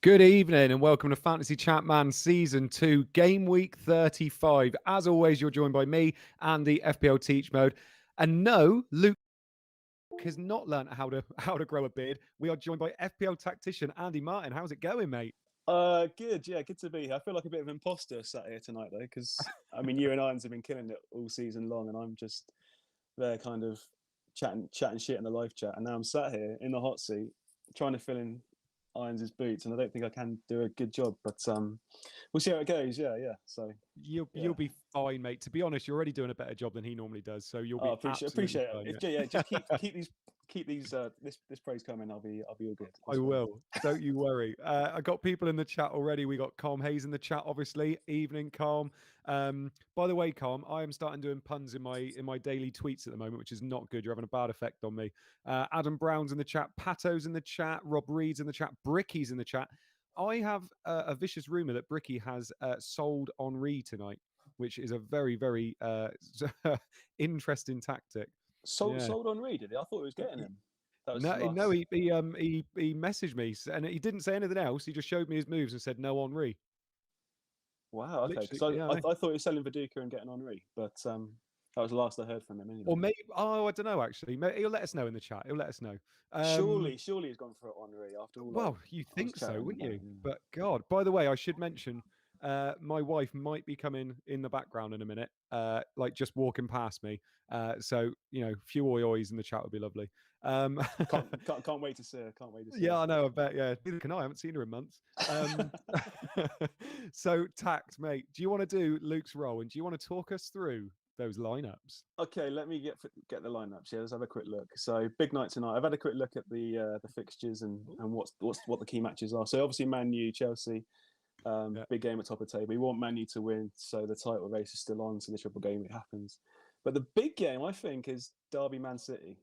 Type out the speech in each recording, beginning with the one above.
Good evening and welcome to Fantasy ChampMan Season 2, Game Week 35. As always, you're joined by me and the FPL Teach Mode. And no, Luke has not learnt how to grow a beard. We are joined by FPL tactician Andy Martin. How's it going, mate? Good. Yeah, good to be here. I feel like a bit of an imposter sat here tonight, though, because I mean, you and Irons have been killing it all season long, and I'm just there, kind of chatting shit in the live chat, and now I'm sat here in the hot seat trying to fill in Irons' boots, and I don't think I can do a good job, but we'll see how it goes. Yeah. So You'll yeah, be fine, mate. To be honest, you're already doing a better job than he normally does, so you'll I be absolutely appreciate it. fine. If Yeah. yeah, just keep these this praise coming. I'll be all good. I It's fine. will. Don't you worry. I got people in the chat already. We got Calm Hayes in the chat, obviously. Evening, Calm. By the way, Calm, I am starting doing puns in my daily tweets at the moment, which is not good. You're having a bad effect on me. Adam Brown's in the chat. Pato's in the chat. Rob Reed's in the chat. Bricky's in the chat. I have a vicious rumor that Bricky has sold Henri tonight, which is a very, very interesting tactic. Yeah. Sold on Reed, did he? I thought he was getting him. That was his No, last. he messaged me and he didn't say anything else. He just showed me his moves and said no Henri. Wow, okay. Because Literally, yeah, I I know. thought he was selling Viduka and getting Henri, but that was the last I heard from him anyway. Or maybe, I don't know actually. He'll let us know in the chat. He'll let us know. Surely he's gone for Henri after all Well, you I was think so, chatting wouldn't about. you? Yeah. But God, by the way, I should mention my wife might be coming in the background in a minute, like just walking past me. So few oi-ois in the chat would be lovely. Um, Can't wait to see her. Can't wait to see Yeah, I know. I bet. Yeah, neither can I. I haven't seen her in months. Um, so, Tact, mate, do you want to do Luke's role and do you want to talk us through those lineups? Okay, let me get the lineups. Yeah, let's have a quick look. So big night tonight. I've had a quick look at the fixtures and what the key matches are. So obviously Man U, Chelsea, Yeah. big game at top of the table. We want Man U to win, so the title race is still on. So the triple game it happens. But the big game, I think, is Derby Man City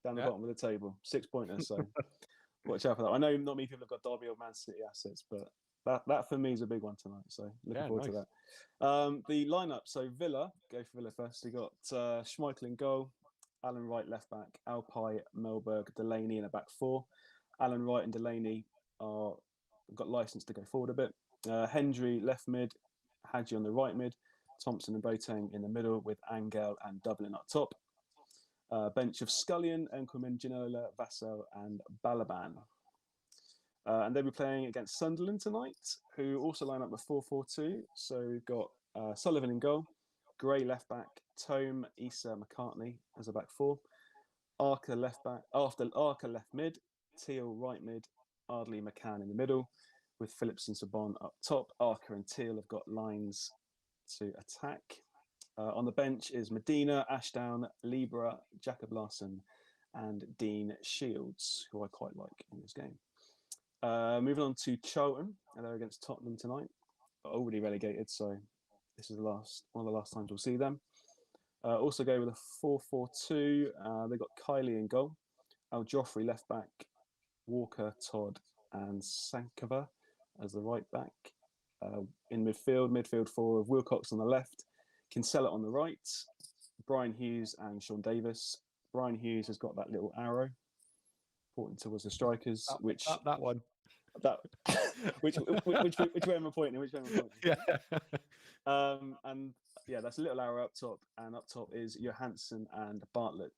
down the Yeah. bottom of the table, 6-pointer. So watch out for that. I know not many people have got Derby or Man City assets, but that for me is a big one tonight. So looking forward to Nice. that. The lineup. So Villa, go for Villa first. We got Schmeichel in goal, Alan Wright left back, Alpay, Melberg, Delaney in a back four. Alan Wright and Delaney are got license to go forward a bit. Hendry left mid, Hadji on the right mid, Thompson and Boateng in the middle with Angel and Dublin up top. Bench of Scullion, Enkelman, Ginola, Vassell, and Balaban. And they'll be playing against Sunderland tonight, who also line up with 4-4-2. So we've got Sullivan in goal, Gray left back, Tome, Issa, McCartney as a back four. Arca left back, after Arca left mid, Teal right mid, Ardley, McCann in the middle, with Phillips and Sabon up top. Arca and Teal have got lines to attack. On the bench is Medina, Ashdown, Libra, Jacob Larson, and Dean Shields, who I quite like in this game. Moving on to Charlton, they're against Tottenham tonight, already relegated, so this is one of the last times we'll see them. Also go with a 4-4-2. They've got Kylie in goal, Al Joffrey left back, Walker, Todd, and Sankova as the right back. In midfield four of Wilcox on the left, Kinsella on the right, Brian Hughes and Sean Davis. Brian Hughes has got that little arrow pointing towards the strikers, that one. Which way am I pointing? Yeah. And yeah, that's a little arrow up top, and up top is Johansson and Bartlett.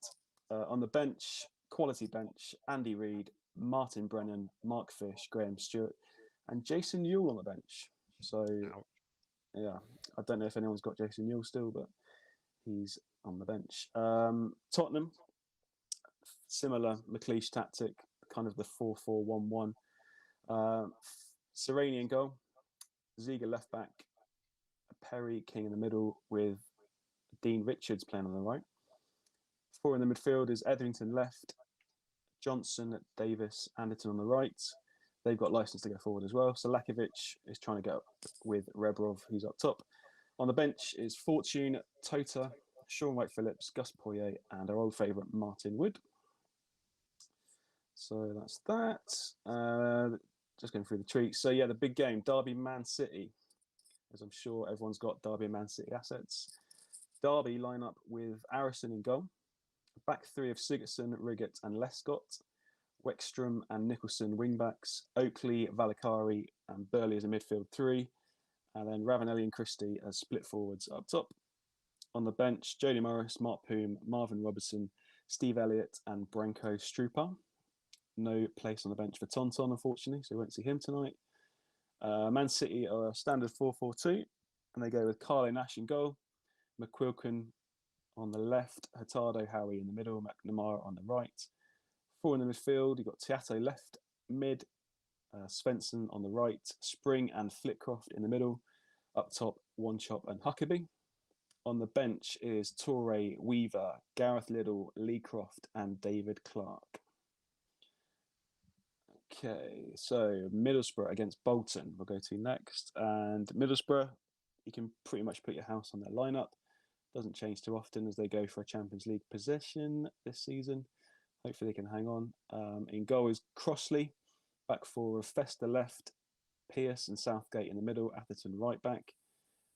On the bench, quality bench, Andy Reid, Martin Brennan, Mark Fish, Graham Stewart, and Jason Newell on the bench. So yeah, I don't know if anyone's got Jason Newell still, but he's on the bench. Tottenham, similar McLeish tactic, kind of the 4-4-1-1. Serrani in goal, Ziga left back, Perry King in the middle with Dean Richards playing on the right. Four in the midfield is Etherington left, Johnson, Davis, Anderton on the right. They've got license to go forward as well. So Lakovic is trying to get up with Rebrov, who's up top. On the bench is Fortune, Tota, Sean White-Phillips, Gus Poyet, and our old favourite Martin Wood. So that's that. Just going through the tweets. So yeah, the big game, Derby Man City, as I'm sure everyone's got Derby Man City assets. Derby line up with Arison in goal, back three of Sigurdsson, Riggett, and Lescott. Wexstrom and Nicholson wing-backs, Oakley, Valakari and Burley as a midfield 3, and then Ravanelli and Christie as split forwards up top. On the bench, Jody Morris, Mark Poom, Marvin Robertson, Steve Elliott and Branko Strupa. No place on the bench for Tonton, unfortunately, so we won't see him tonight. Man City are a standard 4-4-2, and they go with Carlo Nash in goal, McQuilkin on the left, Hurtado, Howie in the middle, McNamara on the right. 4 in the midfield, you've got Tiato left mid, Svensson on the right, Spring and Flitcroft in the middle. Up top, One Chop and Huckabee. On the bench is Torre, Weaver, Gareth Liddell, Lee Croft and David Clark. Okay, so Middlesbrough against Bolton we'll go to next. And Middlesbrough, you can pretty much put your house on their lineup. Doesn't change too often as they go for a Champions League position this season. Hopefully they can hang on. In goal is Crossley, back 4 of Fester left, Pearce and Southgate in the middle, Atherton right back.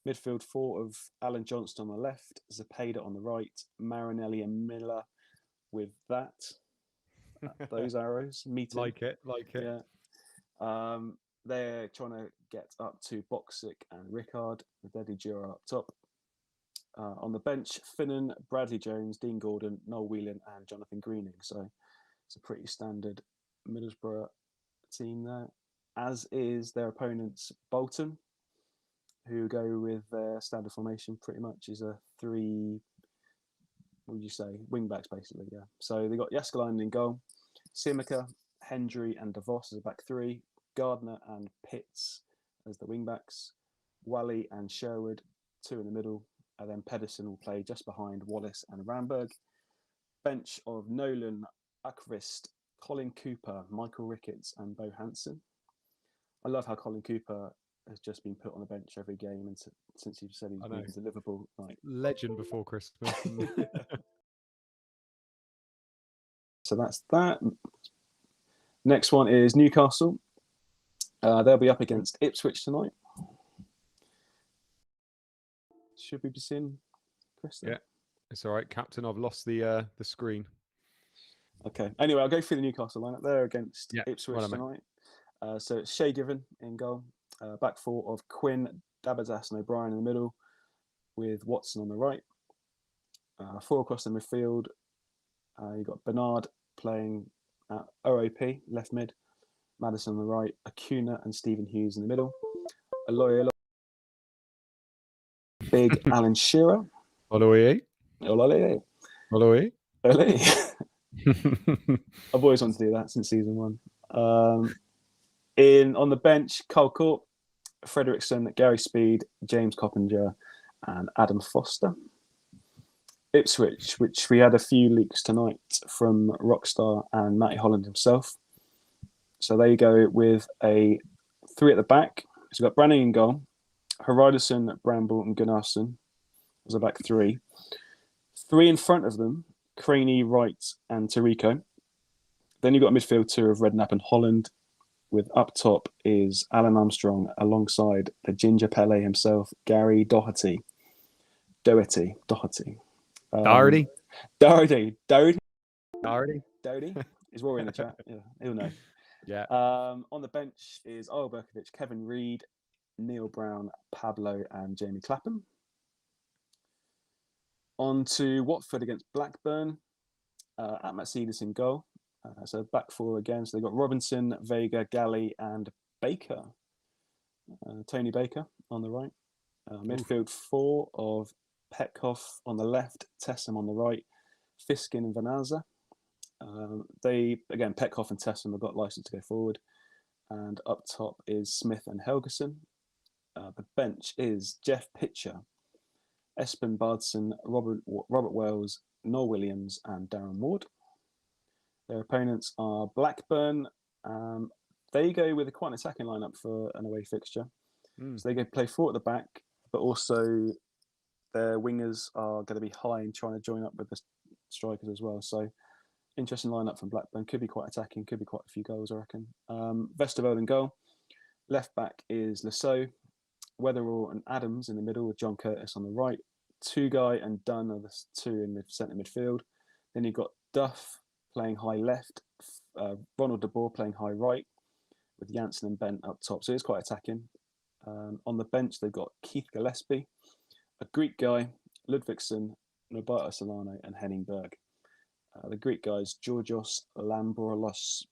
Midfield 4 of Alan Johnston on the left, Zepeda on the right, Marinelli and Miller with those arrows meeting. Like it. Yeah. They're trying to get up to Boxic and Rickard with Eddie Jura up top. On the bench, Finnan, Bradley Jones, Dean Gordon, Noel Whelan and Jonathan Greening. So it's a pretty standard Middlesbrough team there, as is their opponents Bolton, who go with their standard formation pretty much is a 3, what would you say, wing backs basically, yeah. So they got Jaskalainen in goal, Simica, Hendry and DeVos as a back 3, Gardner and Pitts as the wing backs, Wally and Sherwood 2 in the middle, and then Pedersen will play just behind Wallace and Ramberg. Bench of Nolan, Akvist, Colin Cooper, Michael Ricketts and Bo Hansen. I love how Colin Cooper has just been put on the bench every game, and since you've said he's moving to Liverpool, like legend before Christmas. So that's that. Next one is Newcastle. They'll be up against Ipswich tonight. Should we be seeing Chris? Yeah, it's all right, Captain. I've lost the screen. Okay. Anyway, I'll go through the Newcastle lineup. They're against Ipswich right tonight. So it's Shay Given in goal. Back 4 of Quinn, Dabazas and O'Brien in the middle, with Watson on the right. 4 across the midfield. You've got Bernard playing at OOP, left mid. Madison on the right. Acuna and Stephen Hughes in the middle. Aloy, Big Alan Shearer. Aloy. Olole. Aloy. Olole. I've always wanted to do that since season 1. On the bench, Carl Court, Frederickson, Gary Speed, James Coppinger, and Adam Foster. Ipswich, which we had a few leaks tonight from Rockstar and Matty Holland himself. So they go with a 3 at the back. So we've got Branning in goal, Haridason, Bramble, and Gunnarsson as a back 3. 3 in front of them, Craney, Wright, and Tarico. Then you've got a midfield 2 of Redknapp and Holland, with up top is Alan Armstrong alongside the Ginger Pele himself, Gary Doherty. Doherty. Doherty. Is Rory in the chat? Yeah, he'll know. Yeah. On the bench is Oil Berkovic, Kevin Reed, Neil Brown, Pablo, and Jamie Clapham. On to Watford against Blackburn. At Matsidis in goal. So back 4 again. So they've got Robinson, Vega, Galley, and Baker. Tony Baker on the right. Midfield 4 of Petkoff on the left, Tessem on the right, Fiskin and Vanaza. Petkoff and Tessem have got license to go forward. And up top is Smith and Helgeson. The bench is Jeff Pitcher, Espen Bardson, Robert Wells, Noel Williams, and Darren Ward. Their opponents are Blackburn. They go with quite an attacking lineup for an away fixture. So they go play 4 at the back, but also their wingers are going to be high and trying to join up with the strikers as well. So interesting lineup from Blackburn. Could be quite attacking, could be quite a few goals, I reckon. Vesterveld in goal. Left back is Lasso, Weatherall and Adams in the middle with John Curtis on the right. Two-Guy and Dunn are the 2 in the centre midfield. Then you've got Duff playing high left, Ronald de Boer playing high right with Janssen and Bent up top. So it's quite attacking. On the bench, they've got Keith Gillespie, a Greek guy, Ludvigsen, Norbert Solano, and Henning Berg. The Greek guys, Georgios Lambroulos.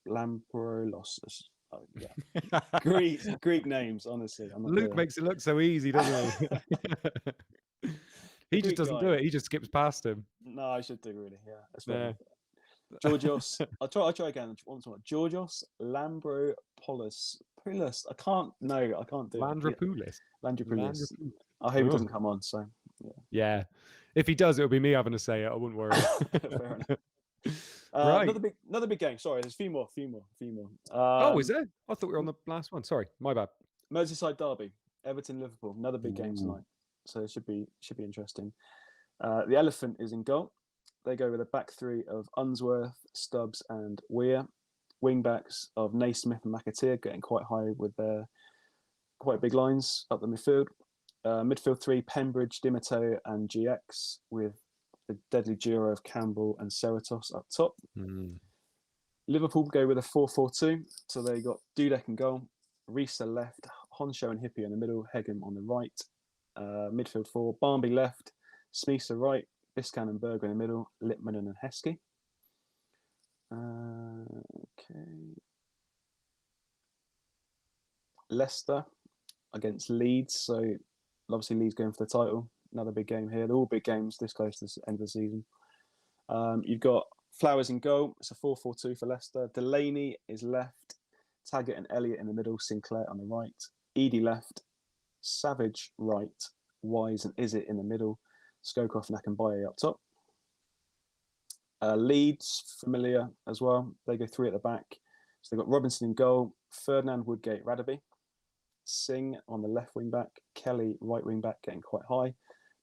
Oh, yeah. Greek names, honestly. Luke makes it look so easy, doesn't he? He just doesn't do it. He just skips past him. No, I should do, really. Yeah, that's fair. Georgios, I'll try again. Georgios Lambropoulos. I can't do it. Landropoulos. I hope he doesn't come on. So yeah. If he does, it'll be me having to say it. I wouldn't worry. Fair enough. Right. Another big game. Sorry, there's a few more. Oh, is there? I thought we were on the last one. Sorry, my bad. Merseyside derby, Everton Liverpool. Another big game tonight. So it should be interesting. The Elephant is in goal. They go with a back three of Unsworth, Stubbs, and Weir. Wing backs of Naismith and McAteer getting quite high with their quite big lines up the midfield. Midfield three, Pembridge, Di Matteo, and GX with the deadly duo of Campbell and Cerritos up top. Liverpool go with a 4-4-2. So they got Dudek in goal, Risa left, Honsho and Hippie in the middle, Hegem on the right. Midfield four, Barnby left, Smeesa right, Biscan and Berger in the middle, Lipman and Heskey. Okay. Leicester against Leeds. So obviously Leeds going for the title. Another big game here. They're all big games this close to the end of the season. You've got Flowers in goal. It's a 4-4-2 for Leicester. Delaney is left. Taggart and Elliott in the middle. Sinclair on the right. Edie left. Savage right. Wise and Izzet in the middle. Skokov and Akambaye up top. Leeds, familiar as well. They go three at the back. So they've got Robinson in goal. Ferdinand, Woodgate, Radaby. Singh on the left wing back. Kelly, right wing back, getting quite high.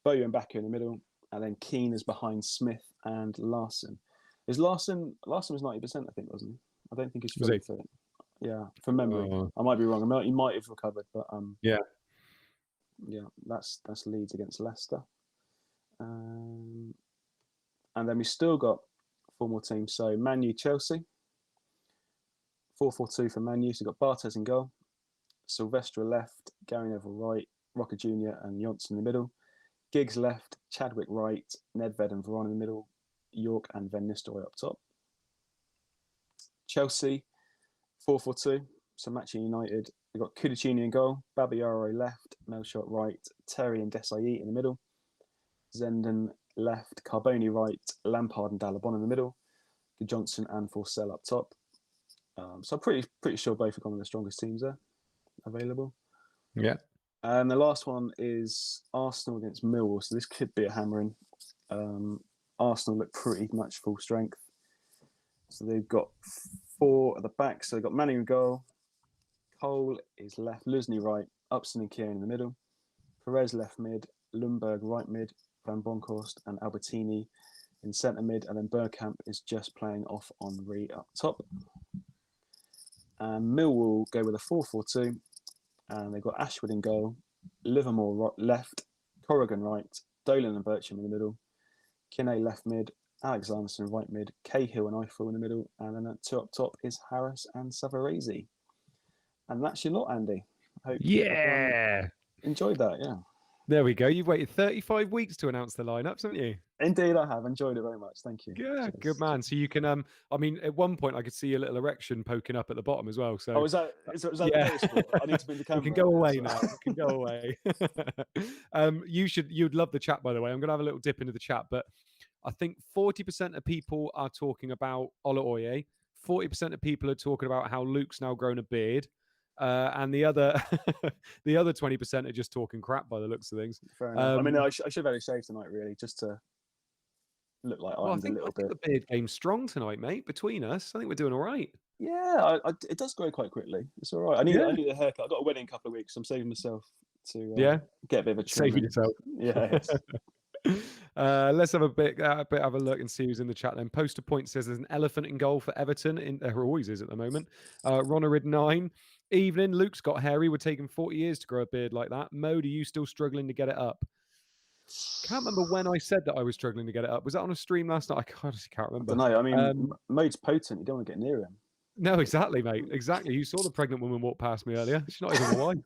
Boyu and Baku in the middle. And then Keane is behind Smith and Larson. Larson was 90%, I think, wasn't he? I don't think he's fully fit. Yeah, from memory. I might be wrong. He might have recovered, but yeah, that's Leeds against Leicester. And then we still got four more teams. So Man U, Chelsea. 4-4-2 for Man U. So you've got Bartes in goal. Silvestre left, Gary Neville right, Rocker Jr. and Johnson in the middle. Giggs left, Chadwick right, Nedved and Varane in the middle, York and Van Nistelrooy up top. Chelsea, 4-4-2. So Manchester United, we've got Kudicini in goal, Babayaro left, Melshot right, Terry and Desailly in the middle. Zenden left, Carboni right, Lampard and Dalabon in the middle, Johnson and Forsell up top. So I'm pretty sure both are one of the strongest teams there available. Yeah. And the last one is Arsenal against Millwall. So this could be a hammering. Arsenal look pretty much full strength. So they've got four at the back. So they've got Manning in goal. Cole is left. Lusny right. Upson and Kieran in the middle. Perez left mid. Lundberg right mid. Van Bronckhorst and Albertini in centre mid. And then Bergkamp is just playing off Henry up top. And Millwall go with a 4-4-2. And they've got Ashwood in goal, Livermore left, Corrigan right, Dolan and Bircham in the middle, Kinney left mid, Alex Anderson right mid, Cahill and Eiffel in the middle, and then at two up top is Harris and Savarese. And that's your lot, Andy. I hope you enjoyed that, yeah. There we go. You've waited 35 weeks to announce the lineups, haven't you? Indeed, I have. Enjoyed it very much. Thank you. Yeah, good man. So you can, I mean, at one point I could see a little erection poking up at the bottom as well. So, is that noticeable? I need to be in the camera. You can go away now. You can go away. You'd love the chat, by the way. I'm going to have a little dip into the chat, but I think 40% of people are talking about Ola Oye. 40% of people are talking about how Luke's now grown a beard. And the other 20% are just talking crap by the looks of things. Fair enough. I mean, I should have had a shave tonight, really, just to look like I think a little bit. The beard game's strong tonight, mate. Between us, I think we're doing all right. Yeah, it does grow quite quickly. It's all right. I need a haircut. I've got a wedding in a couple of weeks. So I'm saving myself to get a bit of a trim. Saving yourself. Yeah. Let's have have a look and see who's in the chat then. Poster Point says there's an elephant in goal for Everton. There always is at the moment. Ronarid 9. Evening. Luke's got hairy. We're taking 40 years to grow a beard like that. Mode, are you still struggling to get it up? Can't remember when I said that I was struggling to get it up. Was that on a stream last night? I honestly can't remember. I don't know. I mean, Mode's potent. You don't want to get near him. No, exactly, mate. Exactly. You saw the pregnant woman walk past me earlier. She's not even my wife.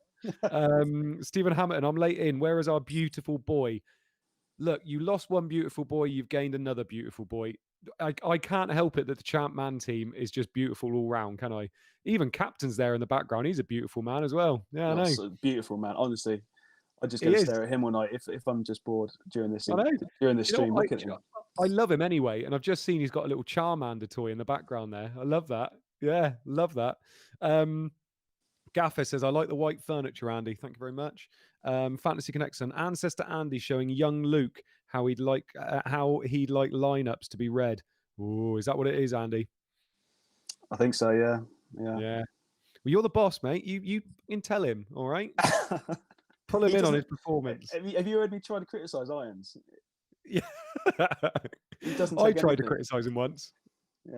Stephen Hamilton, I'm late in. Where is our beautiful boy? Look, you lost one beautiful boy, you've gained another beautiful boy. I can't help it that the ChampMan team is just beautiful all round, can I? Even Captain's there in the background. He's a beautiful man as well. Yeah, I know. That's a beautiful man. Honestly, I just go He and is. stare at him all night. If I'm just bored during this I know. stream, look at him. I love him anyway, and I've just seen he's got a little Charmander toy in the background there. I love that. Yeah, love that. Gaffer says, I like the white furniture, Andy. Thank you very much. Fantasy Connection. Ancestor Andy showing young Luke how he'd like lineups to be read. Oh, is that what it is, Andy? I think so, yeah. Well, you're the boss, mate. You can tell him, all right? Pull him in on his performance. Have you heard me try to criticise Irons? Yeah. He doesn't I take tried to anything. criticise him once.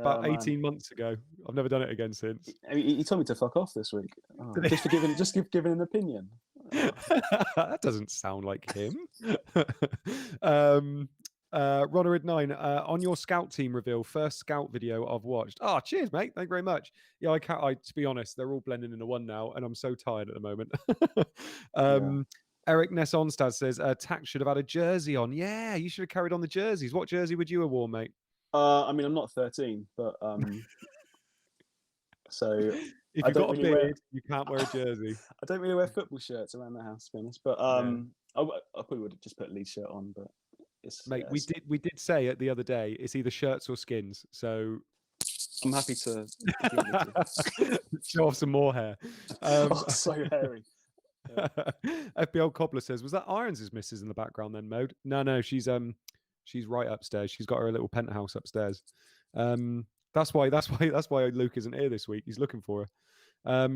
About 18 months ago. I've never done it again since. He told me to fuck off this week. Just giving an opinion. That doesn't sound like him. Ronald9, on your scout team reveal, first scout video I've watched. Oh, cheers, mate. Thank you very much. Yeah, to be honest, they're all blending into one now, and I'm so tired at the moment. Eric Ness Onstad says, Tax should have had a jersey on. Yeah, you should have carried on the jerseys. What jersey would you have worn, mate? I mean, I'm not 13, but so if you've got a beard, you can't wear a jersey. I don't really wear football shirts around the house, to be honest. But I probably would have just put a Leeds shirt on. But we did say it the other day. It's either shirts or skins. So I'm happy to show off some more hair. So hairy. Yeah. FBL Cobbler says, was that Irons' missus in the background then, Mode? No, she's right upstairs. She's got her little penthouse upstairs. That's why Luke isn't here this week. He's looking for her.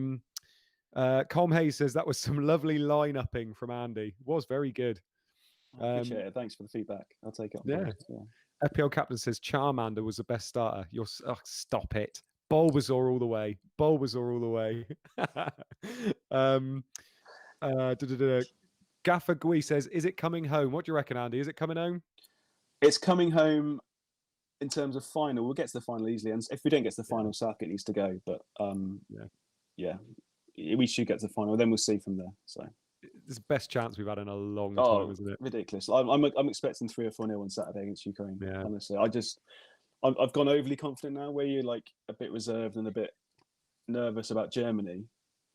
Colm Hayes says that was some lovely line-upping from Andy. It was very good. I appreciate it. Thanks for the feedback. I'll take it on board. Yeah. FPL Captain says Charmander was the best starter. Stop it. Bulbasaur all the way. Gaffer Gui says, is it coming home? What do you reckon, Andy? Is it coming home? It's coming home in terms of final. We'll get to the final easily. And if we don't get to the final, Southgate needs to go. But we should get to the final. Then we'll see from there. So it's the best chance we've had in a long time, isn't it? Ridiculous. I'm expecting 3 or 4-0 on Saturday against Ukraine. Yeah. Honestly, I've gone overly confident now, where you're like a bit reserved and a bit nervous about Germany.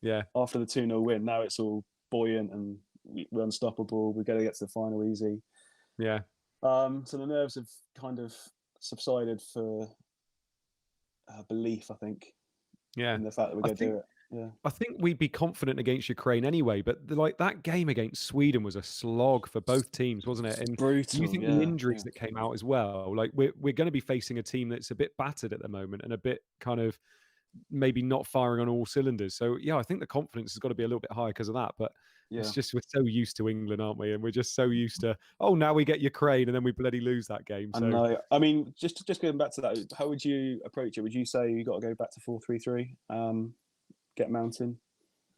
Yeah. After the 2-0 win, now it's all buoyant and we're unstoppable. We're going to get to the final easy. Yeah. So the nerves have kind of subsided for belief, I think. Yeah. In the fact that we're going to do it. Yeah. I think we'd be confident against Ukraine anyway, but that game against Sweden was a slog for both teams, wasn't it? And brutal. You think the injuries that came out as well? Like we're going to be facing a team that's a bit battered at the moment and a bit kind of maybe not firing on all cylinders. So I think the confidence has got to be a little bit higher because of that. But it's just we're so used to England, aren't we? And we're just so used to now we get Ukraine and then we bloody lose that game. So. I know. I mean, just going back to that, how would you approach it? Would you say you got to go back to 4-3-3? Get Mountain?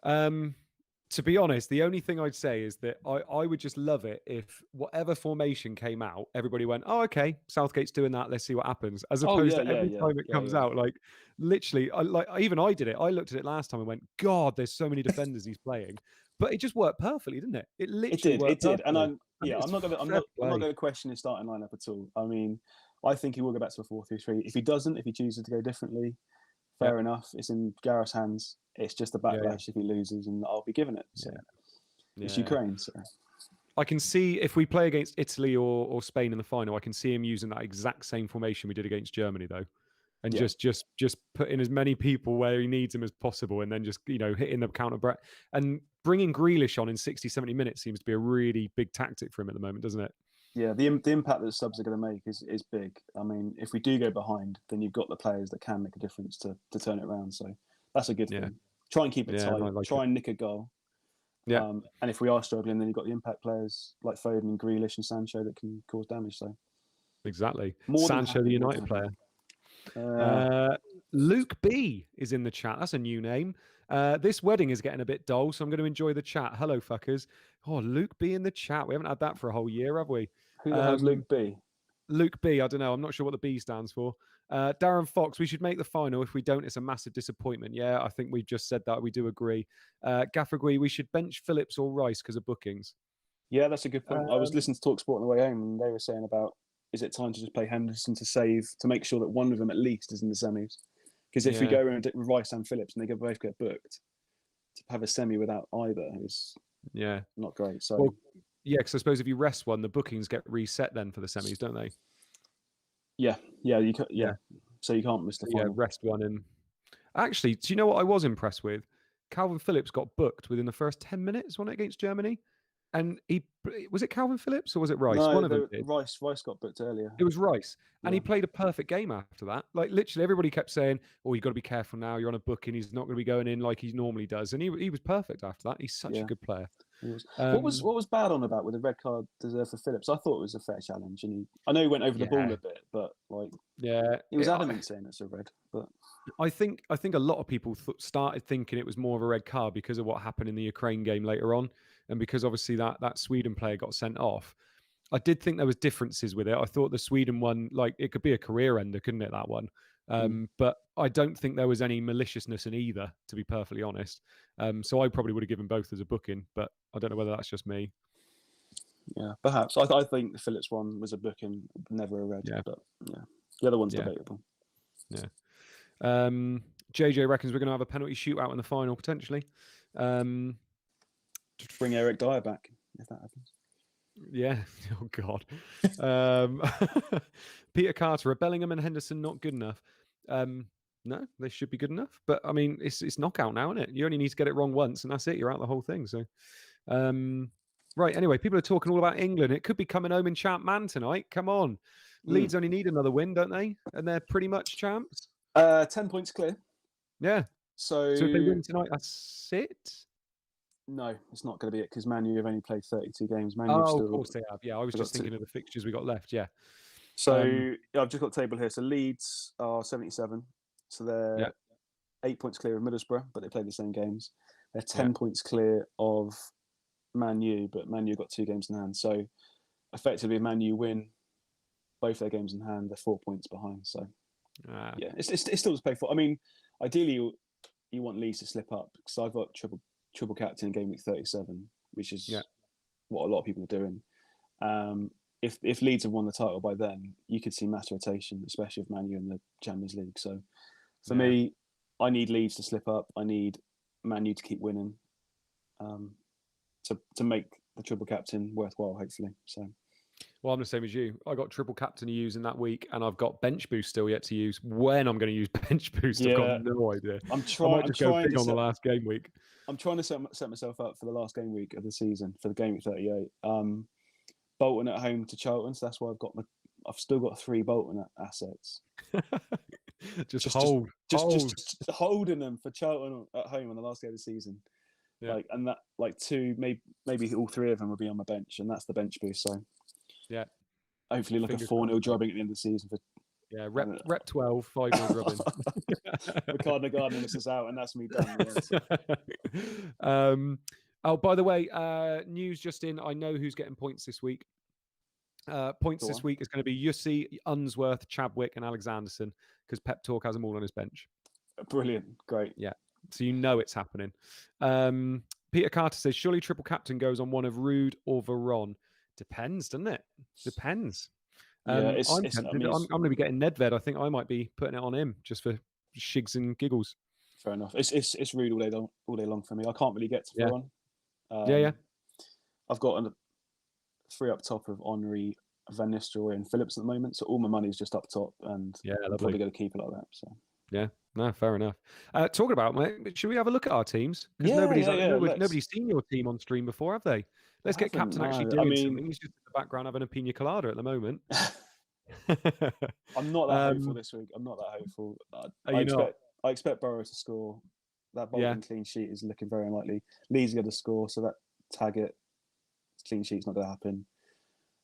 To be honest, the only thing I'd say is that I would just love it if whatever formation came out, everybody went, oh, okay, Southgate's doing that. Let's see what happens. As opposed to every time it comes out, like literally, even I did it. I looked at it last time and went, God, there's so many defenders he's playing. But it just worked perfectly, didn't it? It literally worked. It did. And I'm not going to question his starting lineup at all. I mean, I think he will go back to a 4-3-3. If he chooses to go differently, fair enough. It's in Gareth's hands. It's just a backlash if he loses, and I'll be giving it. So it's Ukraine. So I can see if we play against Italy or Spain in the final, I can see him using that exact same formation we did against Germany, though, and just putting as many people where he needs them as possible, and then just hitting the counter break and bringing Grealish on in 60, 70 minutes seems to be a really big tactic for him at the moment, doesn't it? Yeah, the impact that the subs are going to make is big. I mean, if we do go behind, then you've got the players that can make a difference to turn it around. So that's a good thing. Try and keep it tight. Try and nick a goal. Yeah. And if we are struggling, then you've got the impact players like Foden and Grealish and Sancho that can cause damage. So exactly. Sancho, the United player. Luke B is in the chat. That's a new name. This wedding is getting a bit dull, so I'm going to enjoy the chat. Hello, fuckers. Oh, Luke B in the chat. We haven't had that for a whole year, have we? Who the hell's Luke B? Luke B. I don't know. I'm not sure what the B stands for. Darren Fox, we should make the final. If we don't, it's a massive disappointment. Yeah, I think we've just said that. We do agree. Gaffergy, we should bench Phillips or Rice because of bookings. Yeah, that's a good point. I was listening to TalkSport on the way home, and they were saying about, is it time to just play Henderson to make sure that one of them at least is in the semis? Because if we go around with Rice and Phillips and they both get booked, to have a semi without either is not great. So because I suppose if you rest one, the bookings get reset then for the semis, don't they? Yeah, so you can't miss the final. Yeah, rest one. And actually, do you know what I was impressed with? Calvin Phillips got booked within the first 10 minutes, wasn't it, against Germany? And was it Calvin Phillips or was it Rice? No, one of them did. Rice got booked earlier. It was Rice. And he played a perfect game after that. Like, literally, everybody kept saying, oh, you've got to be careful now. You're on a booking. He's not going to be going in like he normally does. And he was perfect after that. He's such a good player. What was bad on about with the red card deserved for Phillips? I thought it was a fair challenge. And I know he went over the ball a bit, but he was adamant saying it's a red. But I think a lot of people started thinking it was more of a red card because of what happened in the Ukraine game later on, and because obviously that Sweden player got sent off. I did think there was differences with it. I thought the Sweden one, like, it could be a career ender, couldn't it, that one? But I don't think there was any maliciousness in either, to be perfectly honest. So I probably would have given both as a booking, but I don't know whether that's just me. Yeah, perhaps. I think the Phillips one was a booking, never a red. Yeah. But the other one's debatable. Yeah. JJ reckons we're going to have a penalty shootout in the final, potentially. Bring Eric Dyer back, if that happens. Yeah. Oh, God. Peter Carter, are Bellingham and Henderson not good enough? No, they should be good enough. But, I mean, it's knockout now, isn't it? You only need to get it wrong once, and that's it. You're out the whole thing. So, right. Anyway, people are talking all about England. It could be coming home in ChampMan tonight. Come on. Leeds only need another win, don't they? And they're pretty much champs. 10 points clear. Yeah. So if they win tonight, that's it? No, it's not going to be it because Man U have only played 32 games. Man of course they have. Yeah, I was just thinking of the fixtures we got left. Yeah. So I've just got the table here. So Leeds are 77. So they're 8 points clear of Middlesbrough, but they play the same games. They're 10 points clear of Man U, but Man U got 2 games in hand. So effectively, if Man U win both their games in hand, they're 4 points behind. So it's still to play for. I mean, ideally you want Leeds to slip up because I've got triple captain in game week 37, which is what a lot of people are doing. If Leeds have won the title by then, you could see mass rotation, especially if Man U in the Champions League. So for me, I need Leeds to slip up. I need Man U to keep winning to make the triple captain worthwhile, hopefully. So. Well, I'm the same as you. I got triple captain to use in that week, and I've got bench boost still yet to use. When I'm going to use bench boost, I've got no idea. I might just go big on the last game week. I'm trying to set myself up for the last game week of the season for the game week 38. Bolton at home to Charlton, so that's why I've still got 3 Bolton assets. just holding them for Charlton at home on the last game of the season. Yeah. Two, maybe all 3 of them will be on my bench, and that's the bench boost. So hopefully look at 4-0 drubbing at the end of the season. Rep 12, 5-0 drubbing. Ricardo Gardner misses out, and that's me done. Oh, by the way, news just in. I know who's getting points this week. Points this week is going to be Yussi, Unsworth, Chadwick, and Alexanderson because Pep Talk has them all on his bench. Brilliant. Great. Yeah. So you know it's happening. Peter Carter says, surely triple captain goes on one of Rude or Veron. Depends, doesn't it? Depends. I'm going to be getting Nedved. I think I might be putting it on him just for shigs and giggles. Fair enough. It's Rude all day long for me. I can't really get to Veron. I've got 3 up top of Henry, Van Nistelrooy, and Phillips at the moment, so all my money's just up top, and I'm probably going to keep it like that. So no, fair enough. Talking about, should we have a look at our teams? Because nobody's seen your team on stream before, have they? Let's get Captain actually doing something. He's just in the background having a pina colada at the moment. I'm not that hopeful this week. I'm not that hopeful. I expect Borough to score. That Bolton clean sheet is looking very unlikely. Leeds are going to score, so that Taggart clean sheet's not going to happen.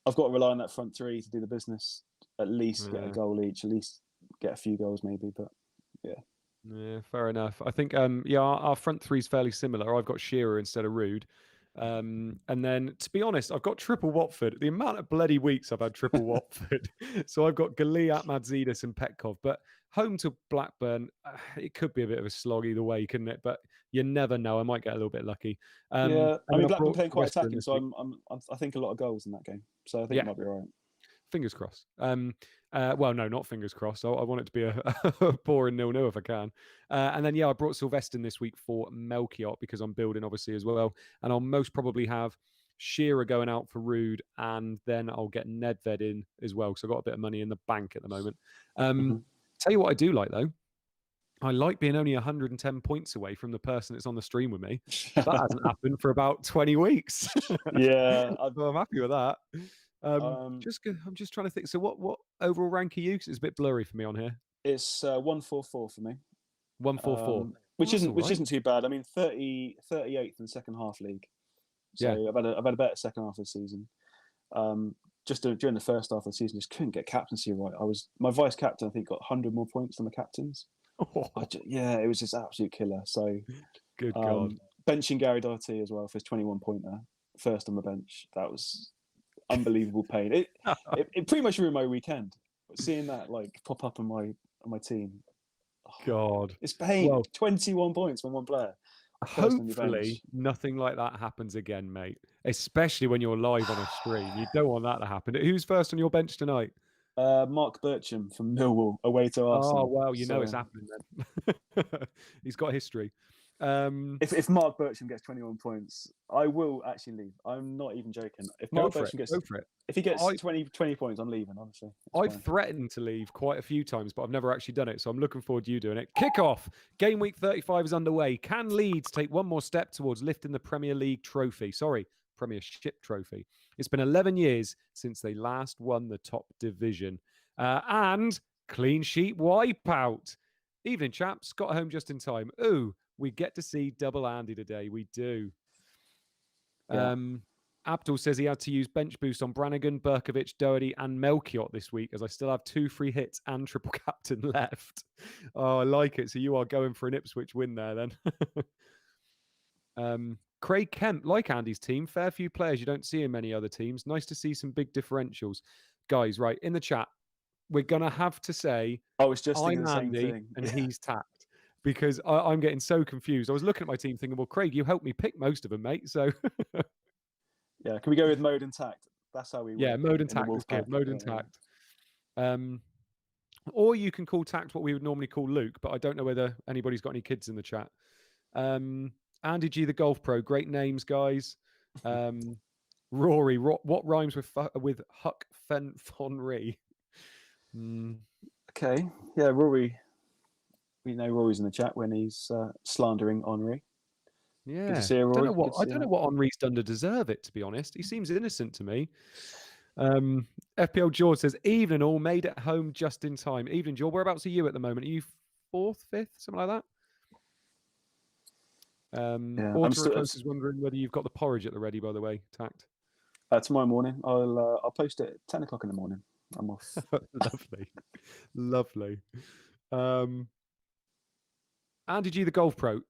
I've got to rely on that front 3 to do the business. At least get a goal each. At least get a few goals, maybe. But yeah, fair enough. I think our front 3 is fairly similar. I've got Shearer instead of Rude. And then, to be honest, I've got triple Watford. The amount of bloody weeks I've had triple Watford. So I've got Galea, Madzidis, and Petkov. But home to Blackburn, it could be a bit of a slog either way, couldn't it? But you never know. I might get a little bit lucky. Yeah, And I mean, then Blackburn brought playing quite Sylvester in attacking, this so week. I think a lot of goals in that game. So I think Yeah. it might be all right. Fingers crossed. Well, no, not fingers crossed. I want it to be a boring 0-0 if I can. And then, I brought Sylvester in this week for Melchiot because I'm building, obviously, as well. And I'll most probably have Shearer going out for Rude, and then I'll get Nedved in as well. So I've got a bit of money in the bank at the moment. Tell you what I do like, though. I like being only 110 points away from the person that's on the stream with me. That hasn't happened for about 20 weeks. Yeah, So I'm happy with that. um, I'm just trying to think. So what overall rank are you? 'Cause it's a bit blurry for me on here. it's 144 for me, 144. which That's isn't all which right. isn't too bad. I mean, 38th in the second half league. So Yeah. I've had a better second half of the season. Just during the first half of the season, just couldn't get captaincy right. My vice captain, I think, got 100 more points than the captains. It was just absolute killer. So Good God. benching Gary Doherty as well for his 21 pointer, first on the bench. That was unbelievable pain. It pretty much ruined my weekend. Seeing that like pop up on my team. God. It's pain. Well, 21 points from one player. First on your bench. hopefully nothing like that happens again, mate. Especially when you're live on a stream. You don't want that to happen. Who's first on your bench tonight? Mark Bircham from Millwall away to Arsenal. Oh, well, you know it's happening then. He's got history. If Mark Bircham gets 21 points, I will actually leave. I'm not even joking. If Mark Bircham gets 20 points, I'm leaving, honestly. I've threatened to leave quite a few times, but I've never actually done it. So I'm looking forward to you doing it. Kickoff. Game week 35 is underway. Can Leeds take one more step towards lifting the Premier League trophy? Sorry, Premiership trophy. It's been 11 years since they last won the top division. And clean sheet wipeout. Evening, chaps. Got home just in time. Ooh, we get to see double Andy today. We do. Yeah. Abdul says he had to use bench boost on Brannigan, Berkovic, Doherty, and Melchiot this week, as I still have 2 free hits and triple captain left. Oh, I like it. So you are going for an Ipswich win there then. Craig Kemp, like Andy's team, fair few players you don't see in many other teams. Nice to see some big differentials. Guys, right, in the chat, we're going to have to say I was just thinking I'm the same Andy thing. and he's Tact, because I'm getting so confused. I was looking at my team thinking, well, Craig, you helped me pick most of them, mate. So yeah, can we go with mode and tact? That's how we yeah, mode and tact is good. Mode and tact. Or you can call tact what we would normally call Luke, but I don't know whether anybody's got any kids in the chat. Andy G, the golf pro, great names, guys. Rory, what rhymes with Huck Fonry? Okay, yeah, Rory. We know Rory's in the chat when he's slandering Henri. Yeah, good to see you, Rory. I don't know what Henri's done to deserve it, to be honest. He seems innocent to me. FPL George says, evening all, made it home just in time. Evening, George, whereabouts are you at the moment? Are you 4th, 5th, something like that? Close is wondering whether you've got the porridge at the ready, by the way, Tact. Tomorrow morning. I'll post it at 10 o'clock in the morning. I'm off. Lovely. Andy G, the golf pro.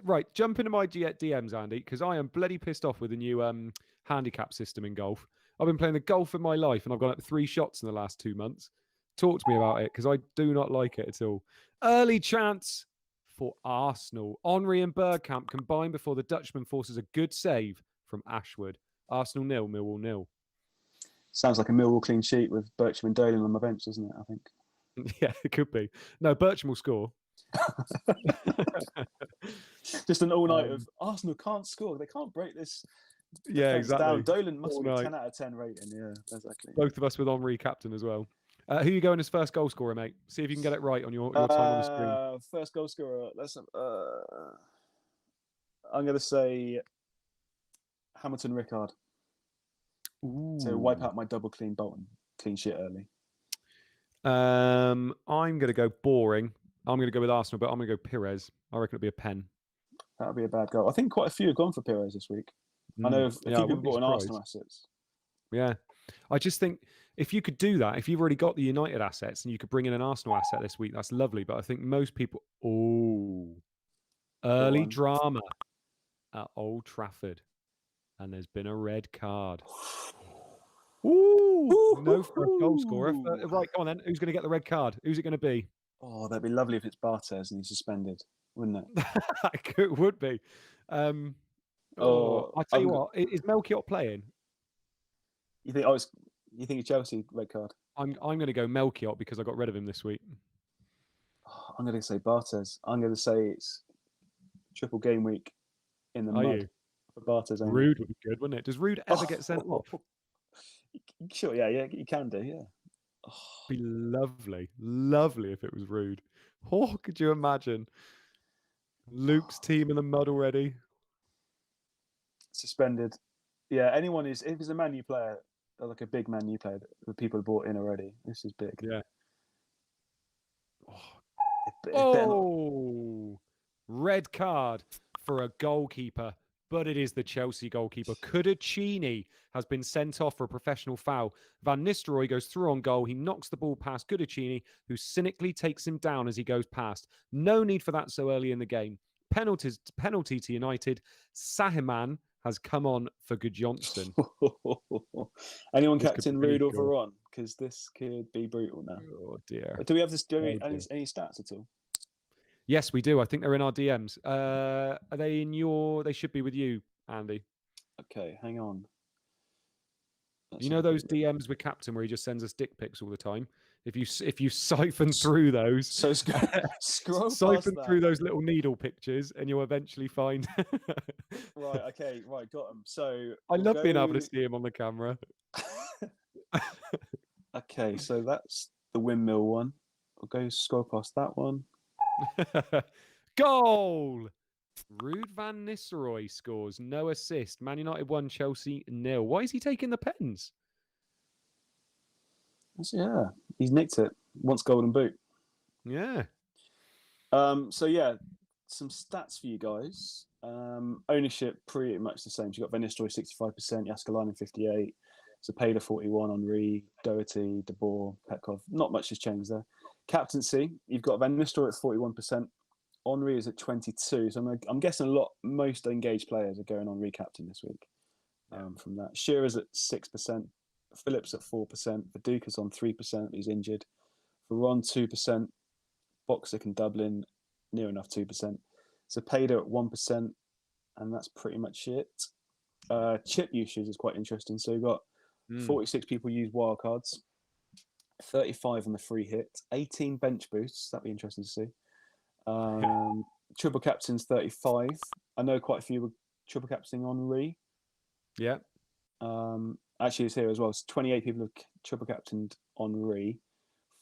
Right, jump into my DMs, Andy, because I am bloody pissed off with the new handicap system in golf. I've been playing the golf of my life, and I've gone up 3 shots in the last 2 months. Talk to me about it, because I do not like it at all. Early chance for Arsenal. Henri and Bergkamp combined before the Dutchman forces a good save from Ashwood. Arsenal 0, Millwall 0. Sounds like a Millwall clean sheet with Bircham and Dolan on my bench, doesn't it? I think. Yeah, it could be. No, Bircham will score. Just an all-night of Arsenal can't score. They can't break this. Yeah, exactly. Down. Dolan must be 10 out of 10 rating. Yeah, exactly. Both of us with Henri captain as well. Who are you going as first goal scorer, mate? See if you can get it right on your time on the screen. First goal scorer. I'm going to say Hamilton Rickard. Ooh. So wipe out my double clean sheet early. I'm going to go boring. I'm going to go with Arsenal, but I'm going to go Pires. I reckon it'll be a pen. That would be a bad goal. I think quite a few have gone for Pires this week. I know a few people bought in Arsenal assets. Yeah. I just think if you could do that, if you've already got the United assets and you could bring in an Arsenal asset this week, that's lovely. But I think most people, early drama at Old Trafford. and there's been a red card. Ooh, no first goal scorer. Right, come on then. Who's going to get the red card? Who's it going to be? Oh, that'd be lovely if it's Bartes and he's suspended, wouldn't it? It would be. I tell you what, is Melchiot playing? You think you think it's Chelsea red card? I'm going to go Melchiot because I got rid of him this week. Oh, I'm going to say Bartes. I'm going to say it's triple game week in the mud for Bartes. Rude would be good, wouldn't it? Does Rude ever get sent off? Sure, yeah, you can do, yeah. Be lovely if it was Rude. Oh, could you imagine? Luke's team in the mud already. Suspended. Yeah, if it's a Man U player, like a big Man U player that people have bought in already, this is big. Yeah. Red card for a goalkeeper, but it is the Chelsea goalkeeper. Cudicini has been sent off for a professional foul. Van Nistelrooy goes through on goal. He knocks the ball past Cudicini, who cynically takes him down as he goes past. No need for that so early in the game. Penalty to United. ChampMan has come on for Gudjohnsen. Anyone captain Rude or Varane? Because this could be brutal now. Oh dear. Do we have any stats at all? Yes, we do. I think they're in our DMs. Are they in your? They should be with you, Andy. Okay, hang on. You know those DMs with Captain where he just sends us dick pics all the time? If you siphon through those, so scroll siphon through those little needle pictures, and you'll eventually find. Right. Okay. Right. Got them. So I love being able to see him on the camera. Okay, so that's the windmill one. I'll go scroll past that one. Goal! Ruud van Nistelrooy scores, no assist. Man United 1, Chelsea 0. Why is he taking the pens? Yeah, he's nicked it. Wants golden boot. Yeah. So yeah, some stats for you guys. Ownership pretty much the same. So you got Van Nistelrooy 65%, Jaskalainen 58%, Zepeda 41%, Henry, Doherty, De Boer, Petkov. Not much has changed there. Captaincy, you've got Van Nistelrooy at 41%. Henry is at 22%. So I'm guessing most engaged players are going on recaptain this week. From that, Shearer's at 6%. Phillips at 4%. Viduka's on 3%. He's injured. Varane 2%. Boxic and Dublin near enough 2%. Zepeda at 1%, and that's pretty much it. Chip usage is quite interesting. So you've got 46 people use wildcards, 35 on the free hit, 18 bench boosts. That'd be interesting to see. Triple captains 35. I know quite a few were triple captaining Henry. Yeah. Actually, it's here as well. It's 28 people have triple captained Henry.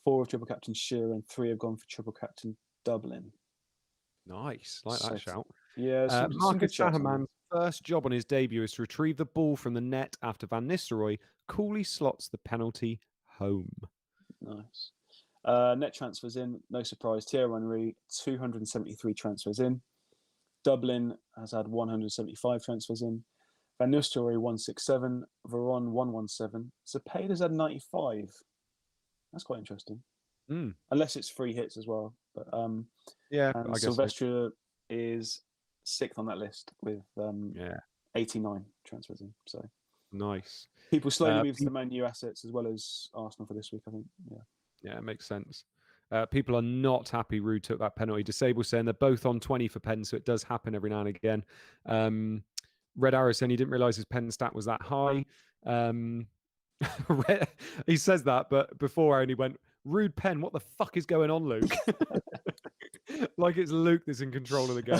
4 have triple captained Shearer, and 3 have gone for triple captain Dublin. Nice, like that shout. Yeah, some good Sahaman's first job on his debut is to retrieve the ball from the net after Van Nistelrooy coolly slots the penalty home. Nice. Net transfers in, no surprise. Thierry Henry, 273 transfers in. Dublin has had 175 transfers in. Van Nistelrooy 167, Varane 117. Zepeda's had 95. That's quite interesting. Unless it's free hits as well. But yeah, and I guess Silvestre is 6th on that list with 89 transfers in. So nice. People slowly move to the Man U assets as well as Arsenal for this week, I think. Yeah, it makes sense. People are not happy Ruud took that penalty. Disable saying they're both on 20 for pen, so it does happen every now and again. Red Arrow saying he didn't realise his pen stat was that high. He says that, but before I only went, Ruud pen, what the fuck is going on, Luke? Like it's Luke that's in control of the game.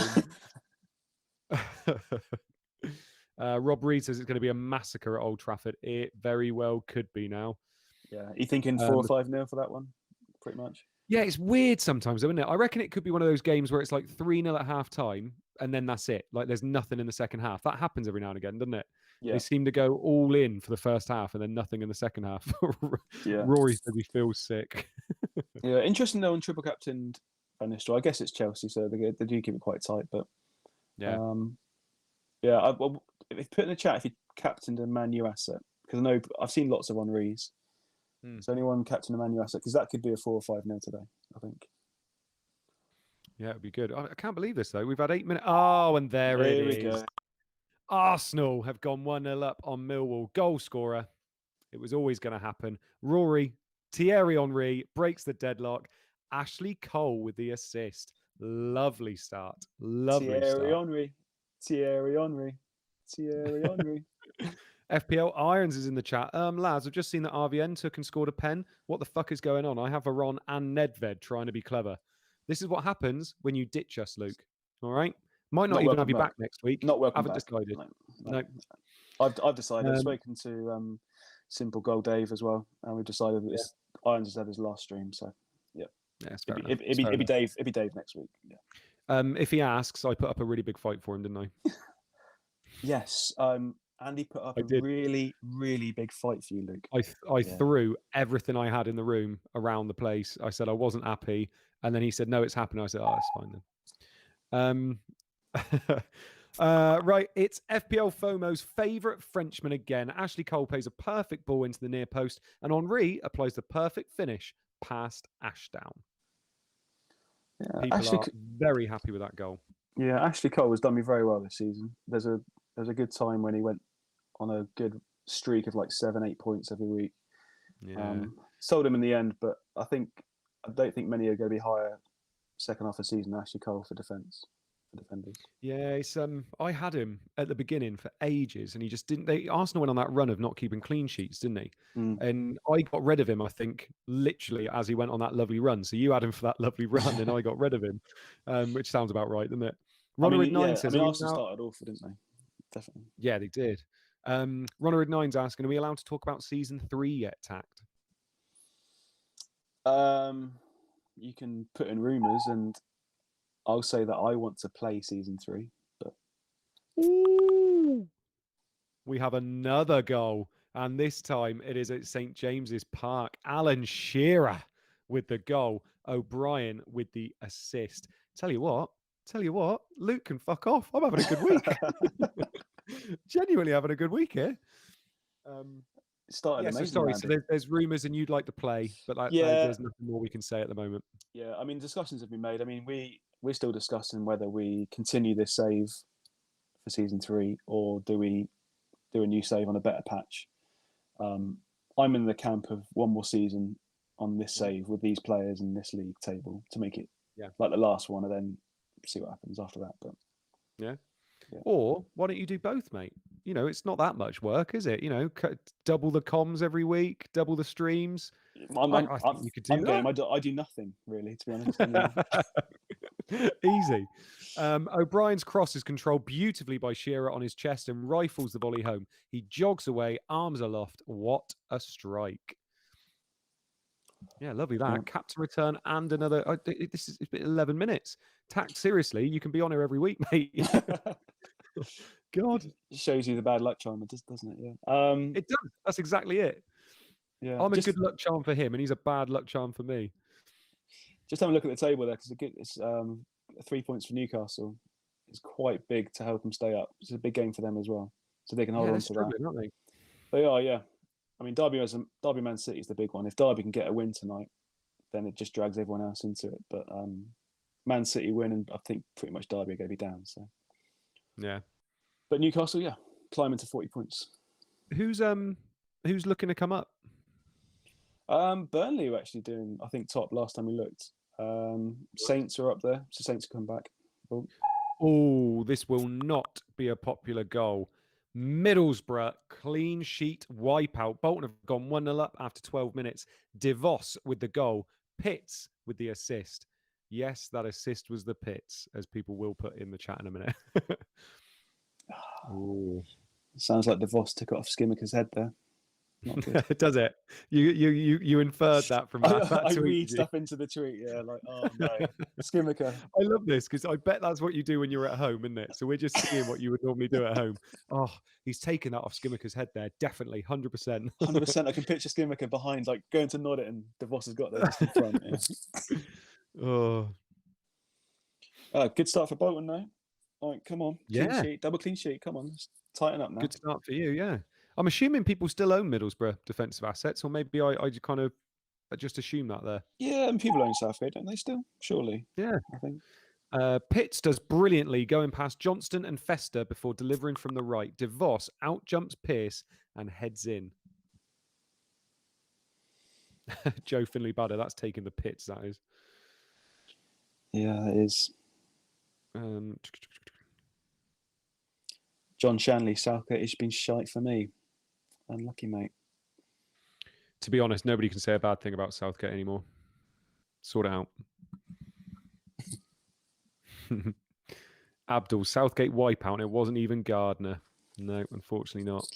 Rob Reed says it's going to be a massacre at Old Trafford. It very well could be now. Yeah, you thinking 4 or 5-0 for that one? Pretty much. Yeah, it's weird sometimes, isn't it? I reckon it could be one of those games where it's like 3-0 at half time and then that's it. Like there's nothing in the second half. That happens every now and again, doesn't it? Yeah. They seem to go all in for the first half and then nothing in the second half. Yeah. Rory said he feels sick. Yeah, interesting though on triple captained Van Nistelrooy. I guess it's Chelsea, so they do keep it quite tight. But yeah, if put in the chat if you captained a Man U asset, because I know I've seen lots of Henry's. So anyone captain a Man U asset, because that could be a 4 or 5-0 today, I think. Yeah, it'd be good. I can't believe this though. We've had 8 minutes. Oh, and there it is. Arsenal have gone 1-0 up on Millwall. Goal scorer. It was always going to happen. Thierry Henry breaks the deadlock. Ashley Cole with the assist. Lovely start. Lovely Thierry start. Henry. Thierry Henry. Thierry Henry. FPL Irons is in the chat. Lads, I've just seen that RVN took and scored a pen. What the fuck is going on? I have Aron and Nedved trying to be clever. This is what happens when you ditch us, Luke. All right? Might not even have you back next week. Not welcome Haven't back. decided. No. I've decided. I've spoken to Simple Goal Dave as well, and we've decided that Irons has had his last stream. So yeah, it'd be Dave. It'd be Dave next week. Yeah. If he asks, I put up a really big fight for him, didn't I? Yes. Andy put up a really, really big fight for you, Luke. I threw everything I had in the room around the place. I said I wasn't happy, and then he said, "No, it's happening." I said, "Oh, it's fine then." Right, it's FPL FOMO's favourite Frenchman again. Ashley Cole plays a perfect ball into the near post, and Henry applies the perfect finish past Ashdown. Yeah, People are very happy with that goal. Yeah, Ashley Cole has done me very well this season. There's a good time when he went on a good streak of like 7-8 points every week. Yeah. Sold him in the end, but I don't think many are going to be higher second half of the season than Ashley Cole for defenders. Yeah, it's I had him at the beginning for ages, and he just didn't. Arsenal went on that run of not keeping clean sheets, didn't they? And I got rid of him, I think, literally as he went on that lovely run. So you had him for that lovely run, and I got rid of him, which sounds about right, doesn't it? Arsenal started awful, didn't they? Definitely. Yeah, they did. Ronald9's asking, are we allowed to talk about season 3 yet, Tact? You can put in rumours, and I'll say that I want to play season 3. But ooh, we have another goal, and this time it is at St. James's Park. Alan Shearer with the goal. O'Brien with the assist. Tell you what, Luke can fuck off. I'm having a good week. Genuinely having a good week here. Started amazing. Sorry, so there's rumours and you'd like to play, but there's nothing more we can say at the moment. Yeah, I mean, discussions have been made. I mean, we're still discussing whether we continue this save for season 3 or do we do a new save on a better patch. I'm in the camp of one more season on this save with these players in this league table to make it like the last one, and then see what happens after that. But yeah. Or why don't you do both, mate? You know, it's not that much work, is it? You know, double the comms every week, double the streams. I think you could do that. Game. I do nothing really, to be honest. Easy. O'Brien's cross is controlled beautifully by Shearer on his chest and rifles the volley home. He jogs away, arms aloft. What a strike! Yeah, lovely that. Yeah. Captain return and another. It's been 11 minutes. Tact, seriously, you can be on here every week, mate. God, it shows you the bad luck charm, doesn't it? Yeah. It does. That's exactly it. Yeah, I'm a good luck charm for him, and he's a bad luck charm for me. Just have a look at the table there, because it's 3 points for Newcastle. It's quite big to help them stay up. It's a big game for them as well, so they can hold on to that. Aren't they? They are, yeah. I mean, Derby Man City is the big one. If Derby can get a win tonight, then it just drags everyone else into it. But Man City win, and I think pretty much Derby are going to be down. So yeah. But Newcastle, climbing to 40 points. Who's looking to come up? Burnley were actually doing, I think, top last time we looked. Saints are up there, so Saints will come back. Oh, this will not be a popular goal. Middlesbrough, clean sheet wipeout. Bolton have gone 1-0 up after 12 minutes. DeVos with the goal. Pitts with the assist. Yes, that assist was the Pitts, as people will put in the chat in a minute. Sounds like DeVos took it off Skimmiker's head there. Does it? You inferred that from that. I read stuff into the tweet. Yeah, like, oh no, Skimmiker. I love this because I bet that's what you do when you're at home, isn't it? So we're just seeing what you would normally do at home. Oh, he's taken that off Skimmiker's head there. Definitely, 100%. 100%. I can picture Skimmiker behind, like going to nod it, and DeVos has got there just in front. Yeah. Good start for Bolton though. All right, come on. Clean sheet, double clean sheet. Come on, let's tighten up now. Good start for you, yeah. I'm assuming people still own Middlesbrough defensive assets, or maybe I kind of just assume that there. Yeah, and people own Southgate, don't they still? Surely. Yeah. I think. Pitts does brilliantly going past Johnston and Fester before delivering from the right. DeVos outjumps Pierce and heads in. Joe Finley Butter, that's taking the Pitts, that is. Yeah, it is. John Shanley, Southgate has been shite for me. Unlucky, mate. To be honest, nobody can say a bad thing about Southgate anymore. Sort it out. Abdul, Southgate wipeout, and it wasn't even Gardner. No, unfortunately not.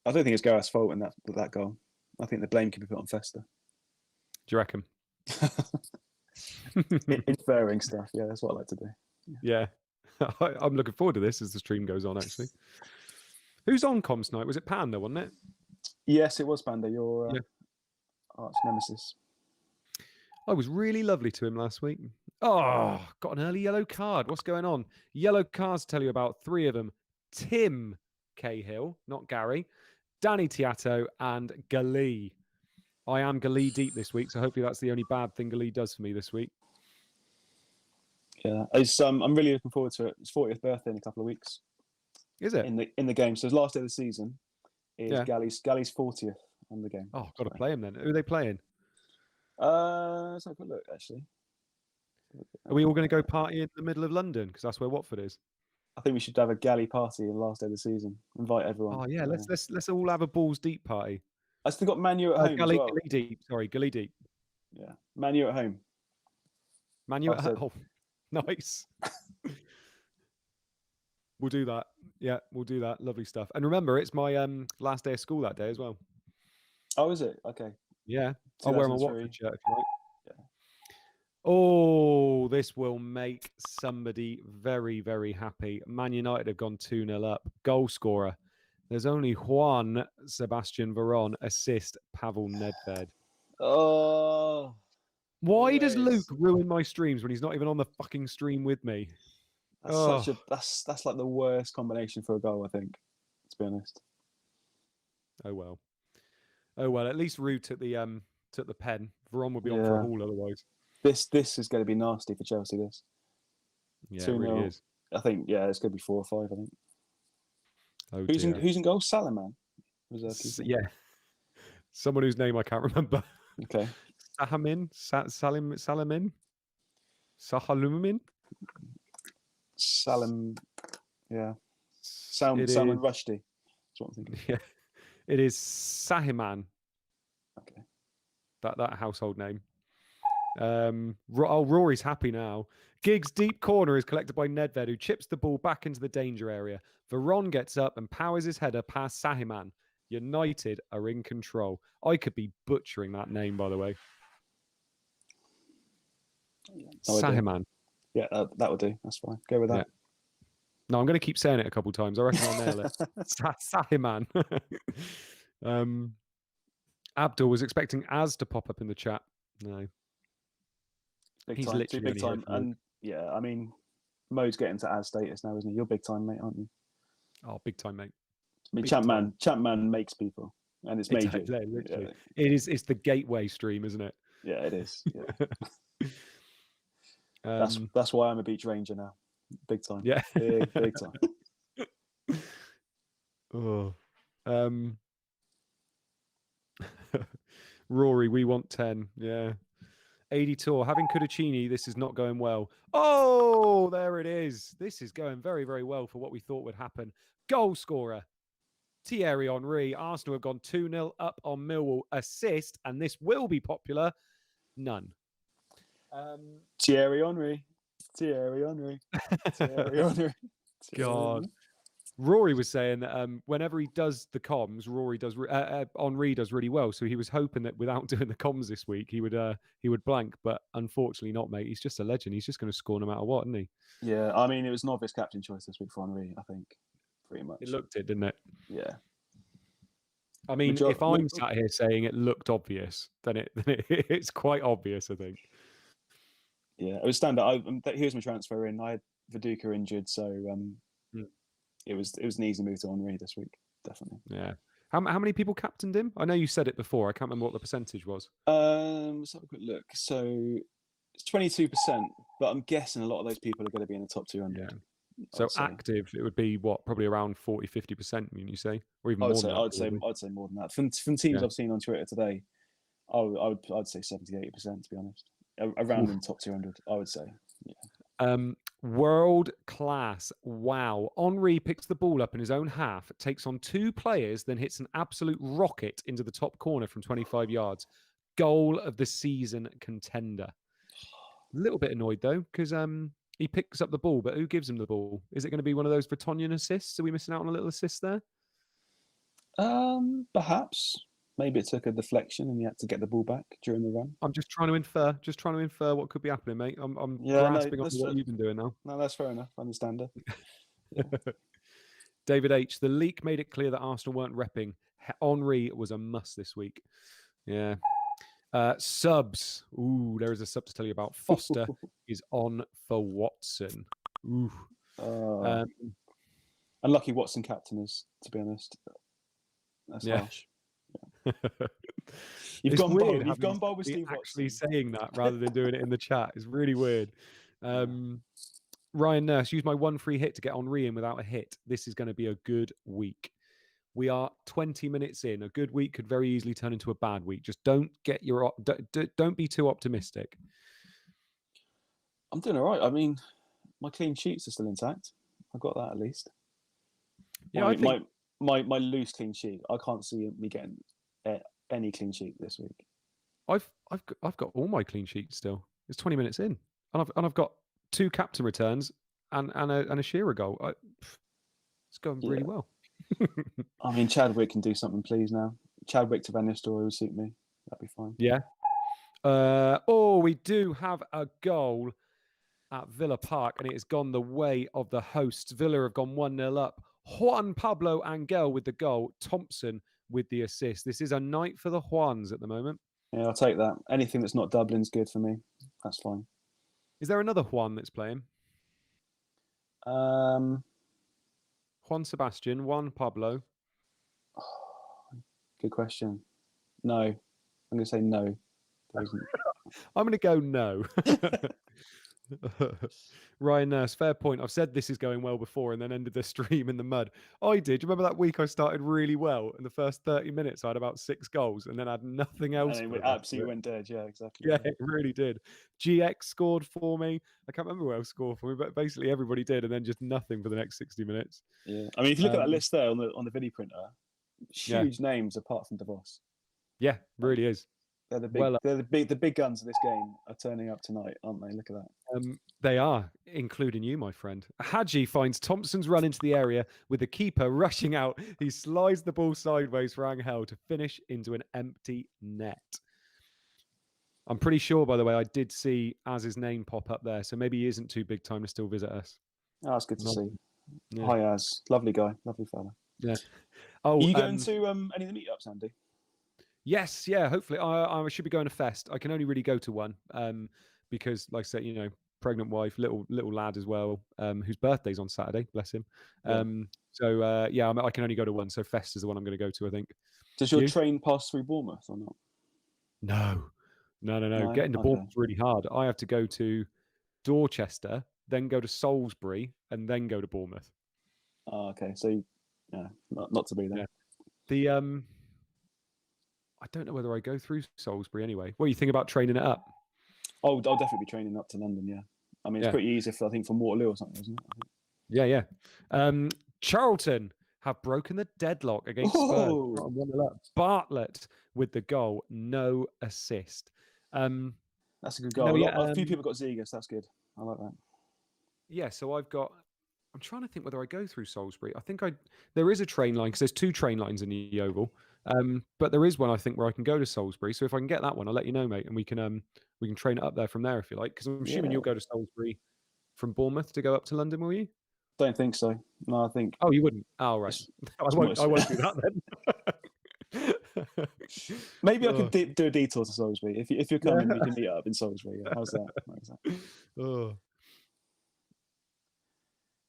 I don't think it's Gareth's fault in that goal. I think the blame can be put on Fester. Do you reckon? Inferring stuff, yeah, that's what I like to do. Yeah. I'm looking forward to this as the stream goes on, actually. Who's on comms tonight? Was it Panda, wasn't it? Yes, it was Panda, your arch nemesis. I was really lovely to him last week. Oh, got an early yellow card. What's going on? Yellow cards tell you about 3 of them. Tim Cahill, not Gary, Danny Tiato, and Gali. I am Gali deep this week, so hopefully that's the only bad thing Gali does for me this week. Yeah, I'm really looking forward to it. It's 40th birthday in a couple of weeks. Is it? In the game. So his last day of the season is Gali's 40th on the game. Oh, got to play him then. Who are they playing? Let's have a look, actually. Are we all going to go party in the middle of London? Because that's where Watford is. I think we should have a Gali party on the last day of the season. Invite everyone. Oh yeah, let's all have a balls deep party. I still got Manu at home. Gali, as well. Gali deep. Sorry, Gali deep. Yeah, Manu at home. Manu at home. Oh, nice. We'll do that. Yeah, we'll do that. Lovely stuff. And remember, it's my last day of school that day as well. Oh, is it? Okay. Yeah, I'll wear my Watford shirt if you like. Yeah. Oh, this will make somebody very, very happy. Man United have gone 2-0 up. Goal scorer. There's only Juan Sebastian Veron, assist Pavel Nedved. Oh. Why does Luke ruin my streams when he's not even on the fucking stream with me? That's that's like the worst combination for a goal, I think, to be honest. Oh well. At least Rue took the pen. Veron would be on for a haul otherwise. This is going to be nasty for Chelsea. This. Yeah, it really is. I think it's going to be 4 or 5. I think. Oh, who's in goal? Salaman. Yeah. Someone whose name I can't remember. Okay. Salamin. Salamin. Salam. Yeah. Salman Rushdie. That's what I'm thinking. Yeah. It is Sahiman. Okay. That household name. Rory's happy now. Giggs' deep corner is collected by Nedved, who chips the ball back into the danger area. Veron gets up and powers his header past Sahiman. United are in control. I could be butchering that name, by the way. Sahiman. Yeah, that would do. That's fine. Go with that. Yeah. No, I'm going to keep saying it a couple of times. I reckon I'll nail it. Sahiman. Abdul was expecting Az to pop up in the chat. No. He's literally big time. And yeah, I mean, Mo's getting to Az status now, isn't he? You're big time, mate, aren't you? Oh, big time, mate. I mean, ChampMan makes people, and it's major. Literally. Yeah. It's the gateway stream, isn't it? Yeah, it is. Yeah. That's why I'm a beach ranger now. Big time. Yeah. Big time. Oh. Rory, we want 10. Yeah. 80 tour. Having Cudicini, this is not going well. Oh, there it is. This is going very, very well for what we thought would happen. Goal scorer. Thierry Henry. Arsenal have gone 2-0 up on Millwall. Assist, and this will be popular. None. Thierry Henry. God. Rory was saying that whenever he does the comms, Henry does really well. So he was hoping that without doing the comms this week, he would blank. But unfortunately not, mate. He's just a legend. He's just going to score no matter what, isn't he? Yeah, I mean, it was an obvious captain choice this week for Henry, I think, pretty much. It looked it, didn't it? Yeah. I mean, if I'm sat here saying it looked obvious, then it's quite obvious, I think. Yeah, it was standard. Here's my transfer in. I had Viduka injured, so it was an easy move to Henry this week, definitely. Yeah. How many people captained him? I know you said it before. I can't remember what the percentage was. Let's have a quick look. So it's 22%, but I'm guessing a lot of those people are going to be in the top 200. Yeah. So active, it would be what, probably around 40-50%, you say, or even more than that. I'd say more than that. From teams I've seen on Twitter today, I'd say 70-80%, to be honest. Around in top 200, I would say. Yeah. World class. Wow. Henry picks the ball up in his own half, takes on 2 players, then hits an absolute rocket into the top corner from 25 yards. Goal of the season contender. A little bit annoyed though, because he picks up the ball, but who gives him the ball? Is it going to be one of those Vertonghen assists? Are we missing out on a little assist there? Perhaps. Maybe it took a deflection and he had to get the ball back during the run. I'm just trying to infer what could be happening, mate. I'm grasping on what you've been doing now. No, that's fair enough. I understand it. Yeah. David H. The leak made it clear that Arsenal weren't repping. Henry was a must this week. Yeah. Subs. Ooh, there is a sub to tell you about. Foster is on for Watson. Ooh. Unlucky Watson captain is, to be honest. That's harsh. Yeah. You've gone bold with Steve actually Watson. Saying that rather than doing it in the chat is really weird. Ryan Nurse, use my 1 free hit to get Henry in without a hit. This is going to be a good week. We are 20 minutes in. A good week could very easily turn into a bad week. Just don't be too optimistic. I'm doing all right. I mean, my clean sheets are still intact. I've got that at least. Yeah, my loose clean sheet. I can't see me getting any clean sheet this week. I've got all my clean sheets still. It's 20 minutes in, and I've got 2 captain returns and a Shearer goal. It's going really well. I mean, Chadwick can do something, please. Now, Chadwick to Van Nistelrooy would suit me. That'd be fine. Yeah. We do have a goal at Villa Park, and it has gone the way of the hosts. Villa have gone 1-0 up. Juan Pablo Angel with the goal. Thompson with the assist. This is a night for the Juans at the moment. Yeah, I'll take that. Anything that's not Dublin's good for me. That's fine. Is there another Juan that's playing? Juan Sebastian, Juan Pablo. Good question. No. I'm going to say no. I'm going to go no. Ryan Nurse, fair point. I've said this is going well before and then ended the stream in the mud. I did. Do you remember that week I started really well? In the first 30 minutes, I had about 6 goals and then I had nothing else. And it absolutely went dead. Yeah, exactly. Yeah, it really did. GX scored for me. I can't remember who else scored for me, but basically everybody did, and then just nothing for the next 60 minutes. Yeah. I mean, if you look at that list there on the video printer, huge names apart from DeVos. Yeah, really is. They're the big guns of this game are turning up tonight, aren't they? Look at that. They are, including you, my friend. Hadji finds Thompson's run into the area with the keeper rushing out. He slides the ball sideways for Angel to finish into an empty net. I'm pretty sure, by the way, I did see Az's name pop up there, so maybe he isn't too big time to still visit us. Oh, that's good to see. Yeah. Hi, Az. Lovely guy. Lovely fella. Yeah. Are you going to any of the meetups, Andy? Yes, yeah, hopefully. I should be going to Fest. I can only really go to one because, like I said, pregnant wife, little lad as well, whose birthday's on Saturday, bless him. Yeah. I can only go to one. So Fest is the one I'm going to go to, I think. Does your train pass through Bournemouth or not? No. Getting to Bournemouth is really hard. I have to go to Dorchester, then go to Salisbury, and then go to Bournemouth. Oh, okay. So, yeah, not to be there. Yeah. I don't know whether I go through Salisbury anyway. What do you think about training it up? Oh, I'll definitely be training up to London, yeah. I mean, it's pretty easy, I think, from Waterloo or something, isn't it? Yeah. Charlton have broken the deadlock against Spurs. Bartlett with the goal, no assist. That's a good goal. A few people got Zegas, that's good. I like that. Yeah, so I'm trying to think whether I go through Salisbury. I think there is a train line because there's 2 train lines in the Oval. But there is one I think where I can go to Salisbury. So if I can get that one, I'll let you know, mate, and we can train it up there from there if you like. Because I'm assuming you'll go to Salisbury from Bournemouth to go up to London, will you? Don't think so. No, I think. Oh, you wouldn't. Oh, right. I won't do that then. Maybe I could do a detour to Salisbury. If you're coming, we can meet up in Salisbury. Yeah. How's that? Oh.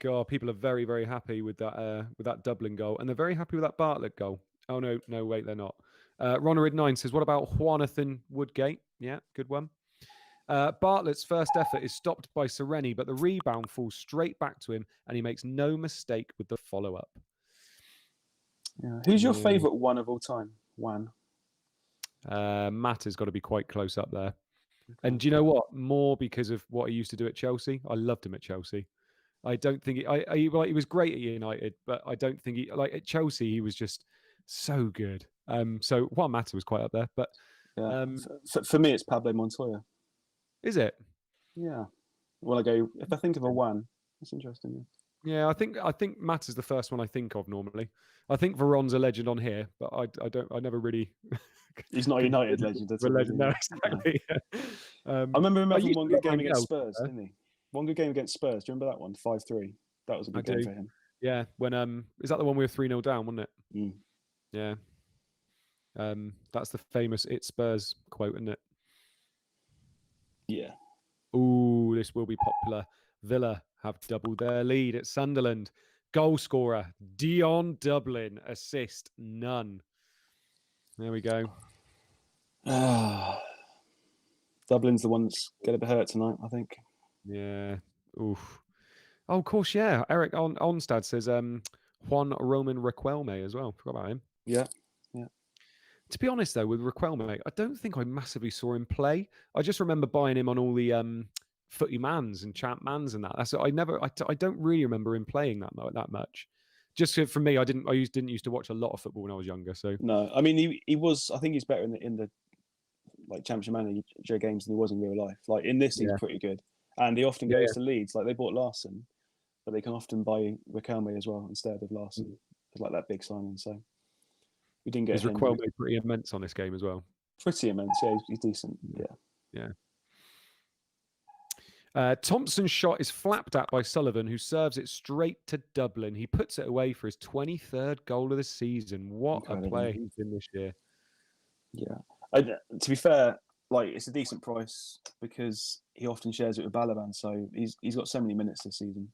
God, people are very, very happy with that Dublin goal, and they're very happy with that Bartlett goal. Oh, no, wait, they're not. Ronarid9 says, what about Juanathan Woodgate? Yeah, good one. Bartlett's first effort is stopped by Sereni, but the rebound falls straight back to him, and he makes no mistake with the follow-up. Yeah. Who's your favourite one of all time? Juan. Matt has got to be quite close up there. Okay. And do you know what? More because of what he used to do at Chelsea. I loved him at Chelsea. I don't think he was great at United, but I don't think at Chelsea he was just so good. So Juan Mata was quite up there, but for me it's Pablo Montoya. Is it? Yeah. Well, if I think of a Juan, that's interesting. Yeah, I think Matt is the first one I think of normally. I think Veron's a legend on here, but I never really. He's not a United legend. That's a legend. No, exactly. I remember him having one good game against Spurs, didn't he? One good game against Spurs. Do you remember that one? 5-3. That was a big game for him. Yeah. When is that the one we were 3-0 down, wasn't it? Mm. Yeah. That's the famous "It's Spurs" quote, isn't it? Yeah. Ooh, this will be popular. Villa have doubled their lead at Sunderland. Goal scorer, Dion Dublin. Assist, none. There we go. Dublin's the one that's going to be hurt tonight, I think. Yeah. Oof. Oh, of course, yeah. Eric Onstad says Juan Roman Riquelme as well. Forgot about him. Yeah. To be honest, though, with Riquelme, I don't think I massively saw him play. I just remember buying him on all the Footy Mans and ChampMans and that. That's I don't really remember him playing that much. Just for me, I didn't used to watch a lot of football when I was younger. So no, I mean he was. I think he's better in the like Championship Manager games than he was in real life. Like in this, he's pretty good, and he often goes to Leeds. Like they bought Larson, but they can often buy Riquelme as well instead of Larson. It's like that big signing. So we didn't get. Is Riquelme pretty immense on this game as well? Pretty immense. Yeah, he's decent. Yeah. Thompson's shot is flapped at by Sullivan, who serves it straight to Dublin. He puts it away for his 23rd goal of the season. What a player he's been this year. Yeah. To be fair, like it's a decent price because he often shares it with Balaban, so he's got so many minutes this season.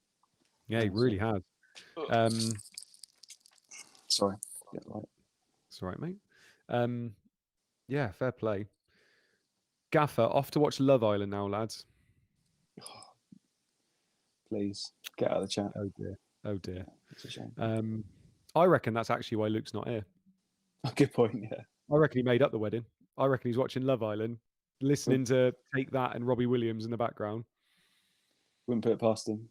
Yeah, he really has. Sorry. Yeah, right. It's all right, mate. Yeah, fair play. Gaffer, off to watch Love Island now, lads. Please get out of the chat. Oh dear. It's a shame. I reckon that's actually why Luke's not here. Good point. Yeah. I reckon he made up the wedding. I reckon he's watching Love Island, listening to Take That and Robbie Williams in the background. Wouldn't put it past him.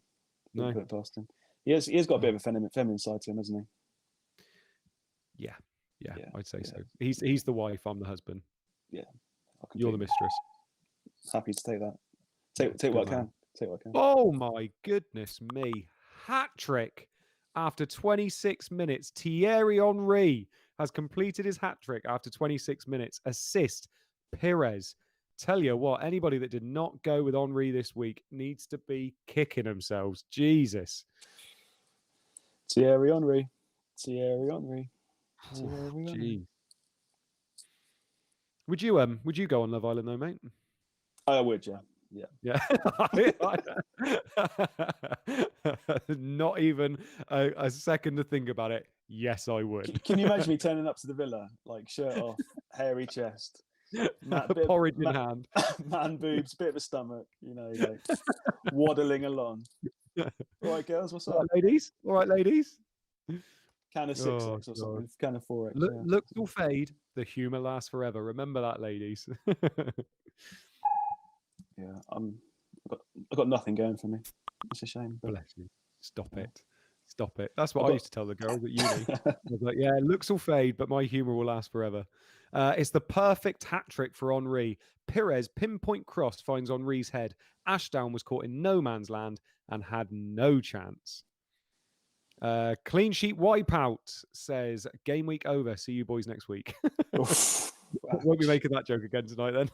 No. Put it past him. He has got a bit of a feminine side to him, hasn't he? Yeah, I'd say so. He's the wife. I'm the husband. Yeah. You're the mistress. Happy to take that. Take what I can. Take what I can. Oh my goodness me! Hat trick after 26 minutes. Thierry Henry has completed his hat trick after 26 minutes. Assist, Pires. Tell you what, anybody that did not go with Henry this week needs to be kicking themselves. Jesus. Thierry Henry. Jeez. Would you go on Love Island though, mate? I would, yeah. Not even a second to think about it. Yes, I would. Can you imagine me turning up to the villa, like shirt off, hairy chest, porridge in hand, man boobs, bit of a stomach, like waddling along. All right, girls, what's up? All right, ladies. Can of 6X or something. Can of 4X. Looks will fade. The humour lasts forever. Remember that, ladies. Yeah, I've got nothing going for me. It's a shame. But... Bless you. Stop it. That's what I used to tell the girls at uni. I was like, yeah, looks will fade, but my humour will last forever. It's the perfect hat trick for Henry. Pires pinpoint cross finds Henry's head. Ashdown was caught in no man's land and had no chance. Clean sheet wipeout says game week over. See you boys next week. Won't be making that joke again tonight then.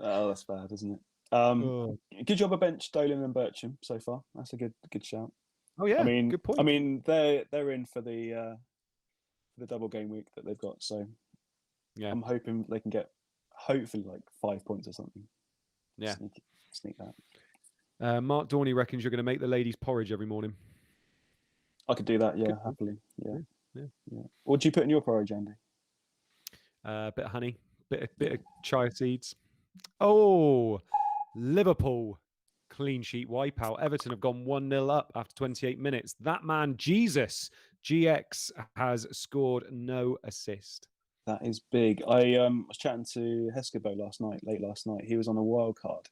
Oh, that's bad, isn't it? Good job of bench Dolan and Bircham so far. That's a good shout. Oh yeah, good point. I mean they're in for the double game week that they've got. So yeah, I'm hoping they can get hopefully like 5 points or something. Yeah, sneak that. Mark Dorney reckons you're going to make the ladies porridge every morning. I could do that. Yeah, happily. Yeah. Yeah. What do you put in your porridge, Andy? Bit of honey, bit of chia seeds. Oh, Liverpool clean sheet wipeout. Everton have gone 1-0 up after 28 minutes. That man, Jesus, GX, has scored no assist. That is big. I was chatting to Heskebo late last night. He was on a wild card.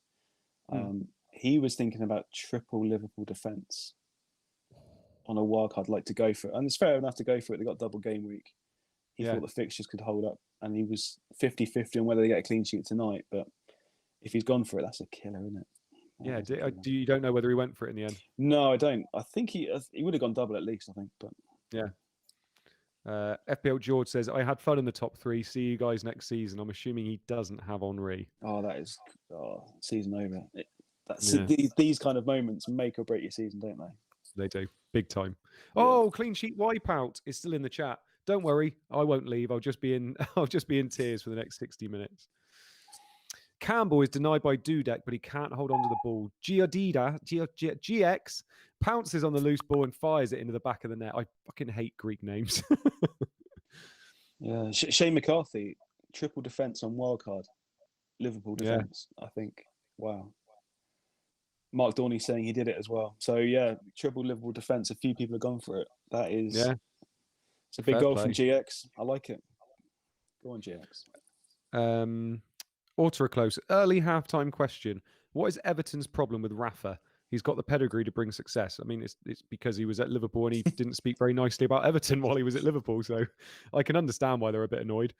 He was thinking about triple Liverpool defence on a wild card, like to go for it. And it's fair enough to go for it. They got double game week. He thought the fixtures could hold up, and he was 50-50 on whether they get a clean sheet tonight. But if he's gone for it, that's a killer, isn't it? Yeah. Do you don't know whether he went for it in the end? No, I don't. I think he would have gone double at least, I think. But yeah. FPL George says, I had fun in the top 3. See you guys next season. I'm assuming he doesn't have Henri. Oh, that is season over. These kind of moments make or break your season, don't they? They do. Big time. Oh, clean sheet wipeout is still in the chat. Don't worry, I won't leave. I'll just be in tears for the next 60 minutes. Campbell is denied by Dudek, but he can't hold on to the ball. GX pounces on the loose ball and fires it into the back of the net. I fucking hate Greek names. Yeah, Shane McCarthy, triple defence on wildcard, Liverpool defence. I think. Wow. Mark Dorney saying he did it as well. So yeah, triple Liverpool defence. A few people have gone for it. That is, it's a big goal from GX. I like it. Go on, GX. Autoclose. Early halftime question. What is Everton's problem with Rafa? He's got the pedigree to bring success. I mean, it's because he was at Liverpool and he didn't speak very nicely about Everton while he was at Liverpool. So I can understand why they're a bit annoyed.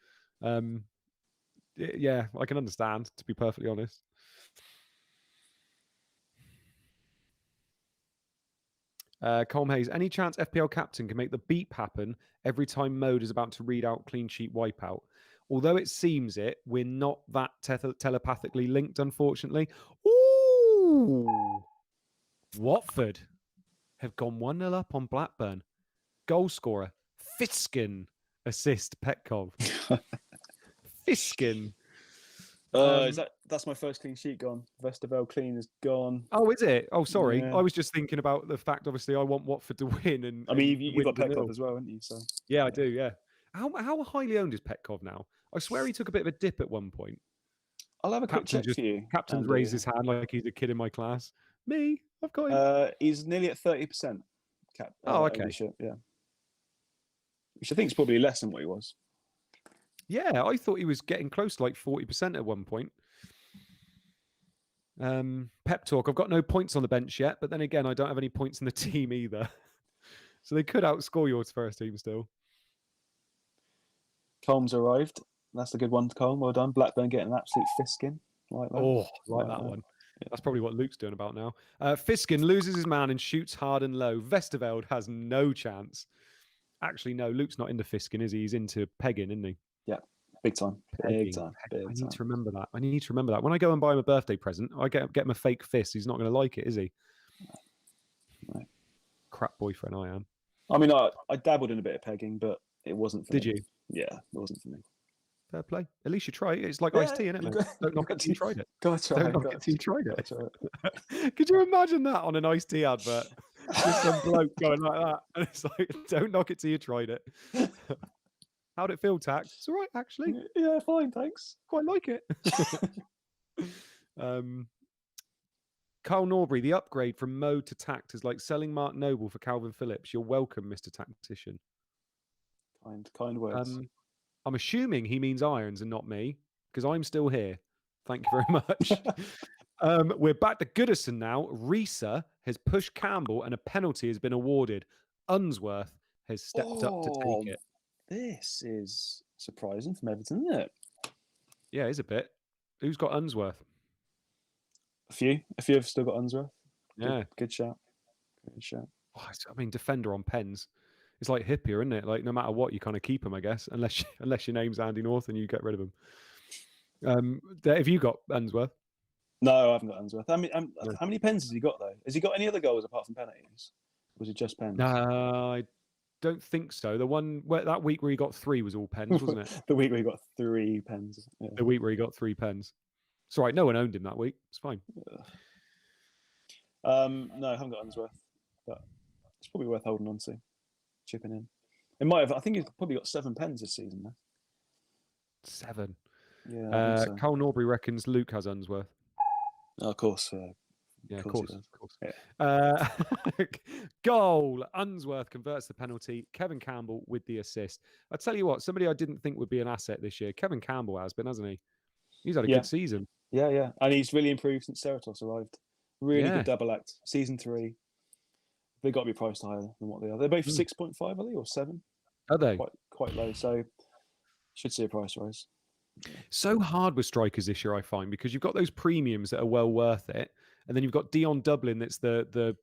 Yeah, I can understand, to be perfectly honest. Colm Hayes, any chance FPL captain can make the beep happen every time Mode is about to read out clean sheet wipeout? Although it seems we're not that telepathically linked, unfortunately. Ooh! Watford have gone 1-0 up on Blackburn. Goal scorer, Fiskin. Assist, Petkov. Fiskin. That's my first clean sheet gone. Vesterveld clean is gone. Oh, is it? Oh, sorry. Yeah. I was just thinking about the fact, obviously, I want Watford to win. And I mean, you've got Petkov as well, haven't you? So yeah, I do, yeah. How highly owned is Petkov now? I swear he took a bit of a dip at one point. I'll have a quick check for you. Captain's raised his hand like he's a kid in my class. Me? I've got him. He's nearly at 30%. Okay. Ownership, yeah. Which I think is probably less than what he was. Yeah, I thought he was getting close to like 40% at one point. Pep talk. I've got no points on the bench yet, but then again, I don't have any points in the team either. So they could outscore your first team still. Colm's arrived. That's a good one, Colm. Well done. Blackburn getting an absolute Fiskin. Like that. Oh, like that one. Yeah. That's probably what Luke's doing about now. Fiskin loses his man and shoots hard and low. Vesterveld has no chance. Actually, no, Luke's not into Fiskin, is he? He's into pegging, isn't he? Yeah, big time. Big time. I need to remember that. When I go and buy him a birthday present, I get him a fake fist. He's not going to like it, is he? No. Crap boyfriend I am. I mean, I dabbled in a bit of pegging, but it wasn't for me. Did you? Yeah, it wasn't for me. Fair play. At least you try it. It's like iced tea, isn't it, mate? Don't knock it till you tried it. Don't knock it till you tried it. Could you imagine that on an iced tea advert? Just some bloke going like that. And it's like, don't knock it till you tried it. How'd it feel, Tack? It's all right, actually. Yeah, fine, thanks. Quite like it. Carl Norbury, the upgrade from Mode to Tact is like selling Mark Noble for Calvin Phillips. You're welcome, Mr. Tactician. Kind words. I'm assuming he means Irons and not me, because I'm still here. Thank you very much. We're back to Goodison now. Risa has pushed Campbell and a penalty has been awarded. Unsworth has stepped up to take it. This is surprising from Everton, isn't it? Yeah, it is a bit. Who's got Unsworth? A few have still got Unsworth. Yeah. Good shout. Oh, I mean, defender on pens. It's like Hippier, isn't it? Like no matter what, you kind of keep him, I guess, unless your name's Andy North and you get rid of him. Have you got Unsworth? No, I haven't got Unsworth. I mean, how many pens has he got though? Has he got any other goals apart from penalties? Or was it just pens? No, I don't think so. The one that week where he got 3 was all pens, wasn't it? The week where he got 3 pens. Yeah. The week where he got 3 pens. It's all right. No one owned him that week. It's fine. No, I haven't got Unsworth, but it's probably worth holding on to, chipping in. It might have. I think he's probably got 7 pens this season. Though. 7. Yeah, I think so. Cole Norbury reckons Luke has Unsworth. Oh, of course. Yeah, of course. Yeah. Goal. Unsworth converts the penalty. Kevin Campbell with the assist. I tell you what, somebody I didn't think would be an asset this year. Kevin Campbell has been, hasn't he? He's had a good season. Yeah. And he's really improved since Ceratos arrived. Really good double act. Season 3. They've got to be priced higher than what they are. They're both 6.5, are they, or 7? Are they? Quite low. So should see a price rise. So hard with strikers this year, I find, because you've got those premiums that are well worth it, and then you've got Dion Dublin that's the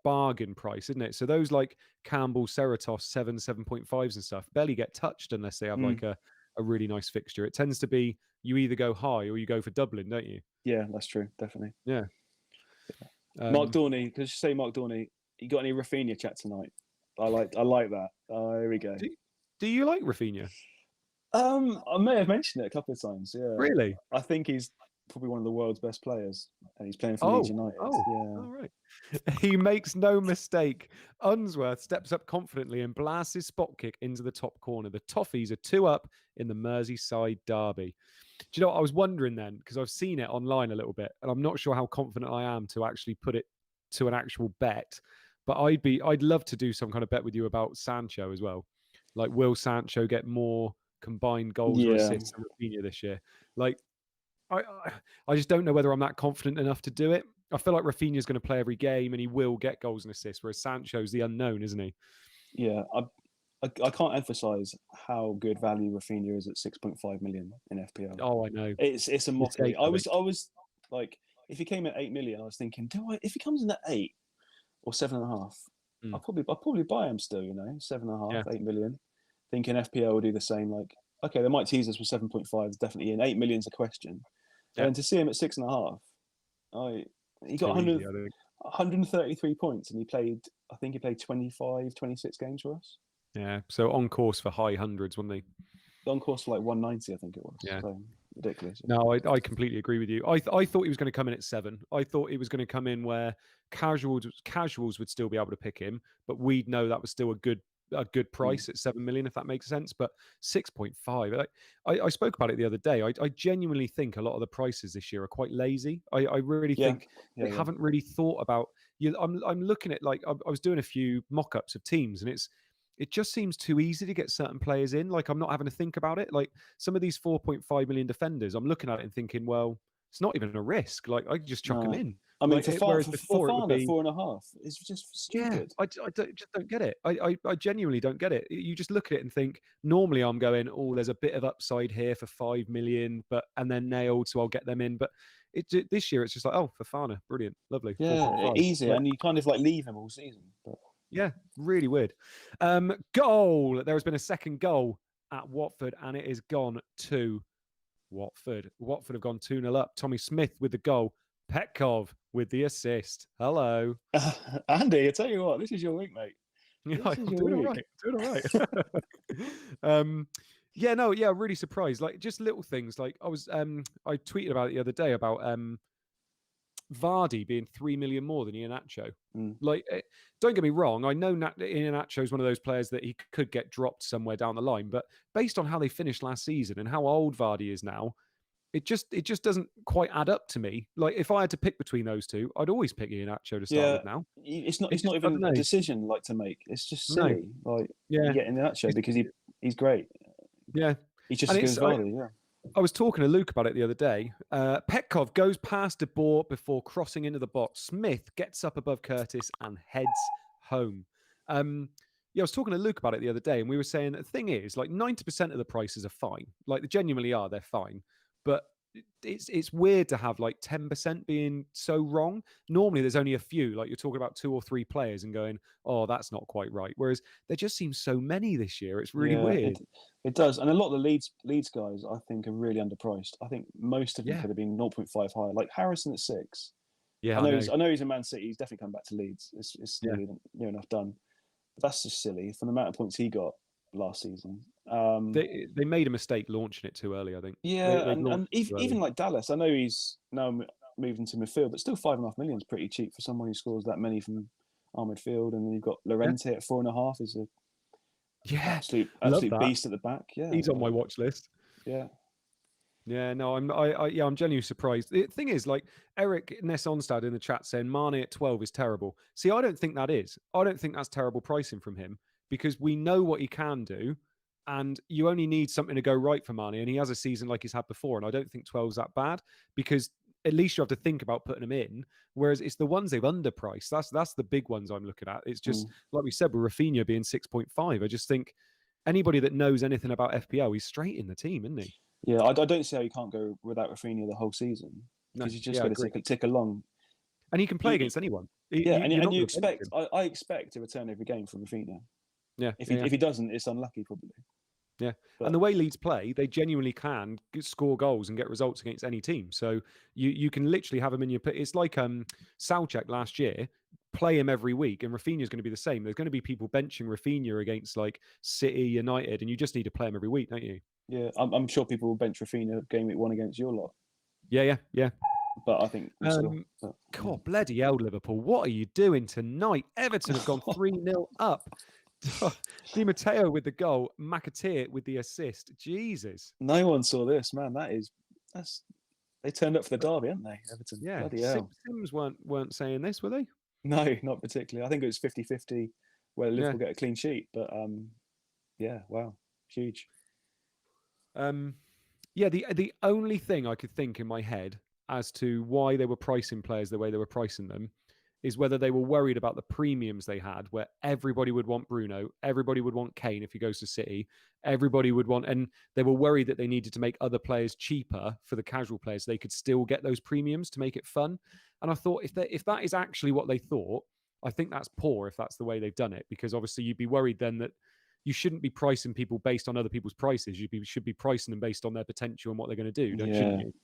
bargain price, isn't it? So those like Campbell, Ceratos, 7.5s and stuff barely get touched unless they have like a really nice fixture. It tends to be you either go high or you go for Dublin, don't you? Yeah, that's true, definitely. Yeah. Mark Dorney, because you say Mark Dorney, you got any Rafinha chat tonight? I like that. Here we go. Do you like Rafinha? I may have mentioned it a couple of times. Yeah. Really? I think he's probably one of the world's best players, and he's playing for Leeds United. Yeah. All right. He makes no mistake. Unsworth steps up confidently and blasts his spot kick into the top corner. The Toffees are 2 up in the Merseyside derby. Do you know what I was wondering then? Because I've seen it online a little bit, and I'm not sure how confident I am to actually put it to an actual bet. But I'd love to do some kind of bet with you about Sancho as well. Like, will Sancho get more combined goals or assists than Rafinha this year? Like, I just don't know whether I'm that confident enough to do it. I feel like Rafinha's going to play every game and he will get goals and assists, whereas Sancho's the unknown, isn't he? Yeah, I can't emphasize how good value Rafinha is at 6.5 million in FPL. Oh, I know. It's a mockery. I was like, if he came at 8 million, I was thinking, if he comes in at 8 or 7.5, I'll probably buy him still. 7.5, 8 million. Thinking FPL will do the same. Like, okay, they might tease us with 7.5, definitely in. 8 million's a question. And to see him at 6.5, he got 133 points, and I think he played 25, 26 games for us. Yeah, so on course for high hundreds, wasn't he? On course for like 190, I think it was. Yeah. So ridiculous. No, I completely agree with you. I thought he was going to come in at 7. I thought he was going to come in where casuals would still be able to pick him, but we'd know that was still a good price at 7 million, if that makes sense. But 6.5, I spoke about it the other day. I genuinely think a lot of the prices this year are quite lazy. I really think they haven't really thought about you. I'm looking at, like, I was doing a few mock-ups of teams, and it just seems too easy to get certain players in. Like, I'm not having to think about it. Like, some of these 4.5 million defenders, I'm looking at it and thinking, well, it's not even a risk. Like, I can just chuck them in. I mean, like, for Fofana, 4.5, it's just stupid. Yeah, just don't get it. I genuinely don't get it. You just look at it and think, normally I'm going, there's a bit of upside here for 5 million, and they're nailed, so I'll get them in. But this year, it's just like, Fofana, brilliant, lovely. Yeah, easy, and you kind of like leave him all season. But yeah, really weird. Goal. There has been a second goal at Watford, and it is gone to Watford. Watford have gone 2-0 up. Tommy Smith with the goal. Petkov with the assist. Hello. Andy, I tell you what, this is your week, mate. I'm doing all right. Really surprised. Like, just little things. Like, I tweeted about it the other day about Vardy being 3 million more than Iheanacho. Like, don't get me wrong, I know Iheanacho is one of those players that he could get dropped somewhere down the line, but based on how they finished last season and how old Vardy is now, it just doesn't quite add up to me. Like, if I had to pick between those two, I'd always pick Iheanacho to start with now. It's not even a decision like to make. It's just silly. No. Like, you get Iheanacho because he's great. Yeah. He's just as good as Vardy, I was talking to Luke about it the other day. Petkov goes past De Boer before crossing into the box. Smith gets up above Curtis and heads home. I was talking to Luke about it the other day, and we were saying the thing is, like, 90% of the prices are fine. Like, they genuinely are, they're fine. But it's weird to have like 10% being so wrong. Normally there's only a few, like you're talking about 2 or 3 players and going, that's not quite right. Whereas there just seems so many this year. It's really weird. It does. And a lot of the Leeds guys, I think, are really underpriced. I think most of them could have been 0.5 higher. Like Harrison at 6. Yeah, I know he's in Man City. He's definitely come back to Leeds. It's near enough done. But that's just silly for the amount of points he got last season. They made a mistake launching it too early, I think. Yeah, and even like Dallas, I know he's now moved into midfield, but still 5.5 million is pretty cheap for someone who scores that many from our midfield. And then you've got Llorente at 4.5 Yeah, love absolute that. beast at the back. Yeah, He's on my watch list. yeah. Yeah, no, I'm genuinely surprised. The thing is, like Eric Nessonstad in the chat saying Mane at 12 is terrible. See, I don't think that is. I don't think that's terrible pricing from him because we know what he can do, and you only need something to go right for Mane, and he has a season like he's had before, and I don't think 12's that bad because at least you have to think about putting him in. Whereas it's the ones they've underpriced. That's the big ones I'm looking at. It's just like we said with Rafinha being 6.5. I just think anybody that knows anything about FPL, he's straight in the team, isn't he? Yeah, I don't see how you can't go without Rafinha the whole season No, because you just yeah, I got to agree. tick along. And he can play against anyone. Yeah, You're and not you going to bench expect him. I expect a return every game from Rafinha. Yeah, If yeah. he doesn't, it's unlucky probably. Yeah. But, and the way Leeds play, they genuinely can score goals and get results against any team. So you can literally have him in your. It's like Soucek last year. Play him every week, and Rafinha is going to be the same. There's going to be people benching Rafinha against like City, United, and you just need to play him every week, don't you? yeah, I'm sure people will bench Rafinha game week 1 against your lot. Yeah. But I think we'll score. But, God, bloody hell, Liverpool! What are you doing tonight? Everton have gone 3-0 up. Di Matteo with the goal, McAteer with the assist. Jesus. no one saw this, man. That's they turned up for the derby, haven't they, Everton? Yeah. Bloody hell. Sims weren't saying this, were they? No, not particularly. I think it was 50-50 where Liverpool get a clean sheet. But yeah, wow, huge. Yeah, the only thing I could think in my head as to why they were pricing players the way they were pricing them is whether they were worried about the premiums they had, where everybody would want Bruno, everybody would want Kane if he goes to City, everybody would want, and they were worried that they needed to make other players cheaper for the casual players so they could still get those premiums to make it fun. And I thought if that is actually what they thought, I think that's poor if that's the way they've done it, because obviously you'd be worried then that you shouldn't be pricing people based on other people's prices. Should be pricing them based on their potential and what they're going to do, shouldn't you?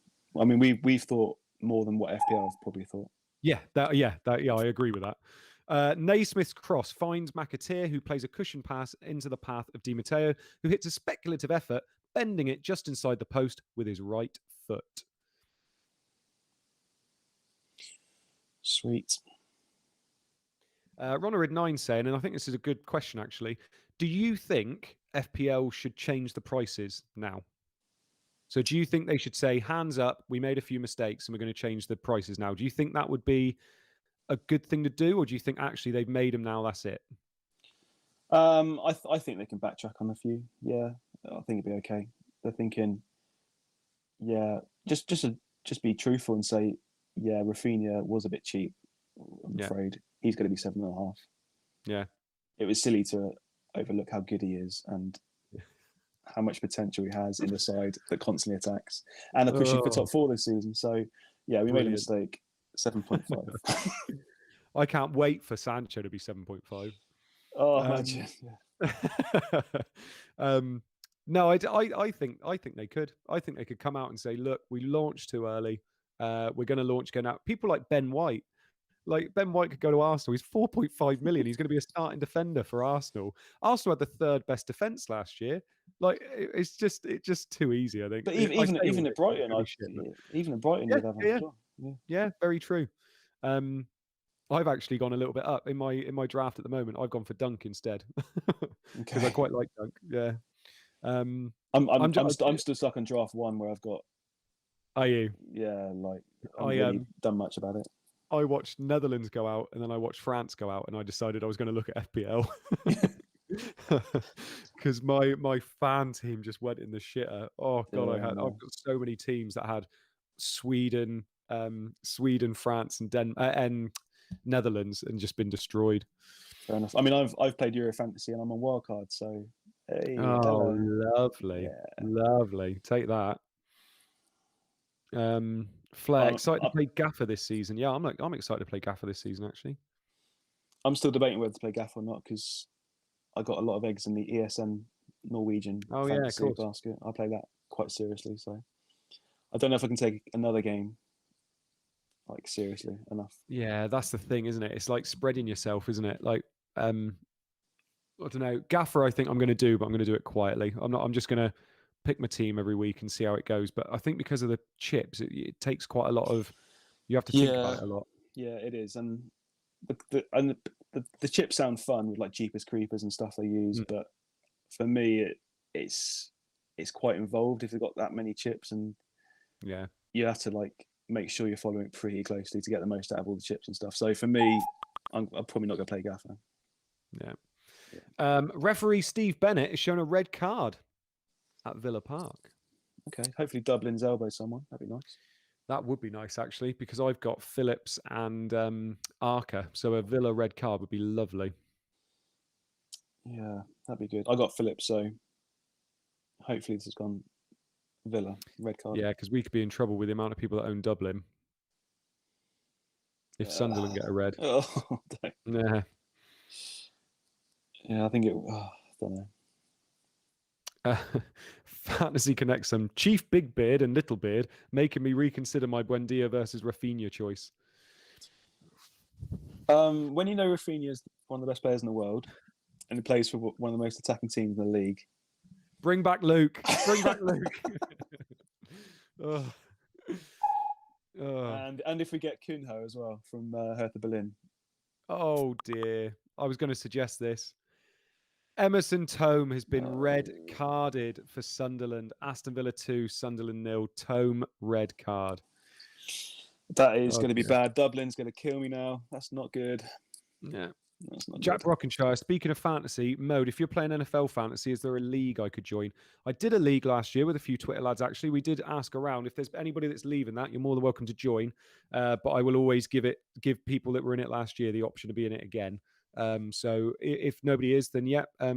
I mean, we've thought more than what FPL have probably thought. Yeah, I agree with that. Naismith's cross finds McAteer, who plays a cushion pass into the path of Di Matteo, who hits a speculative effort, bending it just inside the post with his right foot. Sweet. Ronarid9 saying, and I think this is a good question actually, do you think FPL should change the prices now? So do you think they should say, hands up, we made a few mistakes and we're going to change the prices now? Do you think that would be a good thing to do, or do you think actually they've made them now, that's it? I think they can backtrack on a few. Yeah, I think it'd be okay. They're thinking, yeah, just be truthful and say, yeah, Rafinha was a bit cheap. I'm afraid he's going to be 7.5. Yeah, it was silly to overlook how good he is and how much potential he has in the side that constantly attacks and are pushing for top 4 this season. So yeah, we made a mistake. 7.5. I can't wait for Sancho to be 7.5. Oh, imagine. No, I think they could. I think they could come out and say, look, we launched too early. We're going to launch again now. People like Ben White. Like Ben White could go to Arsenal. He's 4.5 million. He's going to be a starting defender for Arsenal. Arsenal had the 3rd best defense last year. Like it's just too easy, I think. But even at Brighton, you'd have him. Yeah, very true. I've actually gone a little bit up in my draft at the moment. I've gone for Dunk instead because I quite like Dunk. Yeah. I'm still stuck on draft 1 where I've got. Are you? Yeah, like I haven't really done much about it. I watched Netherlands go out and then I watched France go out, and I decided I was going to look at FPL because my fan team just went in the shitter. Oh god, I've got so many teams that had Sweden, France, and Netherlands, and just been destroyed. Fair enough. I mean, I've played Euro Fantasy and I'm on wildcard, so hey, lovely, lovely. Take that. Flair, excited to play Gaffer this season. Yeah, I'm excited to play Gaffer this season, actually. I'm still debating whether to play Gaffer or not because I got a lot of eggs in the ESN Norwegian fantasy basket. I play that quite seriously, so I don't know if I can take another game like seriously enough. Yeah, that's the thing, isn't it? It's like spreading yourself, isn't it? Like, I don't know. Gaffer, I think I'm going to do, but I'm going to do it quietly. I'm just going to pick my team every week and see how it goes. But I think because of the chips, it takes quite a lot of. You have to think about it a lot. Yeah, it is, and the chips sound fun with like Jeepers Creepers and stuff they use, but for me, it's quite involved if you've got that many chips, and Yeah. you have to like make sure you're following it pretty closely to get the most out of all the chips and stuff. So for me, I'm probably not going to play Gaffer. Yeah. Referee Steve Bennett is shown a red card at Villa Park. Okay, hopefully Dublin's elbow someone. That'd be nice. That would be nice, actually, because I've got Phillips and Arca, so a Villa red card would be lovely. Yeah, that'd be good. I got Phillips, so hopefully this has gone Villa red card. Yeah, because we could be in trouble with the amount of people that own Dublin if Sunderland get a red. Oh, Yeah. Yeah, I think it. I don't know. Fantasy connects some Chief Big Beard and Little Beard, making me reconsider my Buendia versus Rafinha choice. When you know Rafinha is one of the best players in the world, and he plays for one of the most attacking teams in the league, bring back Luke. Bring back Luke. Oh. And if we get Kunho as well from Hertha Berlin. Oh dear! I was going to suggest this. Emerson Tome has been red carded for Sunderland. Aston Villa 2, Sunderland 0. Tome red card. That is going to be bad. Dublin's going to kill me now. That's not good. Yeah. That's not Jack good. Brockenshire, speaking of fantasy mode, if you're playing NFL fantasy, is there a league I could join? I did a league last year with a few Twitter lads, actually. We did ask around. If there's anybody that's leaving that, you're more than welcome to join. But I will always give people that were in it last year the option to be in it again. So if nobody is, then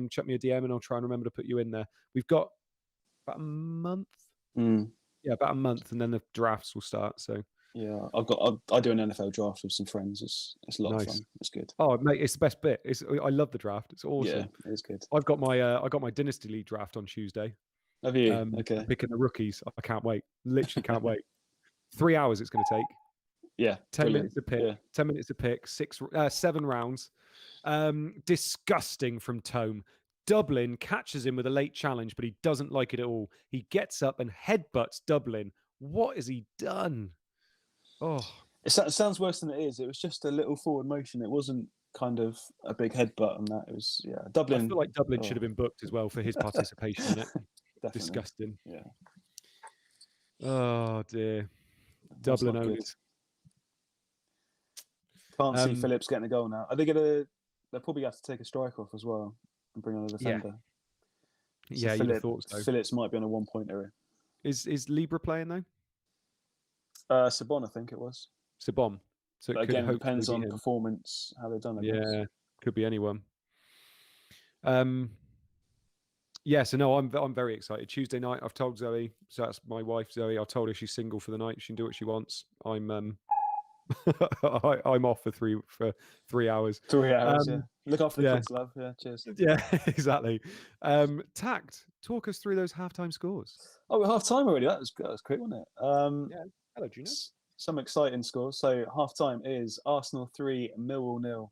chuck me a DM and I'll try and remember to put you in there. We've got about a month. Yeah, about a month, and then the drafts will start. So yeah, I do an NFL draft with some friends. It's a lot of fun. It's good. Oh, mate, it's the best bit. I love the draft. It's awesome. Yeah, it's good. I've got my Dynasty League draft on Tuesday. Have you? Okay. I'm picking the rookies. I can't wait. Literally can't wait. 3 hours it's going to take. Yeah. 10 minutes a pick. Yeah. 10 minutes a pick. 7 rounds. Disgusting from Tome. Dublin catches him with a late challenge, but he doesn't like it at all. He gets up and headbutts Dublin. What has he done? Oh, it sounds worse than it is. It was just a little forward motion. It wasn't kind of a big headbutt, and that it was Dublin. I feel like Dublin should have been booked as well for his participation in it. Definitely. Disgusting. Yeah. Oh dear. Dublin owners. Can't see Phillips getting a goal now. Are they gonna? They'll probably have to take a strike off as well and bring on a defender. Yeah, so you thought so. Phillips might be on a 1-pointer. Is Libra playing though? Sabon, I think it was. Sabon. So but again, it depends on performance, how they've done it. Yeah, could be anyone. Yeah, so no, I'm very excited. Tuesday night, I've told Zoe, so that's my wife Zoe. I told her she's single for the night. She can do what she wants. I'm I'm off for 3 hours. 3 hours. Yeah. Look after the kids, love. Yeah, cheers. Yeah, exactly. Tact, talk us through those halftime scores. Oh, we're half time already. That was quick, wasn't it? Yeah. Hello, Gina. Some exciting scores. So half time is Arsenal 3, Millwall 0,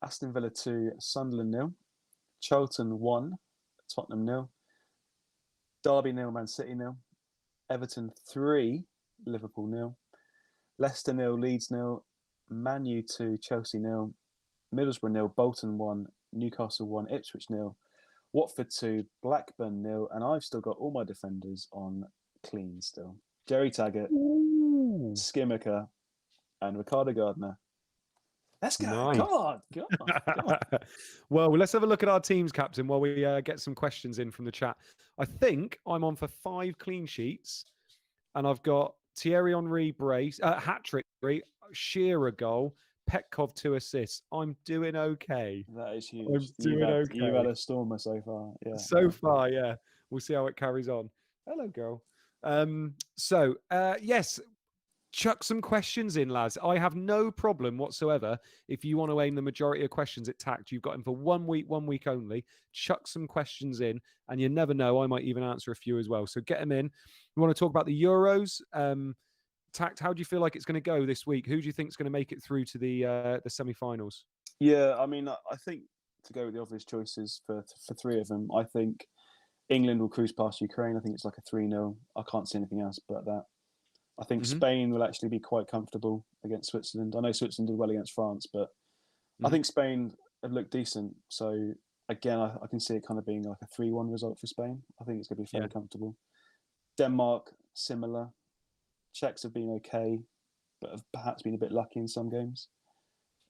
Aston Villa 2, Sunderland 0, Charlton 1, Tottenham 0, Derby 0, Man City 0, Everton 3, Liverpool 0, Leicester 0, Leeds 0, Man U 2, Chelsea 0, Middlesbrough 0, Bolton 1, Newcastle 1, Ipswich 0, Watford 2, Blackburn 0, and I've still got all my defenders on clean still. Jerry Taggart, Skimmaker, and Ricardo Gardner. Let's go. Nice. Come on. Well, let's have a look at our teams, Captain, while we get some questions in from the chat. I think I'm on for 5 clean sheets, and I've got Thierry Henry brace, hat-trick, Shearer goal, Petkov 2 assists. I'm doing okay. That is huge. I'm doing okay. You've had a stormer so far. Yeah. So far, yeah. We'll see how it carries on. Hello, girl. Yes, chuck some questions in, lads. I have no problem whatsoever. If you want to aim the majority of questions at Tact, you've got him for 1 week only. Chuck some questions in, and you never know, I might even answer a few as well. So get them in. We want to talk about the Euros. Tact, how do you feel like it's going to go this week? Who do you think is going to make it through to the semi-finals? Yeah, I mean, I think to go with the obvious choices for 3 of them, I think England will cruise past Ukraine. I think it's like a 3-0. I can't see anything else but that. I think Spain will actually be quite comfortable against Switzerland. I know Switzerland did well against France, but I think Spain have looked decent. So again, I can see it kind of being like a 3-1 result for Spain. I think it's going to be fairly Yeah. comfortable. Denmark, similar. Czechs have been okay, but have perhaps been a bit lucky in some games.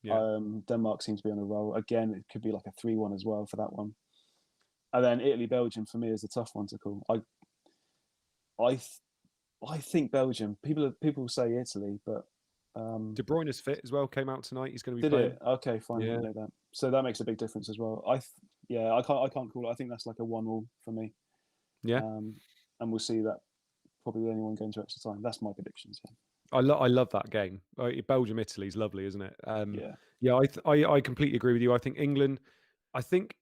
Yeah. Denmark seems to be on a roll. Again, it could be like a 3-1 as well for that one. And then Italy, Belgium for me is a tough one to call. I think Belgium. People say Italy, but De Bruyne's fit as well. Came out tonight. He's going to be did playing. it? Okay, fine. I Yeah. didn't know that. So that makes a big difference as well. I can't call it. I think that's like a 1-1 for me. Yeah. And we'll see that probably the only one going to extra time. That's my predictions. Yeah. I love that game. Belgium Italy is lovely, isn't it? Yeah. I completely agree with you. I think England. I think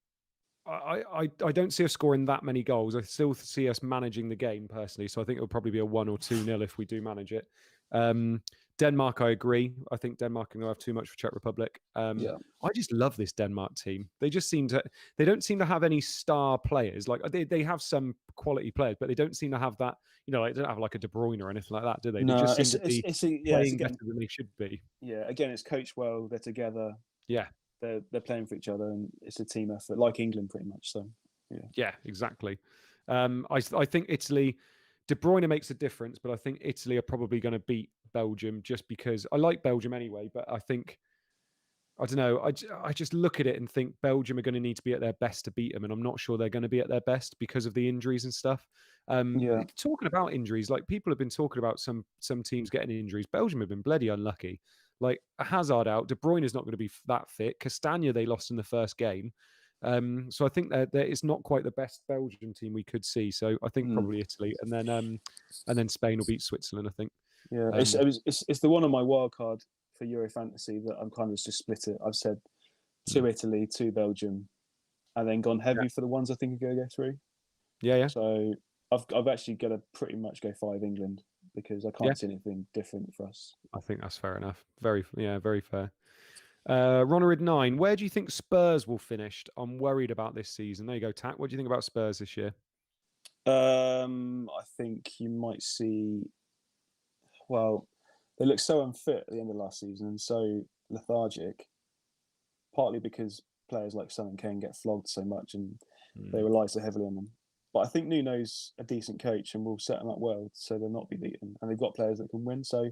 I don't see us scoring that many goals. I still see us managing the game personally. So I think it'll probably be a 1 or 2-0 if we do manage it. Denmark, I agree. I think Denmark can have too much for Czech Republic. Yeah. I just love this Denmark team. They just they don't seem to have any star players. Like they have some quality players, but they don't seem to have that, they don't have like a De Bruyne or anything like that, do they? No, They just seem to be playing again, better than they should be. Yeah, again, it's coached well. They're together. Yeah. They're playing for each other, and it's a team effort, like England, pretty much. So, yeah. Yeah, exactly. I think Italy, De Bruyne makes a difference, but I think Italy are probably going to beat Belgium just because I like Belgium anyway. But I don't know. I just look at it and think Belgium are going to need to be at their best to beat them, and I'm not sure they're going to be at their best because of the injuries and stuff. Talking about injuries, like people have been talking about some teams getting injuries. Belgium have been bloody unlucky. Like Hazard out, De Bruyne is not going to be that fit. Castagna they lost in the first game. So I think that it's not quite the best Belgian team we could see. So I think probably Italy, and then Spain will beat Switzerland. I think. Yeah, it's the one on my wild card for Euro Fantasy that I'm kind of just split it. I've said 2 Italy, 2 Belgium, and then gone heavy for the ones I think are going to go through. Yeah. So I've actually got to pretty much go 5 England because I can't see anything different for us. I think that's fair enough. Very fair. Ronald 9, where do you think Spurs will finish? I'm worried about this season. There you go, Tack. What do you think about Spurs this year? I think you might see. Well, they looked so unfit at the end of last season and so lethargic. Partly because players like Son and Kane get flogged so much and they rely so heavily on them. But I think Nuno's a decent coach and will set them up well so they'll not be beaten. And they've got players that can win. So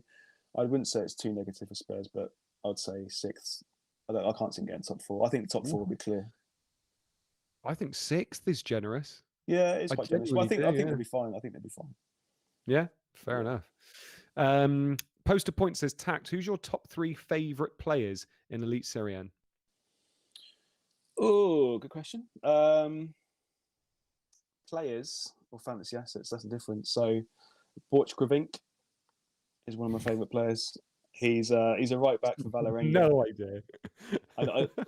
I wouldn't say it's too negative for Spurs, but I'd say 6th. I can't see them getting top 4. I think the top 4 will be clear. I think 6th is generous. Yeah, it's quite generous. Well, I think they'll be fine. I think they'll be fine. Yeah, fair enough. Poster Point says, Tact, who's your top 3 favourite players in Elite Serie A? Oh, good question. Players or fantasy assets, that's the difference. So, Borch Kravink is one of my favourite players. He's a right back for Valerenga. No idea.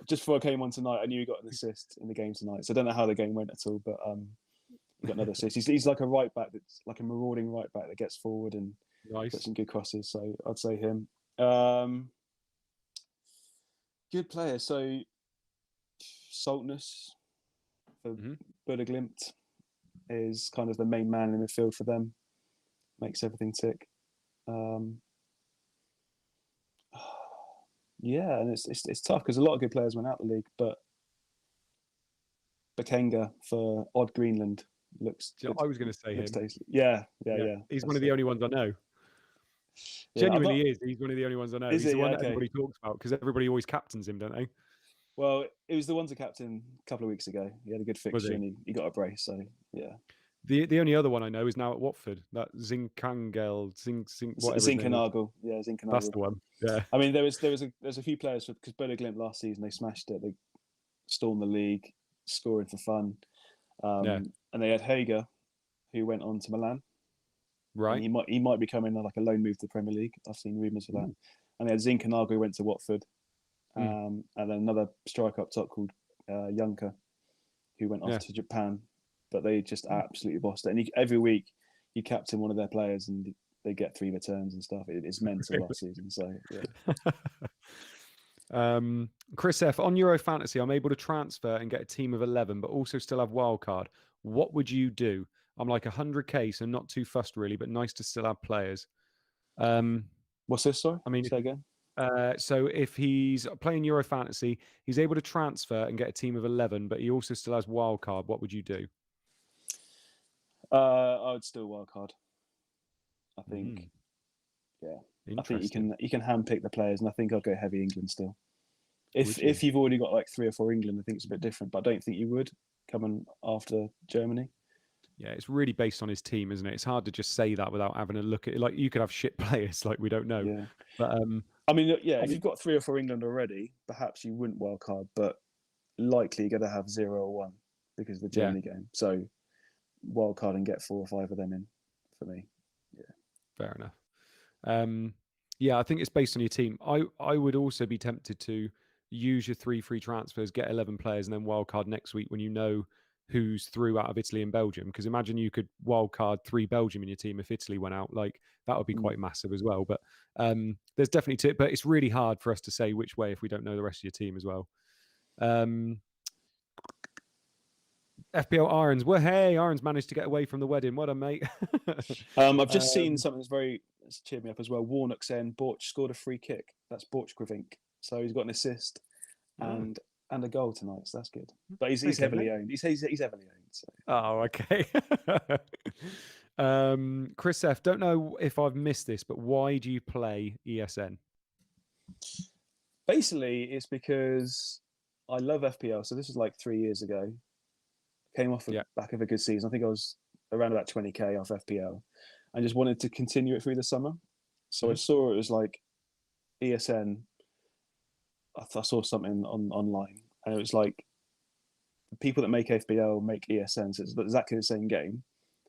Just before I came on tonight, I knew he got an assist in the game tonight. So I don't know how the game went at all, but he got another assist. He's like a right back that's like a marauding right back that gets forward and puts some good crosses. So I'd say him. Good player. So Saltness for Buda Glimt is kind of the main man in the midfield for them. Makes everything tick. Yeah, and it's tough because a lot of good players went out the league, but Bakenga for Odd Greenland looks. I was going to say him. Tasty. Yeah. He's one of the only ones I know. Genuinely is. He's one of the only ones I know. He's the one that everybody talks about because everybody always captains him, don't they? Well, it was the one to captain a couple of weeks ago. He had a good fixture and he got a brace. So yeah. The only other one I know is now at Watford. That Zinkangel, Zinkernagel. Yeah, Zinkernagel. That's the one. Yeah. I mean, there's a few players because Buda Glimt last season they smashed it. They stormed the league, scoring for fun. And they had Hager, who went on to Milan. Right. And he might be coming like a loan move to the Premier League. I've seen rumours of that. And they had Zinkernagel, who went to Watford. And then another striker up top called Juncker, who went off to Japan. But they just absolutely bossed it. And every week, you captain one of their players and they get 3 returns and stuff. It's mental last season. So, yeah. Chris F, on Euro Fantasy, I'm able to transfer and get a team of 11, but also still have wildcard. What would you do? I'm like 100k, so not too fussed really, but nice to still have players. What's this, sorry? I mean, say again. So if he's playing Euro Fantasy, he's able to transfer and get a team of 11, but he also still has wild card. What would you do? I would still wild card. I think, Mm, yeah, I think interesting. you can handpick the players, and I think I'll go heavy England still. Would you? If you've already got like 3 or 4 England, I think it's a bit different, but I don't think you would coming after Germany. Yeah, it's really based on his team, isn't it? It's hard to just say that without having a look at it. Like you could have shit players, like we don't know. Yeah, But I mean, yeah, I if mean, you've got 3 or 4 England already, perhaps you wouldn't wild card, but likely you're going to have 0 or 1 because of the yeah, Germany game. So wild card and get 4 or 5 of them in for me. Yeah. fair enough. Yeah, I think it's based on your team. I would also be tempted to use your 3 free transfers, get 11 players, and then wildcard next week when you know who's through out of Italy and Belgium. Because imagine you could wildcard 3 Belgium in your team if Italy went out. Like that would be Mm. quite massive as well. But there's definitely but it's really hard for us to say which way if we don't know the rest of your team as well. FPL Irons. Well, hey, Irons managed to get away from the wedding. What a mate. I've just seen something that's cheered me up as well. Warnock saying Borch scored a free kick. That's Borchgrevink. So he's got an assist Oh, and a goal tonight. So that's good. But he's okay, heavily mate. owned. He's heavily owned. So Oh, okay. Chris F, don't know if I've missed this, but why do you play ESN? basically, it's because I love FPL. So this was like 3 years ago. Came off the Yeah. back of a good season. I think I was around about 20k off FPL. I just wanted to continue it through the summer. So I saw it was like ESN. I saw something online, and it was like the people that make FPL make ESN. So it's exactly the same game,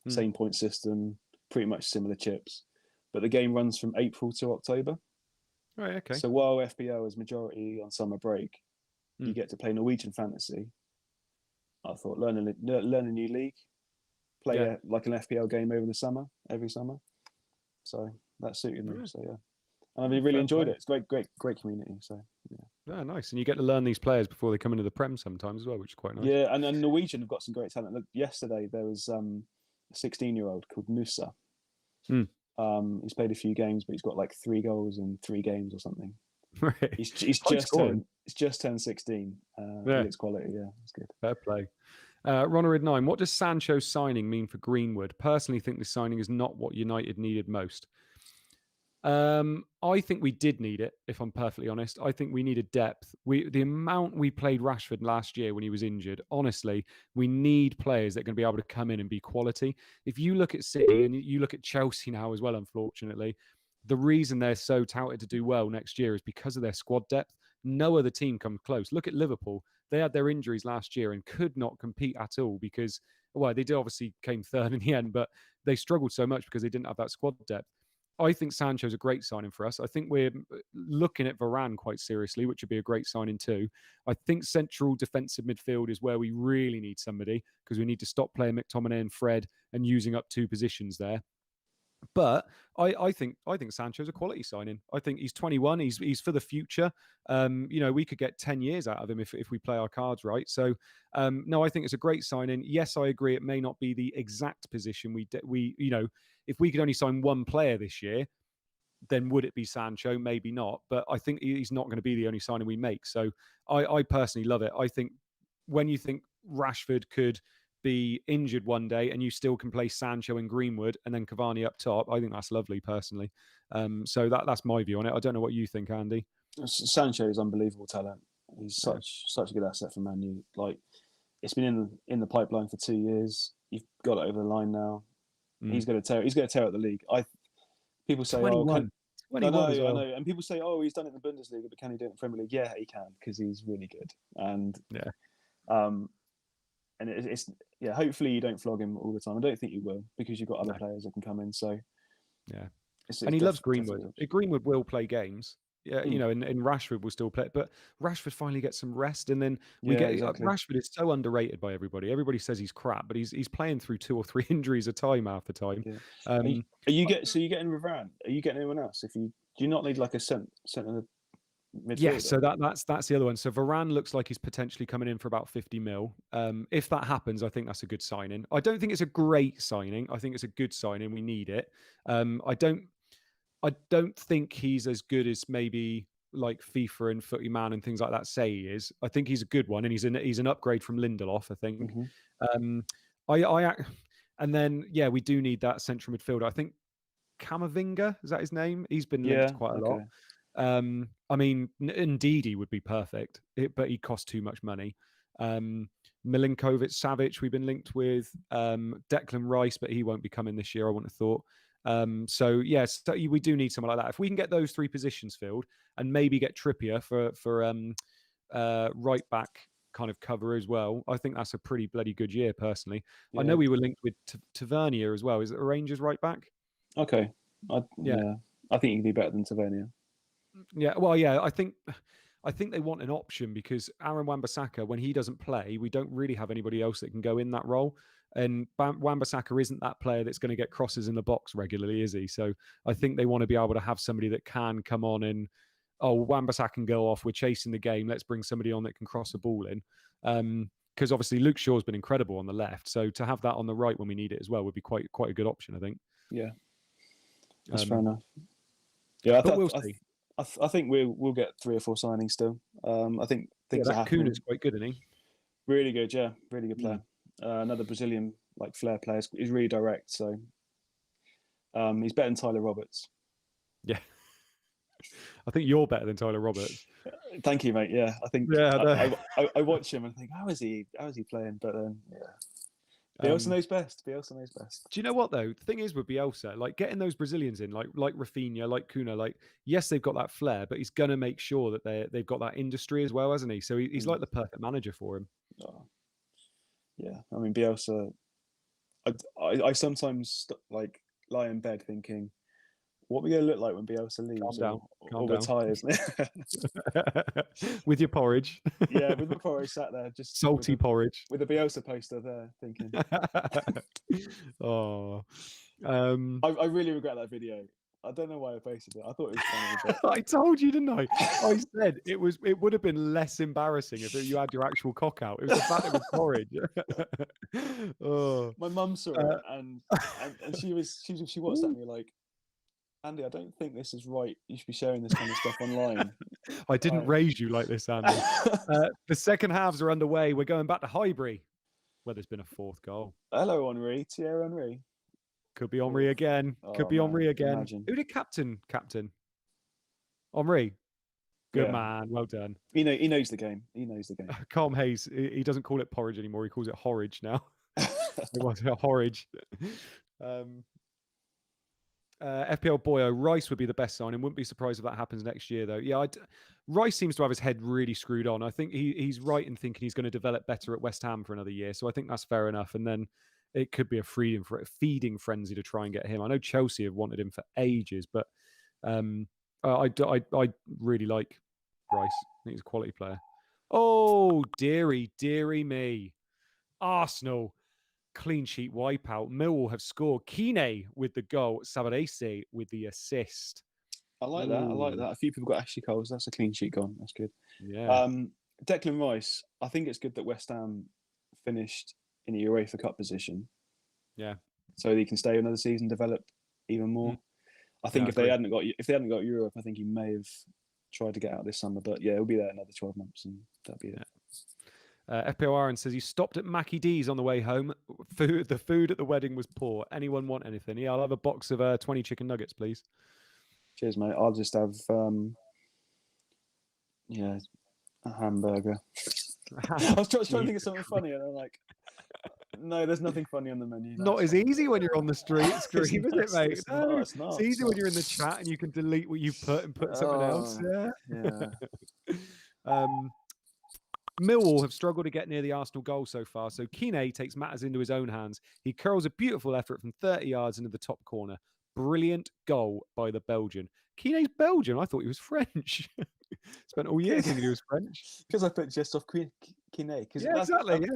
same point system, pretty much similar chips, but the game runs from April to October. Right, okay. So while FPL is majority on summer break, you Mm. get to play Norwegian fantasy. I thought learn a new league, play like an FPL game over the summer, every summer. So that suited me. Yeah. So yeah, and I've really Fair enjoyed play. it. It's great community. So yeah, Nice. And you get to learn these players before they come into the Prem sometimes as well, which is quite nice. yeah. And Norwegian have got some great talent. Look, yesterday there was a 16-year-old called Nusa. Mm. He's played a few games, but he's got like 3 goals in 3 games or something. Right. He's High just scoring. turned. He's just turned 16. Yeah, He looks quality. Yeah, it's good. fair play. Ronald 9, what does Sancho's signing mean for Greenwood? Personally think this signing is not what United needed most. I think we did need it, if I'm perfectly honest. I think we needed depth. The amount we played Rashford last year when he was injured, honestly, we need players that are going to be able to come in and be quality. If you look at City and you look at Chelsea now as well, unfortunately, the reason they're so touted to do well next year is because of their squad depth. No other team comes close. Look at Liverpool. They had their injuries last year and could not compete at all because, well, they did obviously came third in the end, but they struggled so much because they didn't have that squad depth. I think Sancho's a great signing for us. I think we're looking at Varane quite seriously, which would be a great signing too. I think central defensive midfield is where we really need somebody because we need to stop playing McTominay and Fred and using up 2 positions there. But I think Sancho's a quality signing. I think he's 21. He's for the future. We could get 10 years out of him if we play our cards right. So no, I think it's a great signing. Yes, I agree. It may not be the exact position if we could only sign one player this year, then would it be Sancho? Maybe not. But I think he's not going to be the only signing we make. So I personally love it. I think when you think Rashford could be injured one day and you still can play Sancho and Greenwood and then Cavani up top, I think that's lovely personally. So that's my view on it. I don't know what you think, Andy. Sancho is unbelievable talent. He's Yeah. such a good asset for Man U. Like it's been in the pipeline for 2 years. You've got it over the line now. He's going to tear out the league. People say, 21. 21 as I well. know, and people say, oh, he's done it in the Bundesliga, but can he do it in the Premier League? Yeah, he can because he's really good. And Yeah. And it's hopefully you don't flog him all the time. I don't think you will because you've got other No. players that can come in. So yeah, and he loves Greenwood. Greenwood will play games. Yeah, and Rashford will still play, but Rashford finally gets some rest, and then exactly. Rashford is so underrated by everybody. Everybody says he's crap, but he's playing through 2 or 3 injuries a time half the time. Yeah. Are you getting Varane? Are you getting anyone else? Do you not need like a centre midfielder? Yeah, so that's the other one. So Varane looks like he's potentially coming in for about 50 mil. If that happens, I think that's a good signing. I don't think it's a great signing. I think it's a good signing. We need it. I don't think he's as good as maybe like FIFA and Footy Man and things like that say he is. I think he's a good one, and he's an upgrade from Lindelof, I think. And then we do need that central midfielder. I think Camavinga, is that his name? He's been linked quite a lot. I mean, Ndidi would be perfect, but he costs too much money. Milinkovic Savic, we've been linked with. Declan Rice, but he won't be coming this year, I wouldn't have thought. So we do need someone like that. If we can get those 3 positions filled and maybe get Trippier for right back kind of cover as well, I think that's a pretty bloody good year personally. I know we were linked with Tavernier as well. Is it a Rangers right back? Okay. I think you can do better than Tavernier. Yeah, well, I think they want an option, because Aaron Wan-Bissaka, when he doesn't play, we don't really have anybody else that can go in that role. And Wan-Bissaka isn't that player that's going to get crosses in the box regularly, is he? So I think they want to be able to have somebody that can come on and, Wan-Bissaka can go off, we're chasing the game, let's bring somebody on that can cross a ball in. Because obviously Luke Shaw's been incredible on the left, so to have that on the right when we need it as well would be quite a good option, I think. Yeah, that's fair enough. Yeah, we'll see. I think we'll get 3 or 4 signings still. I think things are happening. Kuna's quite good, isn't he? Really good, yeah, really good player. Another Brazilian flair player. He's really direct, so he's better than Tyler Roberts. Yeah, I think you're better than Tyler Roberts. Thank you, mate. Yeah, I think. Yeah, I watch him and think, how is he playing? But Bielsa knows best. Bielsa knows best. Do you know what though? The thing is with Bielsa, like getting those Brazilians in, like Rafinha, like Kuna, like yes, they've got that flair, but he's gonna make sure that they've got that industry as well, hasn't he? So he's like the perfect manager for him. Yeah, I mean Bielsa. I sometimes lie in bed thinking, what are we going to look like when Bielsa leaves or retires? With your porridge. Yeah, with my porridge, sat there just salty porridge with a Bielsa poster there, thinking. I really regret that video. I don't know why I posted it. I thought it was funny. But... I told you, didn't I? I said it would have been less embarrassing if you had your actual cock out. It was the fact it was porridge. My mum saw it and she WhatsApped me like, Andy, I don't think this is right. You should be sharing this kind of stuff online. I didn't raise you like this, Andy. The second halves are underway. We're going back to Highbury, where there's been a 4th goal. Hello, Henri. Thierry Henry. Could be Henri again. Could be Henri again. Imagine. Who did captain? Henri. Good man. Well done. He knows the game. He knows the game. Calm Hayes. He doesn't call it porridge anymore. He calls it horridge now. He wants it horridge. FPL Boyo, Rice would be the best signing. Wouldn't be surprised if that happens next year, though. Yeah, Rice seems to have his head really screwed on. I think he's right in thinking he's going to develop better at West Ham for another year. So I think that's fair enough. And then it could be a feeding frenzy to try and get him. I know Chelsea have wanted him for ages, but I really like Rice. I think he's a quality player. Oh, dearie me. Arsenal. Clean sheet wipeout. Millwall have scored. Kine with the goal. Savarese with the assist. I like that. I like that. A few people got Ashley Coles. That's a clean sheet gone. That's good. Yeah. Declan Rice. I think it's good that West Ham finished in a UEFA Cup position. Yeah. So he can stay another season, develop even more. I think if they hadn't got Europe, I think he may have tried to get out this summer. But yeah, he'll be there another 12 months, and that'll be it. FPO Aaron says, you stopped at Mackie D's on the way home. The food at the wedding was poor. Anyone want anything? Yeah, I'll have a box of 20 chicken nuggets, please. Cheers, mate. I'll just have a hamburger. I was trying to think of something funny, and I'm like, no, there's nothing funny on the menu. Not as easy when you're on the street screen, is it, mate? It's not. It's easy when you're in the chat and you can delete what you've put and put something else. Yeah. Millwall have struggled to get near the Arsenal goal so far, so Kine takes matters into his own hands. He curls a beautiful effort from 30 yards into the top corner. Brilliant goal by the Belgian. Kine's Belgian? I thought he was French. Spent all year thinking he was French. Because I put just off Kine. Yeah, exactly.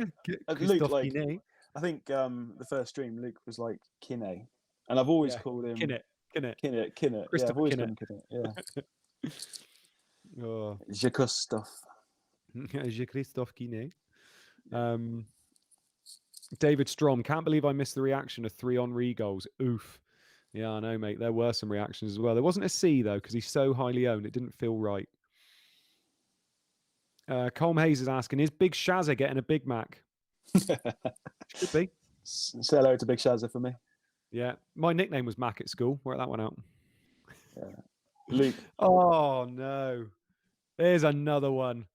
Luke, Kine. I think the first stream, Luke was like Kine. And I've always called him... Kine. Christopher I've always Kine. called him Kine. Yeah. Je Christophe. Je Christophe Kine. David Strom, can't believe I missed the reaction of 3 Henri goals. Oof. Yeah, I know, mate. There were some reactions as well. There wasn't a C, though, because he's so highly owned. It didn't feel right. Colm Hayes is asking, is Big Shazza getting a Big Mac? Should be. Say hello to Big Shazza for me. Yeah. My nickname was Mac at school. Work that one out. Yeah. Luke. Oh, no. There's another one.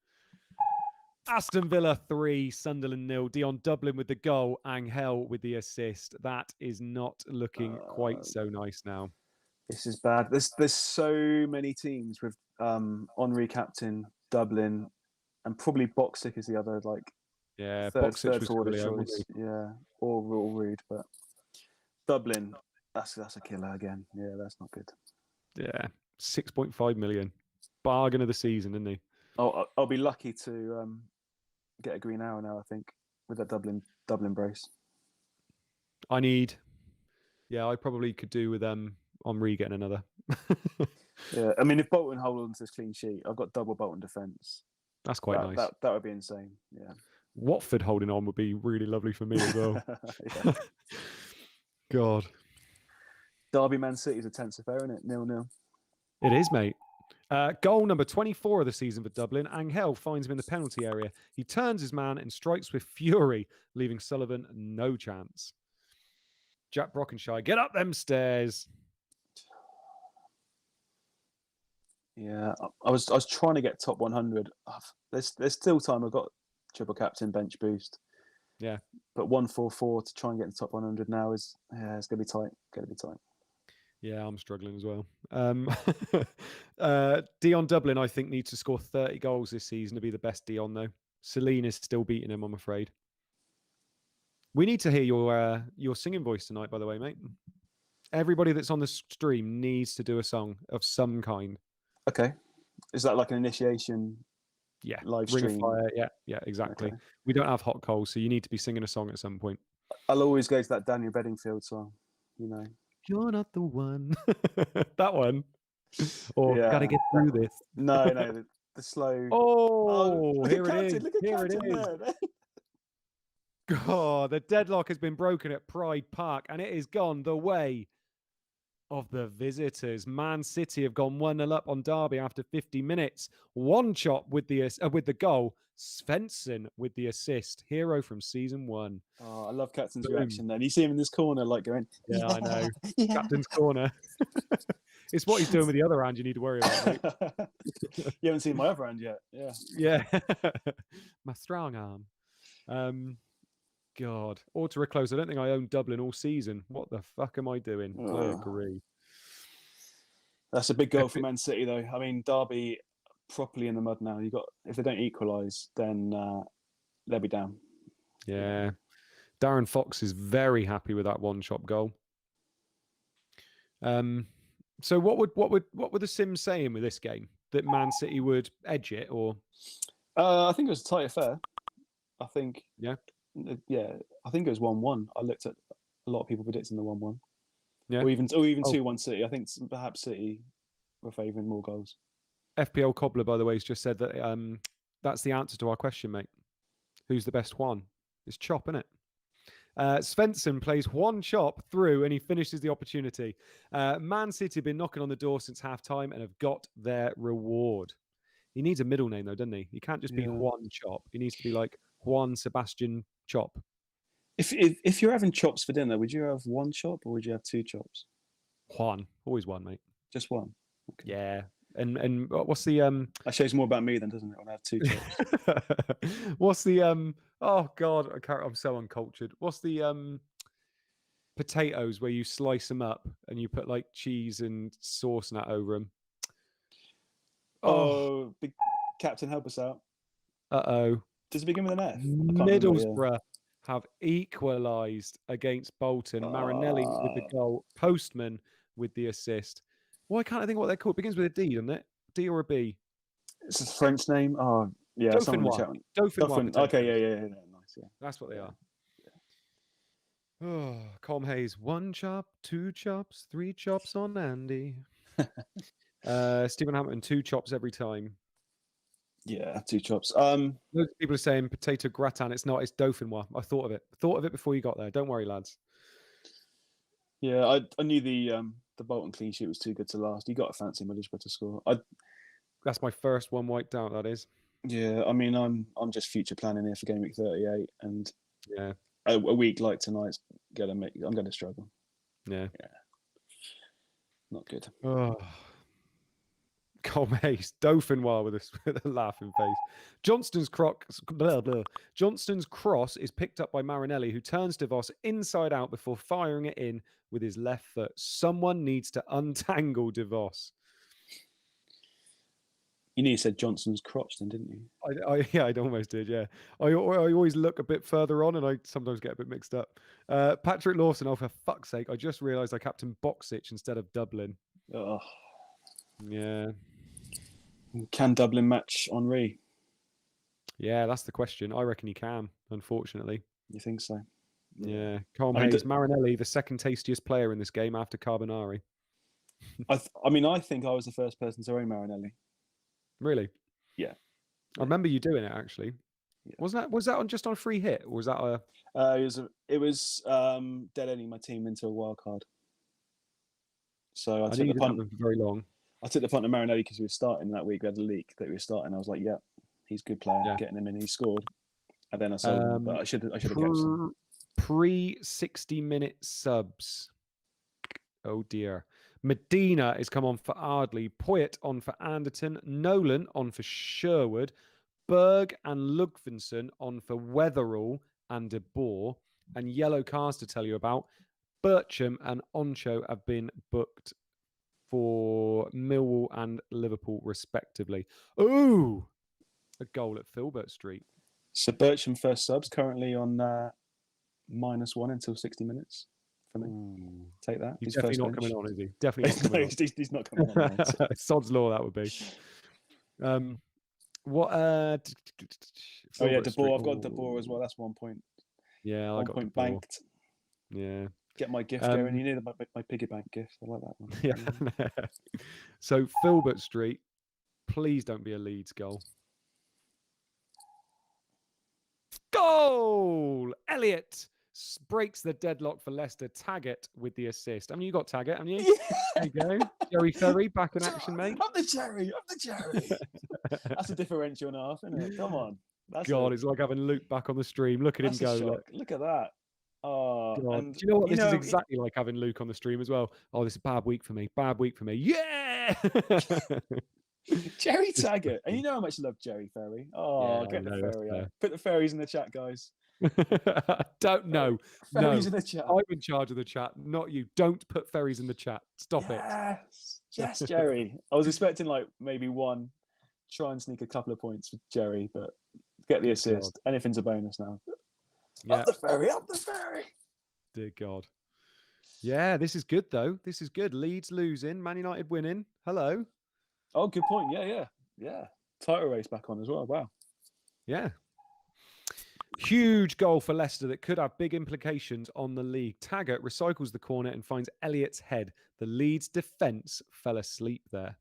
Aston Villa 3, Sunderland 0. Dion Dublin with the goal. Angel with the assist. That is not looking quite so nice now. This is bad. There's so many teams with Henri captain, Dublin, and probably Boxic is the other third forward choice. Yeah, or Rude, but Dublin, that's a killer again. Yeah, that's not good. Yeah, 6.5 million. Bargain of the season, isn't he? I'll be lucky to get a green arrow now, I think, with that Dublin brace. I probably could do with Henri getting another. Yeah, I mean, if Bolton hold on to this clean sheet, I've got double Bolton defence. That's quite nice. That would be insane. Yeah. Watford holding on would be really lovely for me as well. God. Derby Man City is a tense affair, isn't it? 0-0. It is, mate. Goal number 24 of the season for Dublin. Angel finds him in the penalty area. He turns his man and strikes with fury, leaving Sullivan no chance. Jack Brockenshire, get up them stairs. Yeah, I was trying to get top 100. There's still time. I've got triple captain bench boost. Yeah, but 144 to try and get in the top 100 now it's gonna be tight. Yeah, I'm struggling as well. Dion Dublin, I think, needs to score 30 goals this season to be the best Dion, though. Celine is still beating him, I'm afraid. We need to hear your singing voice tonight, by the way, mate. Everybody that's on the stream needs to do a song of some kind. Okay. Is that like an initiation? Yeah. Live Ring stream? of Fire. Yeah, exactly. Okay. We don't have hot coals, so you need to be singing a song at some point. I'll always go to that Daniel Bedingfield song, you know. You're not the one. That one. Or gotta get through this. No, the slow. Oh, here it is. Look at here Captain it is. There. God, the deadlock has been broken at Pride Park, and it is gone the way of the visitors. Man City have gone 1-0 up on Derby after 50 minutes. One chop with the goal. Svensson with the assist. Hero from season 1. Oh, I love Captain's reaction then. You see him in this corner like going, yeah. I know. Yeah. Captain's corner. It's what he's doing with the other hand you need to worry about, mate. You haven't seen my other hand yet. Yeah. My strong arm. God. Or to reclose, I don't think I own Dublin all season. What the fuck am I doing? I agree. That's a big goal for Man City, though. I mean, Derby properly in the mud now. If they don't equalise, then they'll be down. Yeah. Darren Fox is very happy with that one-shot goal. So what were the Sims saying with this game? That Man City would edge it, or? I think it was a tight affair. I think. Yeah. Yeah, I think it was 1-1. I looked at a lot of people predicting the 1-1. Yeah. Or even 2-1 City. I think perhaps City were favouring more goals. FPL Cobbler, by the way, has just said that that's the answer to our question, mate. Who's the best one? It's Chop, isn't it? Svensson plays one chop through and he finishes the opportunity. Man City have been knocking on the door since half-time and have got their reward. He needs a middle name, though, doesn't he? He can't just be Juan Chop. He needs to be like Juan Sebastian Chop. If you're having chops for dinner, would you have one chop or would you have two chops? Juan. Always one, mate. Just one? Okay. Yeah. And what's the That shows more about me then, doesn't it? When I have two chops. What's the oh god, I'm so uncultured. What's the potatoes where you slice them up and you put like cheese and sauce and that over them? Oh, big Captain, help us out. Does it begin with an F? Middlesbrough have equalised against Bolton. Marinelli with the goal. Postman with the assist. Why can't I think what they're called? It begins with a D, doesn't it? D or a B? It's a French name. Oh, yeah. Dauphinois. Dauphinois. Okay, yeah. Nice, yeah. That's what they are. Yeah. Oh, Colm Hayes. 1 chop, 2 chops, 3 chops on Andy. Stephen Hampton, 2 chops every time. Yeah, 2 chops. Loads of people are saying potato gratin. It's not. It's Dauphinois. I thought of it before you got there. Don't worry, lads. Yeah, I knew the Bolton clean sheet was too good to last. You got to fancy Middlesbrough to score. That's my first one wiped out. That is. Yeah, I mean, I'm just future planning here for Gameweek 38, and Yeah. a week like tonight's I'm gonna struggle. Yeah. Not good. Oh. Colmace, Dauphinois with a laughing face. Johnston's cross is picked up by Marinelli, who turns DeVos inside out before firing it in with his left foot. Someone needs to untangle DeVos. You nearly said Johnson's crotch then, didn't you? Yeah, I almost did. Yeah, I always look a bit further on, and I sometimes get a bit mixed up. Patrick Lawson, oh for fuck's sake! I just realised I captained Boxic instead of Dublin. Oh, yeah. Can Dublin match Henri? Yeah, that's the question. I reckon he can. Unfortunately, you think so? Yeah, Colm Hayes, Marinelli, the second tastiest player in this game after Carbonari. I think I was the first person to own Marinelli. Really? Yeah. I remember you doing it actually. Yeah. Was that just on a free hit, or was that a? It was Delaney, my team, into a wild card. So I took the punt for very long. I took the punt to Marinelli because we were starting that week. We had a leak that we were starting. I was like, yeah, he's a good player. Yeah. Getting him in, he scored. And then I sold him, but I should have kept him. Pre-60-minute subs. Oh dear. Medina is come on for Ardley. Poyet on for Anderton. Nolan on for Sherwood. Berg and Ludvinsson on for Weatherall and De Boer. And yellow cards to tell you about. Bircham and Oncho have been booked for Millwall and Liverpool, respectively. Ooh! A goal at Filbert Street. So Bircham first subs, currently on -1 until 60 minutes for me. Ooh. Take that. He's definitely not coming on, is he? Definitely not coming on. He's not coming on. Sod's law, that would be. What? Oh yeah, De Boer. I've got De Boer as well. That's 1 point. Yeah, I got 1 point banked. Yeah. Get my gift going. You need my piggy bank gift. I like that one. Yeah. So Filbert Street, please don't be a Leeds goal. Goal! Elliott breaks the deadlock for Leicester. Taggart with the assist. I mean, you got Taggart, haven't you? Yeah. There you go. Jerry Ferry back in action, mate. Up the Jerry. That's a differential and a half, isn't it? Come on. It's like having Luke back on the stream. Look at him go. Look at that. Oh, God. Do you know what? This is exactly like having Luke on the stream as well. Oh, this is a bad week for me. Bad week for me. Yeah! Jerry Taggart. And you know how much I love Jerry Ferry. Oh, yeah, get the Ferry out. Put the Ferries in the chat, guys. Don't know. Ferries in the chat. I'm in charge of the chat, not you. Don't put Ferries in the chat. Stop it. Yes, Jerry. I was expecting like maybe one. Try and sneak a couple of points for Jerry, but get the assist. God. Anything's a bonus now. Yeah. Up the Ferry. Dear God. Yeah, this is good though. This is good. Leeds losing, Man United winning. Hello. Oh, good point. Yeah. Title race back on as well. Wow. Yeah. Huge goal for Leicester that could have big implications on the league. Taggart recycles the corner and finds Elliott's head. The Leeds defence fell asleep there.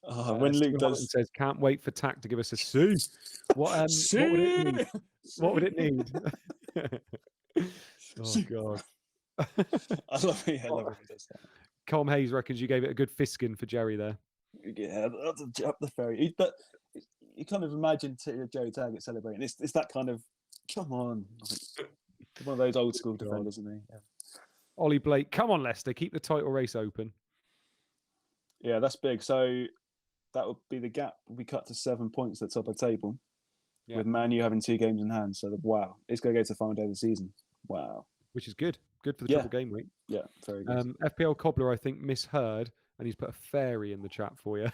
When Luke says, "Can't wait for Tack to give us a C." What would it need? What would it need? Oh God! I love it. When he does that. Colm Hayes reckons you gave it a good fiskin for Jerry there. Yeah, up the Ferry. But you kind of imagine Jerry Taggart celebrating. It's that kind of come on, one of those old school defenders, isn't he? Yeah. Ollie Blake, come on, Leicester, keep the title race open. Yeah, that's big. So that would be the gap. We cut to 7 points at the top of the table, with Man U having 2 games in hand. So wow, it's going to go to the final day of the season. Wow, which is good. Good for the triple game week. Yeah, very good. FPL Cobbler, I think, misheard, and he's put a fairy in the chat for you.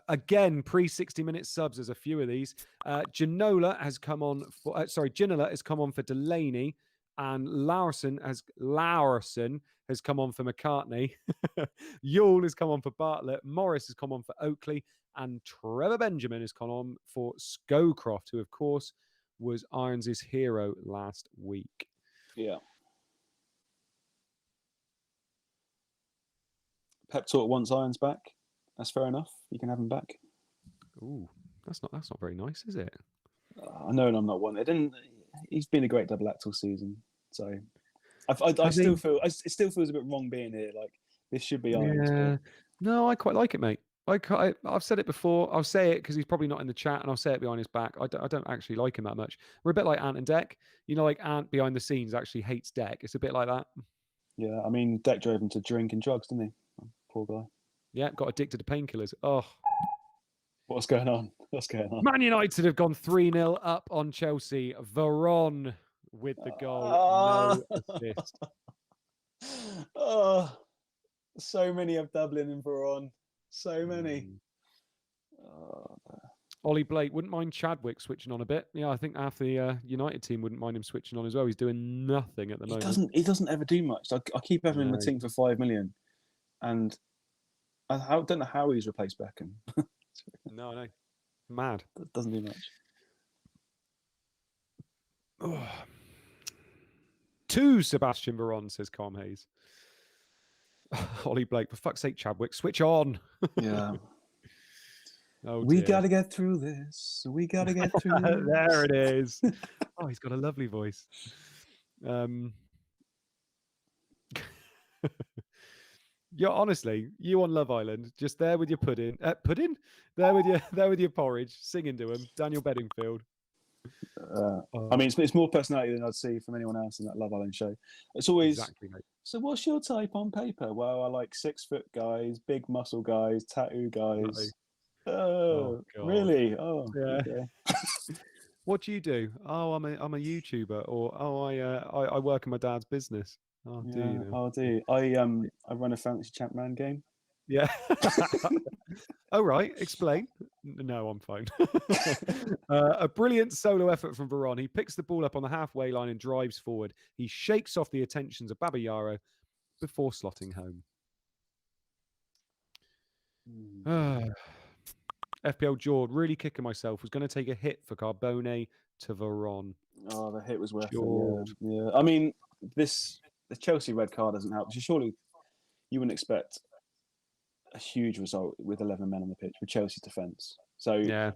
Again, pre-60-minute subs. There's a few of these. Ginola has come on for. Ginola has come on for Delaney, and Laursen has come on for McCartney. Yule has come on for Bartlett. Morris has come on for Oakley, and Trevor Benjamin has come on for Scowcroft, who, of course, was Irons' hero last week. Yeah. Pep Talk wants Irons back. That's fair enough. You can have him back. Ooh, that's not very nice, is it? I know, and I'm not wanted. And he's been a great double act all season. So I still feel it still feels a bit wrong being here. Like this should be Irons. Yeah. No, I quite like it, mate. I've said it before. I'll say it because he's probably not in the chat, and I'll say it behind his back. I don't actually like him that much. We're a bit like Ant and Deck. You know, like Ant behind the scenes actually hates Deck. It's a bit like that. Yeah, I mean, Deck drove him to drink and drugs, didn't he? Oh, poor guy. Yeah, got addicted to painkillers. Oh, What's going on? What's going on? Man United have gone 3-0 up on Chelsea. Veron with the goal, no assist. Oh, so many of Dublin and Veron. So many. Oh. Ollie Blake wouldn't mind Chadwick switching on a bit. Yeah, I think half the United team wouldn't mind him switching on as well. He's doing nothing at the moment. He doesn't ever do much. I keep having him a team for 5 million, and I don't know how he's replaced Beckham. No, mad. That doesn't do much. Oh. 2 Sebastian Veron, says Calm Hayes. Ollie Blake, for fuck's sake, Chadwick, switch on. Yeah. Oh, we got to get through this. We got to get through this. There it is. Oh, he's got a lovely voice. You're honestly, you on Love Island, just there with your pudding. Pudding? There with your porridge, singing to him. Daniel Bedingfield. I mean, it's more personality than I'd see from anyone else in that Love Island show. It's always, exactly, mate. So what's your type on paper? Well, I like 6 foot guys, big muscle guys, tattoo guys. Oh, really? Oh, yeah. Okay. What do you do? Oh, I'm a YouTuber, or I work in my dad's business. Oh, yeah, do you? Oh, do you? I run a fantasy ChampMan game. Yeah. Oh, right. Explain. No, I'm fine. A brilliant solo effort from Veron. He picks the ball up on the halfway line and drives forward. He shakes off the attentions of Babayaro before slotting home. FPL Jord, really kicking myself. Was going to take a hit for Carbone to Veron. Oh, the hit was worth it. Yeah. I mean, the Chelsea red card doesn't help. Surely you wouldn't expect a huge result with 11 men on the pitch with Chelsea's defence. So yeah.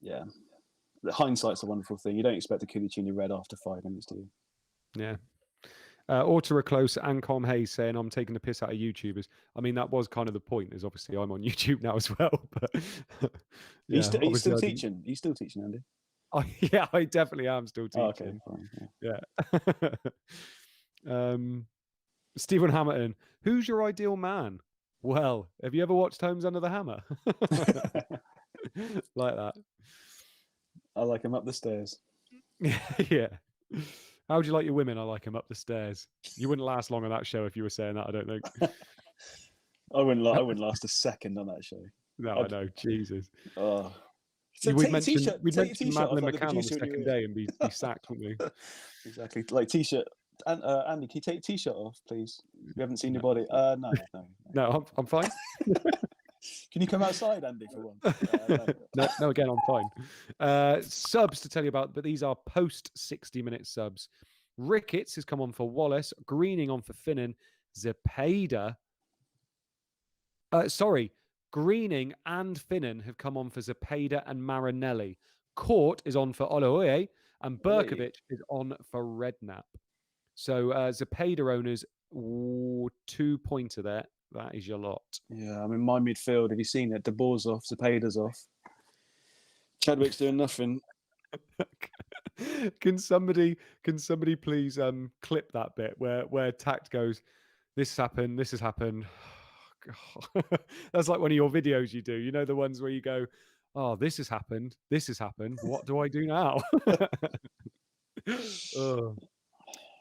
The hindsight's a wonderful thing. You don't expect a Koulibaly red after 5 minutes, do you? Yeah. Autora Close and Com Hayes saying I'm taking the piss out of YouTubers. I mean, that was kind of the point. Is obviously I'm on YouTube now as well. But yeah, are you still teaching? Are you still teaching, Andy? Yeah, I definitely am still teaching. Oh, okay, fine, yeah. Stephen Hamilton, who's your ideal man? Well, have you ever watched Homes Under the Hammer? Like that. I like him up the stairs. Yeah. How would you like your women? I like him up the stairs. You wouldn't last long on that show if you were saying that, I don't think. I wouldn't last a second on that show. No, I know. Jesus. Oh. So we'd mention Madeline McCann on the second day and be sacked, wouldn't we? Exactly. Like T-shirt. And Andy, can you take T-shirt off, please? We haven't seen your body. No, I'm fine. Can you come outside, Andy, for one? No, again, I'm fine. Subs to tell you about, but these are post 60-minute subs. Ricketts has come on for Wallace. Greening on for Finnan. Zepeda. Greening and Finnan have come on for Zepeda and Marinelli. Court is on for Oloye, and Berkovic is on for Redknapp. So Zepeda owners, 2-pointer there. That is your lot. Yeah, I mean, my midfield, have you seen it? De Boer's off, Zepeda's off. Chadwick's doing nothing. Can somebody please clip that bit where Tact goes, this has happened. Oh, that's like one of your videos you do. You know, the ones where you go, oh, this has happened. What do I do now?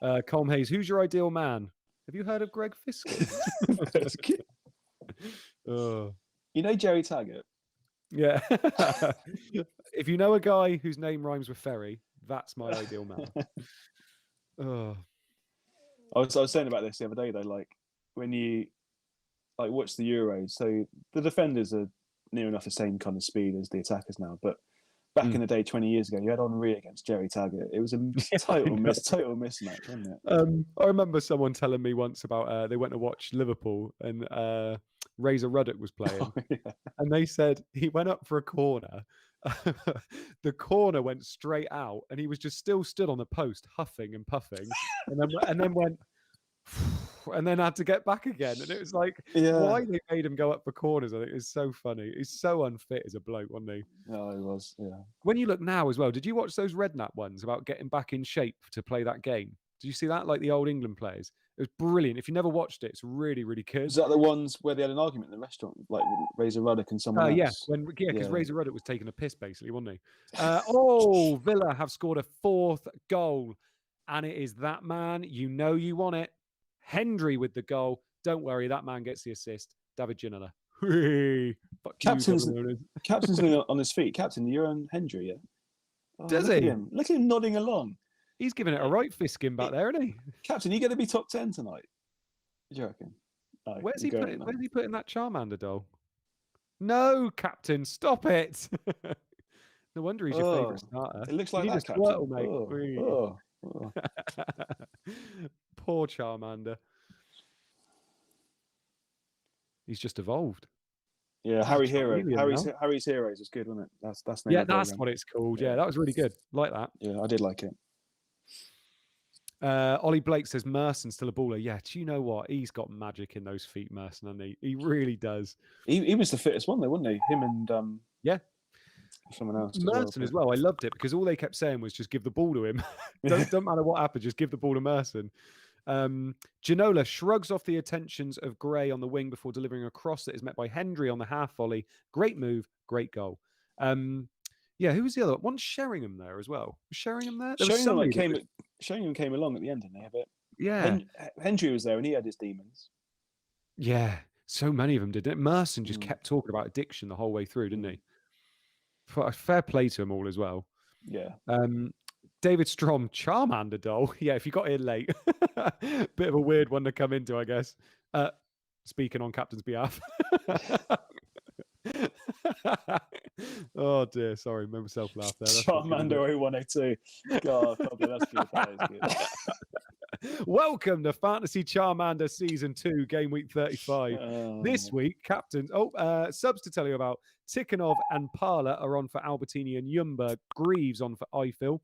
Colm Hayes, who's your ideal man? Have you heard of Greg Fiskell? You know Jerry Taggart? Yeah. If you know a guy whose name rhymes with Ferry, that's my ideal man. I was saying about this the other day, though, like when you watch the Euros, so the defenders are near enough the same kind of speed as the attackers now, but back in the day, 20 years ago, you had Henry against Jerry Taggart. It was a total mismatch, wasn't it? I remember someone telling me once about they went to watch Liverpool and Razor Ruddock was playing, and they said he went up for a corner. The corner went straight out, and he was just still stood on the post, huffing and puffing, and then went, and then had to get back again. And it was like, why they made him go up for corners, I think is so funny. He's so unfit as a bloke, wasn't he? No, he was, yeah. When you look now as well, did you watch those Redknapp ones about getting back in shape to play that game? Did you see that? Like the old England players. It was brilliant. If you never watched it, it's really, really good. Was that the ones where they had an argument in the restaurant, like Razor Ruddock and someone else? Because Razor Ruddock was taking a piss, basically, wasn't he? Villa have scored a 4th goal, and it is that man. You know you want it. Hendry with the goal. Don't worry, that man gets the assist. David Ginola. Captain's on his feet. Captain, you're on Hendry, yeah? Oh, Does look he? At him. Look at him nodding along. He's giving it a right fisking back there, isn't he? Captain, you going to be top 10 tonight? Do you reckon? No, where's he putting that Charmander doll? No, Captain, stop it. No wonder he's your favourite starter. It looks like that, Captain. Squirtle, mate. Poor Charmander. He's just evolved. Yeah, Harry's Heroes is good, wasn't it? That's what it's called. Yeah, that was really good. Like that. Yeah, I did like it. Ollie Blake says Merson's still a baller. Yeah, do you know what? He's got magic in those feet, Merson, and he really does. He was the fittest one, though, wasn't he? Him and someone else. Merson as well. I loved it because all they kept saying was just give the ball to him. Don't matter what happened, just give the ball to Merson. Ginola shrugs off the attentions of Gray on the wing before delivering a cross that is met by Hendry on the half volley. Great move, great goal. Who was the other one? Sheringham there as well. Was Sheringham there? Sheringham came along at the end, didn't he? But yeah, Hendry was there and he had his demons. Yeah, so many of them did. Merson just kept talking about addiction the whole way through, didn't he? Fair play to them all as well. Yeah. David Strom, Charmander doll. Yeah, if you got here late. Bit of a weird one to come into, I guess. Speaking on captain's behalf. Oh dear, sorry, made myself laugh there. Charmander 0102. God, that's good. That is good. Welcome to Fantasy Charmander Season 2, Game Week 35. This week, captains. Subs to tell you about. Tikhonov and Parla are on for Albertini and Jumba. Greaves on for Eiffel.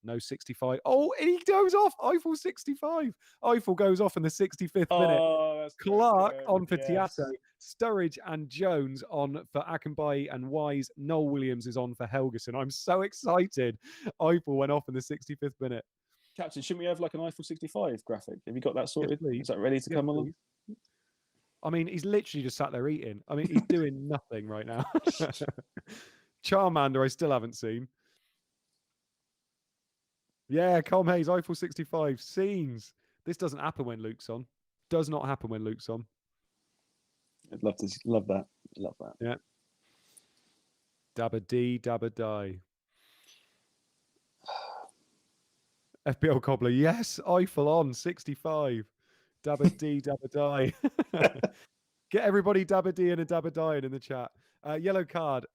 No 65. Oh, and he goes off. Eiffel 65. Eiffel goes off in the 65th minute. Clark on for Tiato. Sturridge and Jones on for Akinbaye and Wise. Noel Williams is on for Helgeson. I'm so excited. Eiffel went off in the 65th minute. Captain, shouldn't we have like an Eiffel 65 graphic? Have you got that sorted? Yes, is that ready to come along? I mean, he's literally just sat there eating. I mean, he's doing nothing right now. Charmander, I still haven't seen. Yeah, Colm Hayes, Eiffel 65. Scenes. This doesn't happen when Luke's on. Does not happen when Luke's on. I'd love that. Love that. Yeah. Dabba dee, dabba die. FPL Cobbler, yes, Eiffel on 65. Dabba dee, dabba die. Get everybody dabba dee and a dabba dying in the chat. Yellow card.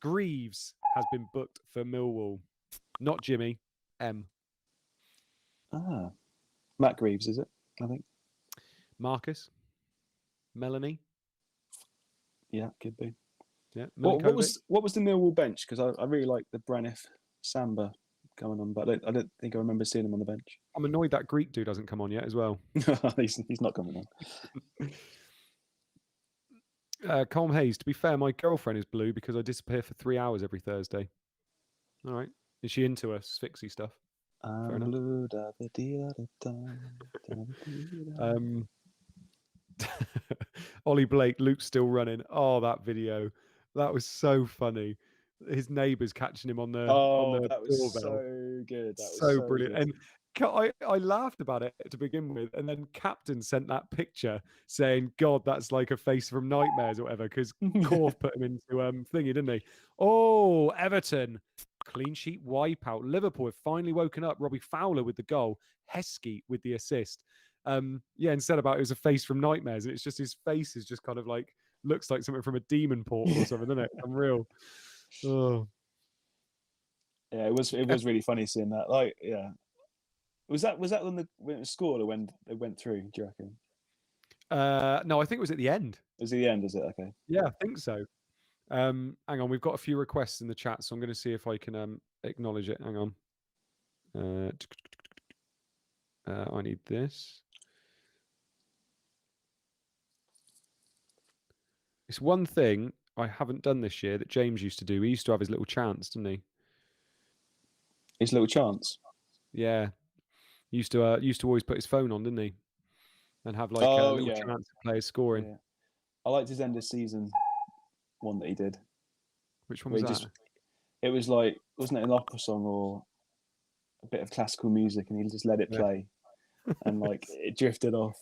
Greaves has been booked for Millwall. Not Jimmy. M. Matt Greaves, is it? I think. Marcus. Melanie. Yeah, could be. Yeah. What was the Millwall bench? Because I really like the Braniff Samba coming on, but I don't think I remember seeing him on the bench. I'm annoyed that Greek dude hasn't come on yet as well. He's not coming on. Colm Hayes, to be fair, my girlfriend is blue because I disappear for 3 hours every Thursday. All right. Is she into asphyxie stuff? Blue, Ollie Blake, Luke's still running. Oh, that video. That was so funny. His neighbours catching him on the that was doorbell. So good. That was so brilliant. Good. And I laughed about it to begin with, and then Captain sent that picture saying, God, that's like a face from Nightmares or whatever, because Corf put him into thingy, didn't he? Oh, Everton. Clean sheet wipeout. Liverpool have finally woken up. Robbie Fowler with the goal. Heskey with the assist. Instead about it was a face from Nightmares, and it's just his face is just kind of like looks like something from a demon portal or something, doesn't it? Unreal. Oh. Yeah, it was really funny seeing that. Like, yeah. Was that when it was scored or when they went through, do you reckon? No, I think it was at the end. It was at the end, is it? Okay. Yeah, I think so. Hang on, we've got a few requests in the chat, so I'm going to see if I can acknowledge it. Hang on. I need this. It's one thing I haven't done this year that James used to do. He used to have his little chance, didn't he? His little chance. Yeah. Used to always put his phone on, didn't he? And have like a Oh little yeah, chance of players scoring. yeah. I liked his end of season one that he did. Which one was that? It was like, wasn't it an opera song or a bit of classical music, and he just let it play, and like it drifted off.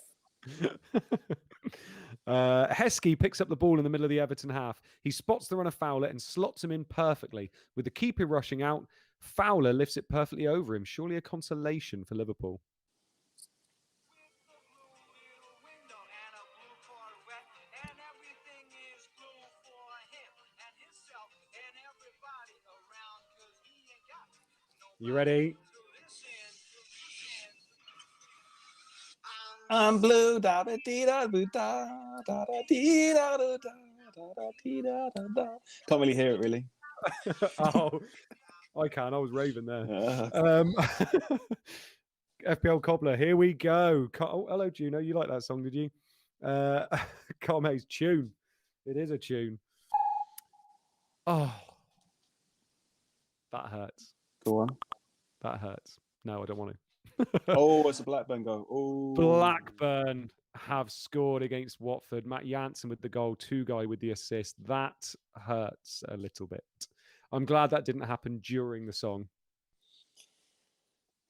Heskey picks up the ball in the middle of the Everton half. He spots the runner Fowler and slots him in perfectly. With the keeper rushing out, Fowler lifts it perfectly over him. Surely a consolation for Liverpool. You ready? I'm blue, da da dee da da da da da dee da da da da dee da da da. Can't really hear it, really. Oh, I can. I was raving there. Okay. FPL Cobbler, here we go. Oh, hello, Juno. You like that song, did you? Carme's tune. It is a tune. Oh, that hurts. Go on. That hurts. No, I don't want to. Oh, it's a Blackburn goal. Oh, Blackburn have scored against Watford. Matt Jansen with the goal, Two-Guy with the assist. That hurts a little bit. I'm glad that didn't happen during the song.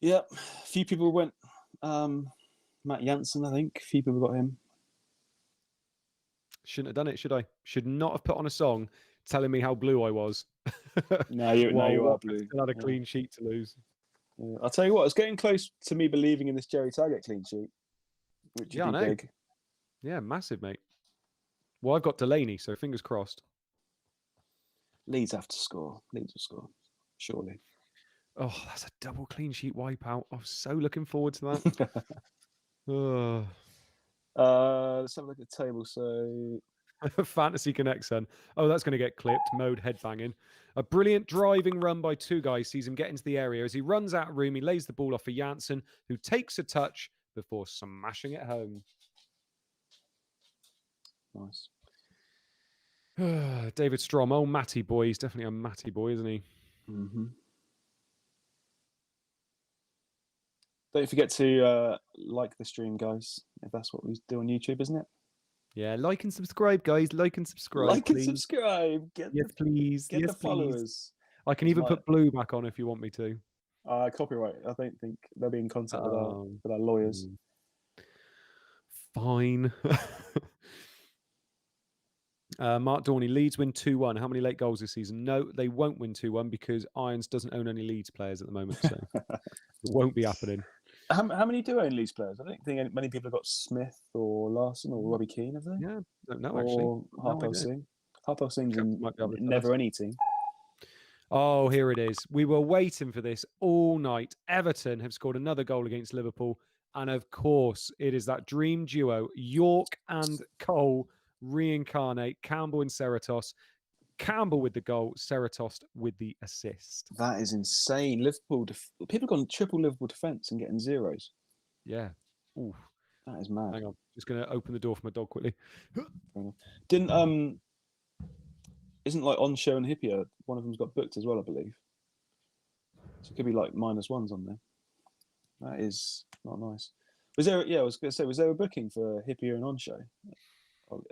Yep. A few people went Matt Jansen, I think. A few people got him. Shouldn't have done it, should I? Should not have put on a song telling me how blue I was. Now you are blue. Still had a clean sheet to lose. Yeah. I'll tell you what, it's getting close to me believing in this Jerry Taggart clean sheet, which would be big. Yeah, massive, mate. Well, I've got Delaney, so fingers crossed. Leeds have to score. Leeds will score, surely. Oh, that's a double clean sheet wipeout. I was so looking forward to that. Let's have a look at the table. So Fantasy Connect, son. Oh, that's going to get clipped. Mode headbanging. A brilliant driving run by Two-Guy sees him get into the area. As he runs out of room, he lays the ball off for Janssen, who takes a touch before smashing it home. Nice. David Strom. Oh, Matty boy. He's definitely a Matty boy, isn't he? Mm-hmm. Don't forget to like the stream, guys, if that's what we do on YouTube, isn't it? Yeah, like and subscribe, guys. Like and subscribe. Like please. and subscribe. Please. Get the followers. I can even put blue back on if you want me to. Copyright. I don't think they'll be in contact with our lawyers. Fine. Mark Dorney, Leeds win 2-1. How many late goals this season? No, they won't win 2-1 because Irons doesn't own any Leeds players at the moment, so it won't be happening. How many do own Leeds players? I don't think many people have got Smith or Larson or Robbie Keane, have they? Yeah, don't know actually. Or Harpo Singh. Harpo Singh's in never any team. Oh, here it is. We were waiting for this all night. Everton have scored another goal against Liverpool. And of course, it is that dream duo, York and Cole, reincarnate. Campbell and Cerratos. Campbell with the goal, Cerratos with the assist. That is insane. Liverpool, people gone triple Liverpool defence and getting zeros. Yeah. Ooh. That is mad. Hang on. Just going to open the door for my dog quickly. Isn't like On-Show and Hippier, one of them's got booked as well, I believe. So it could be like -1s on there. That is not nice. Was there? Yeah, I was going to say, was there a booking for Hippier and On-Show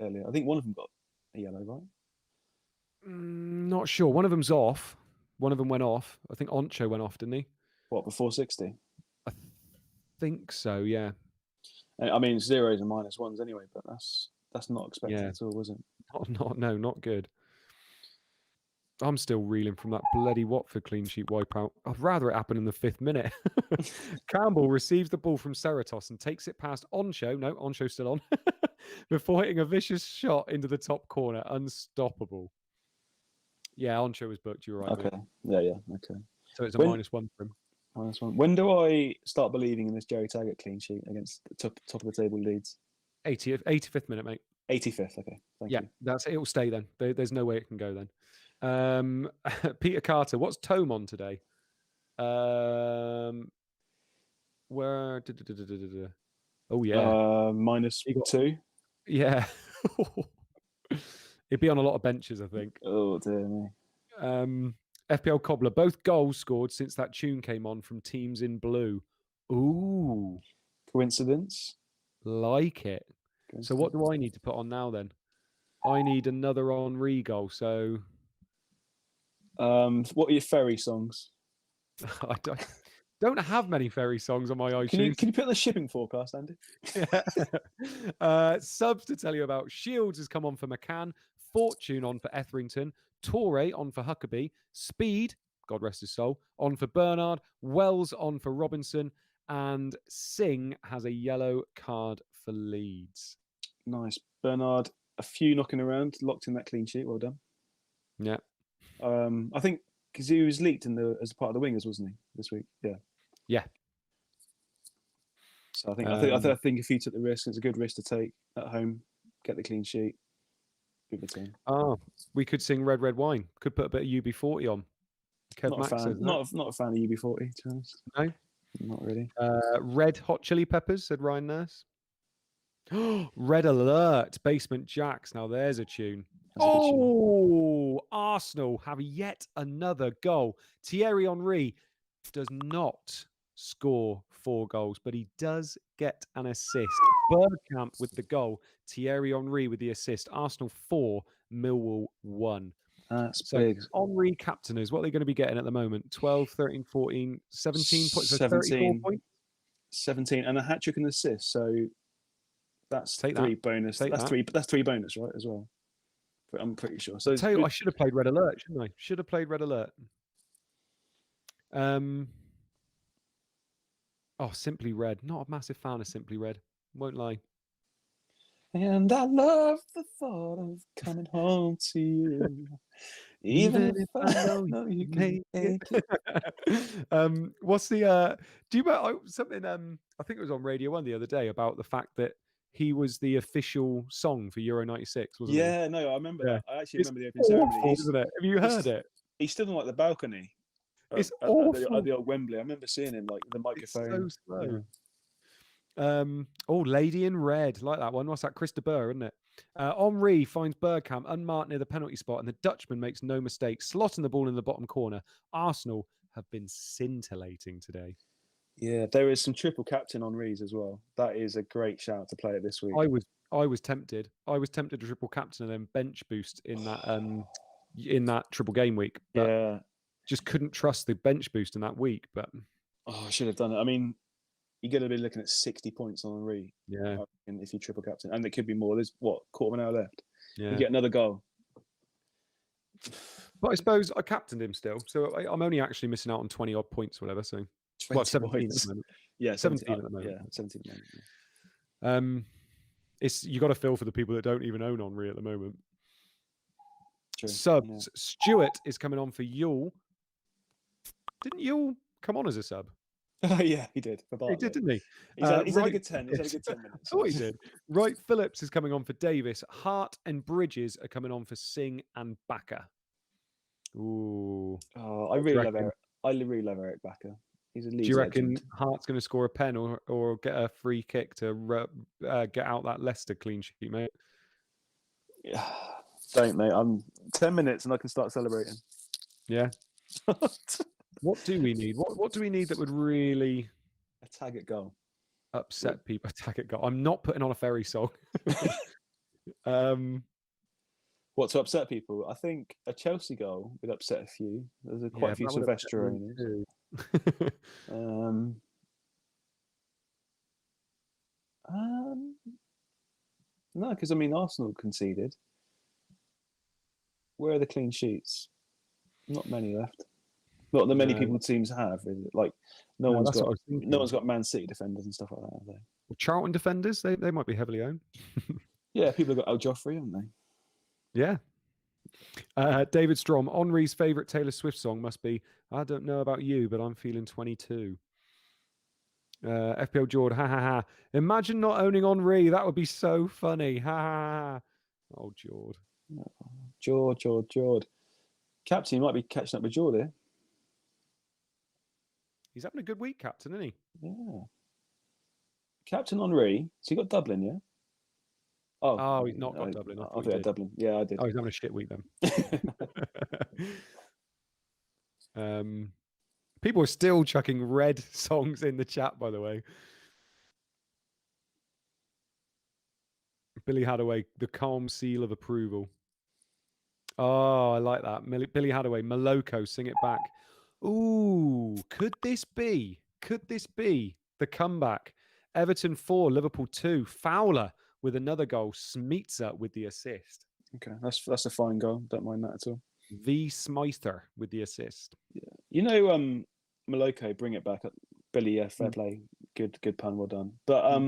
earlier? I think one of them got a yellow, right? Not sure. One of them's off. One of them went off. I think On-Show went off, didn't he? What, before 60? I think so, yeah. I mean, zeros and -1s anyway, but that's not expected at all, was it? Not good. I'm still reeling from that bloody Watford clean sheet wipeout. I'd rather it happen in the 5th minute. Campbell receives the ball from Cerratos and takes it past On-Show. No, On-Show's still on. Before hitting a vicious shot into the top corner. Unstoppable. Yeah, On-Show was booked. You're right. Okay. Yeah. Okay. So it's a -1 for him. -1. When do I start believing in this Jerry Taggart clean sheet against the top of the table Leeds? 85th minute, mate. 85th. Okay. Thank you. That's it. It'll stay then. There's no way it can go then. Peter Carter, what's Tome on today? Where? Oh yeah, -2. Yeah. It'd be on a lot of benches, I think. Oh dear me. FPL Cobbler, both goals scored since that tune came on from teams in blue. Ooh, Coincidence? like it. So what do I need to put on now then? I need another Henri goal. So, what are your Ferry songs? I don't have many Ferry songs on my iTunes. Can you put the shipping forecast, Andy? Yeah. Subs to tell you about. Shields has come on for McCann. Fortune on for Etherington. Torre on for Huckabee. Speed, God rest his soul, on for Bernard. Wells on for Robinson. And Singh has a yellow card for Leeds. Nice. Bernard, a few knocking around, locked in that clean sheet. Well done. Yeah. I think because he was leaked as a part of the wingers, wasn't he, this week? Yeah. Yeah. So I think if he took the risk, it's a good risk to take at home, get the clean sheet. Good return. Oh, we could sing Red Red Wine. Could put a bit of UB40 on. Kev Not Max a fan. says Not a fan of UB40, to be honest. No, not really. Red Hot Chili Peppers, said Ryan Nurse. Red Alert, Basement Jacks. Now there's a tune. Arsenal have yet another goal. Thierry Henry does not score 4 goals, but he does get an assist. Bergkamp with the goal. Thierry Henry with the assist. Arsenal 4, Millwall 1. That's big. Henry captainers, what are they going to be getting at the moment? 12, 13, 14, 17 points. So 34 points. 17 and a hat trick and assist. So that's three bonus. That's three bonus, right, as well. I'm pretty sure. So tell you, I should have played Red Alert, shouldn't I? Should have played Red Alert. Simply Red. Not a massive fan of Simply Red. Won't lie. And I love the thought of coming home to you. Even if I know you can make it. What's the do you remember something I think it was on Radio 1 the other day about the fact that he was the official song for Euro 96, wasn't he? Yeah, no, I remember that. I actually remember the opening ceremony. Isn't it? Have you heard it? He stood on like the balcony. It's at the old Wembley. I remember seeing him like the microphone. It's so slow. Lady in Red, like that one. What's that? Chris de Burr, isn't it? Henri finds Bergkamp unmarked near the penalty spot, and the Dutchman makes no mistake, slotting the ball in the bottom corner. Arsenal have been scintillating today. Yeah, there is some triple captain Henri's as well. That is a great shout to play it this week. I was tempted. I was tempted to triple captain and then bench boost in that triple game week. Yeah. Just couldn't trust the bench boost in that week. But I should have done it. I mean, you're going to be looking at 60 points on Henri. Yeah. If you triple captain, and it could be more. There's quarter of an hour left. Yeah. You get another goal. But I suppose I captained him still, so I'm only actually missing out on 20 odd points or whatever. So 17 points. At the moment. Yeah, 17 at the moment. Yeah, 17 at the moment. You got to feel for the people that don't even own Henri at the moment. True. Subs. Yeah. Stuart is coming on for Yule. Didn't Yule come on as a sub? Yeah, he did. He did, didn't he? He's had a good 10. He's had a good 10 minutes. Oh, he did. Wright Phillips is coming on for Davis. Hart and Bridges are coming on for Singh and Bakker. Ooh. Oh, I really love Eric Bakker. He's a Leeds. Do you reckon legend. Hart's going to score a pen or get a free kick to get out that Leicester clean sheet, mate? Yeah. Don't, mate. I'm 10 minutes and I can start celebrating. Yeah. What do we need? What do we need that would really a Taggart goal upset people? A Taggart goal. I'm not putting on a Ferry song. What to upset people? I think a Chelsea goal would upset a few. There's quite a few Sylvester owners. No, because I mean Arsenal conceded. Where are the clean sheets? Not many left. Not that many people teams have, is it? Like no one's got Man City defenders and stuff like that, have they? Well, Charlton defenders, they might be heavily owned. Yeah, people have got El Joffrey, haven't they? Yeah. David Strom, Henri's favourite Taylor Swift song must be I Don't Know About You, But I'm Feeling 22. FPL Jord, ha ha ha. Imagine not owning Henri. That would be so funny. Ha ha ha. Oh, Jord. Jord. Captain, you might be catching up with Jord here. He's having a good week, Captain, isn't he? Yeah. Captain Henri. So you got Dublin, yeah? Oh, he's not got Dublin. I I thought think he I did. Dublin. Yeah, I did. Oh, he's having a shit week then. People are still chucking red songs in the chat, by the way. Billy Hadaway, the calm seal of approval. Oh, I like that. Billy Hadaway, Maloko, sing it back. Ooh, could this be? Could this be the comeback? Everton 4, Liverpool 2. Fowler with another goal. Smeetzer with the assist. Okay, that's a fine goal. Don't mind that at all. V. Smyther with the assist. Yeah, you know, Maloko, bring it back. Billy, yeah, fair play. Good pun, well done. But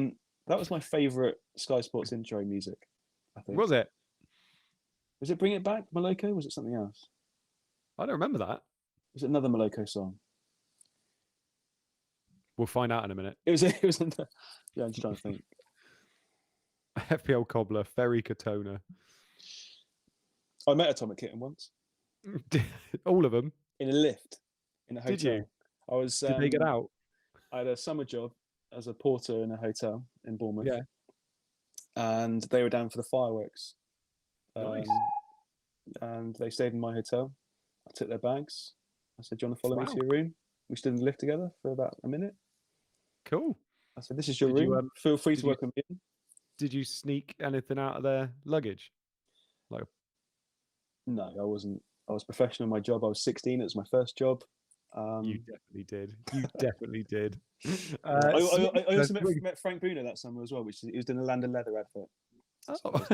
that was my favourite Sky Sports intro music, I think. Was it? Was it Bring It Back, Maloko? Was it something else? I don't remember that. Was it another Maloko song? We'll find out in a minute. It was yeah, I'm just trying to think. FPL Cobbler, Ferry Katona. I met Atomic Kitten once. All of them? In a lift, in a hotel. Did you? I was. Did they get out? I had a summer job as a porter in a hotel in Bournemouth. Yeah. And they were down for the fireworks. Nice. And they stayed in my hotel. I took their bags. I said, "Do you want to follow me Wow. to your room?" We stood in the lift together for about a minute. Cool. I said, "This is your Did room. you, Feel free to did you- welcome me in." Did you sneak anything out of their luggage? No, I wasn't. I was professional in my job. I was 16. It was my first job. You definitely did. You definitely did. I also met Frank Bruno that summer as well, which he was doing a Land of Leather advert. Oh.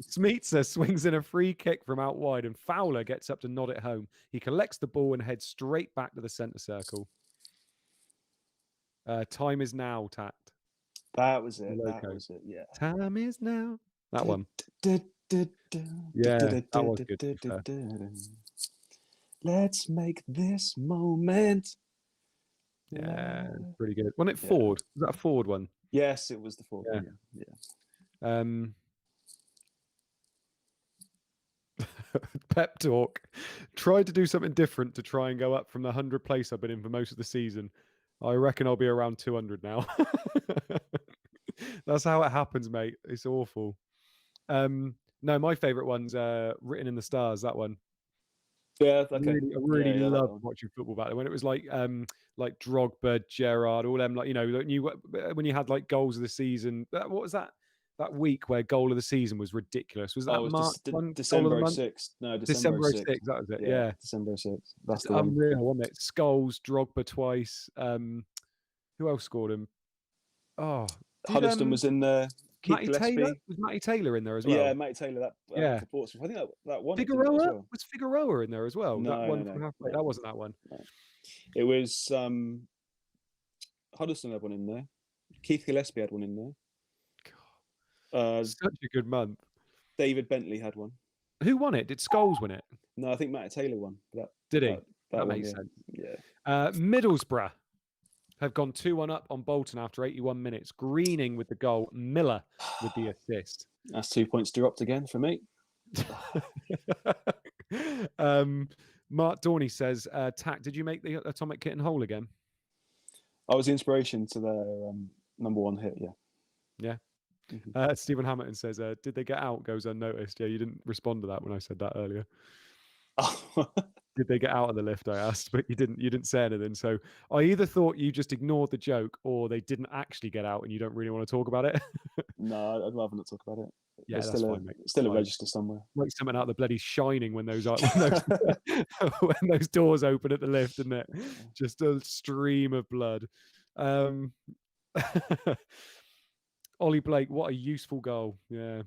Smeetzer swings in a free kick from out wide and Fowler gets up to nod it home. He collects the ball and heads straight back to the centre circle. Time is now, Tact. That was it. That was it. Yeah. Time is now. That one. Yeah, that was good. Let's make this moment. Yeah, pretty good. Wasn't it Ford? Was that a Ford one? Yes, it was the Ford. Yeah. Pep talk. Tried to do something different to try and go up from the 100 place I've been in for most of the season. I reckon I'll be around 200 now. That's how it happens, mate. It's awful. No, my favourite one's Written in the Stars, that one. Yeah, okay. I really loved watching football back then when it was like Drogba, Gerrard, all them, like, you know, when you had like goals of the season. What was that week where goal of the season was ridiculous? Was that March? December 6th. No, December 6th. That was it. Yeah. December 6th. That's the unreal, wasn't it? Scholes, Drogba twice. Who else scored him? Oh, Huddleston was in there. Matty Taylor? Was Matty Taylor in there as well? Yeah, Matty Taylor. For Portsmouth. I think that one. Figueroa? Was Figueroa in there as well? No, that one no, from halfway. That wasn't that one. No. It was Huddleston had one in there. Keith Gillespie had one in there. Such a good month. David Bentley had one. Who won it? Did Scholes win it? No, I think Matty Taylor won. Did he? That one, makes sense. Yeah. Middlesbrough have gone 2-1 up on Bolton after 81 minutes. Greening with the goal. Miller with the assist. That's 2 points dropped again for me. Mark Dorney says, Tack, did you make the Atomic Kitten hole again? I was the inspiration to their number one hit, yeah. Yeah. Mm-hmm. Stephen Hamilton says, did they get out? Goes unnoticed. Yeah, you didn't respond to that when I said that earlier. Did they get out of the lift? I asked, but you didn't say anything. So I either thought you just ignored the joke or they didn't actually get out and you don't really want to talk about it. No, I'd rather not talk about it. Yeah, there's that's fine, mate. Still a register somewhere. Like something out of the bloody Shining when those when those doors open at the lift, isn't it? Just a stream of blood. Ollie Blake, what a useful goal. Yeah.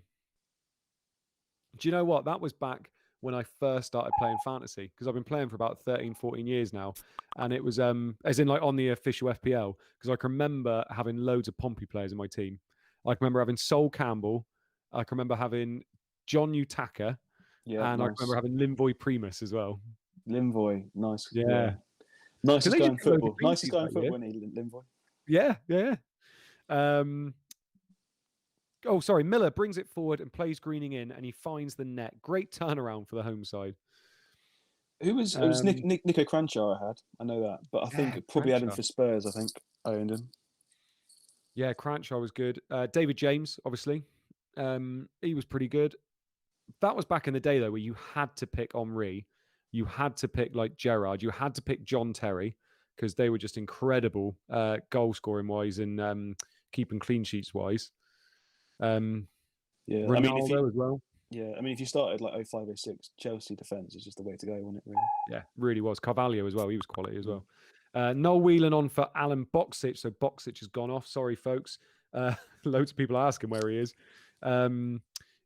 Do you know what? That was back when I first started playing fantasy, because I've been playing for about 13, 14 years now. And it was, as in like on the official FPL, because I can remember having loads of Pompey players in my team. I can remember having Sol Campbell. I can remember having John Utaka. Yeah, and nice. I can remember having Limvoy Primus as well. Limvoy, nice. Yeah. Nicest guy in football. Nicest guy in football, isn't he, Limvoy? Yeah. Oh, sorry. Miller brings it forward and plays Greening in, and he finds the net. Great turnaround for the home side. It was Nico Cranchar I had. I know that. But I think probably had him for Spurs, I think. I owned him. Yeah, Cranchar was good. David James, obviously. He was pretty good. That was back in the day, though, where you had to pick Henry. You had to pick like Gerrard. You had to pick John Terry because they were just incredible goal scoring wise and keeping clean sheets wise. Yeah, Ronaldo as well. Yeah, I mean, if you started like 05, 06, Chelsea defence is just the way to go, wasn't it, really? Yeah, really was. Carvalho as well. He was quality as well. Noel Whelan on for Alan Boxic. So Boxic has gone off. Sorry, folks. Loads of people asking where he is.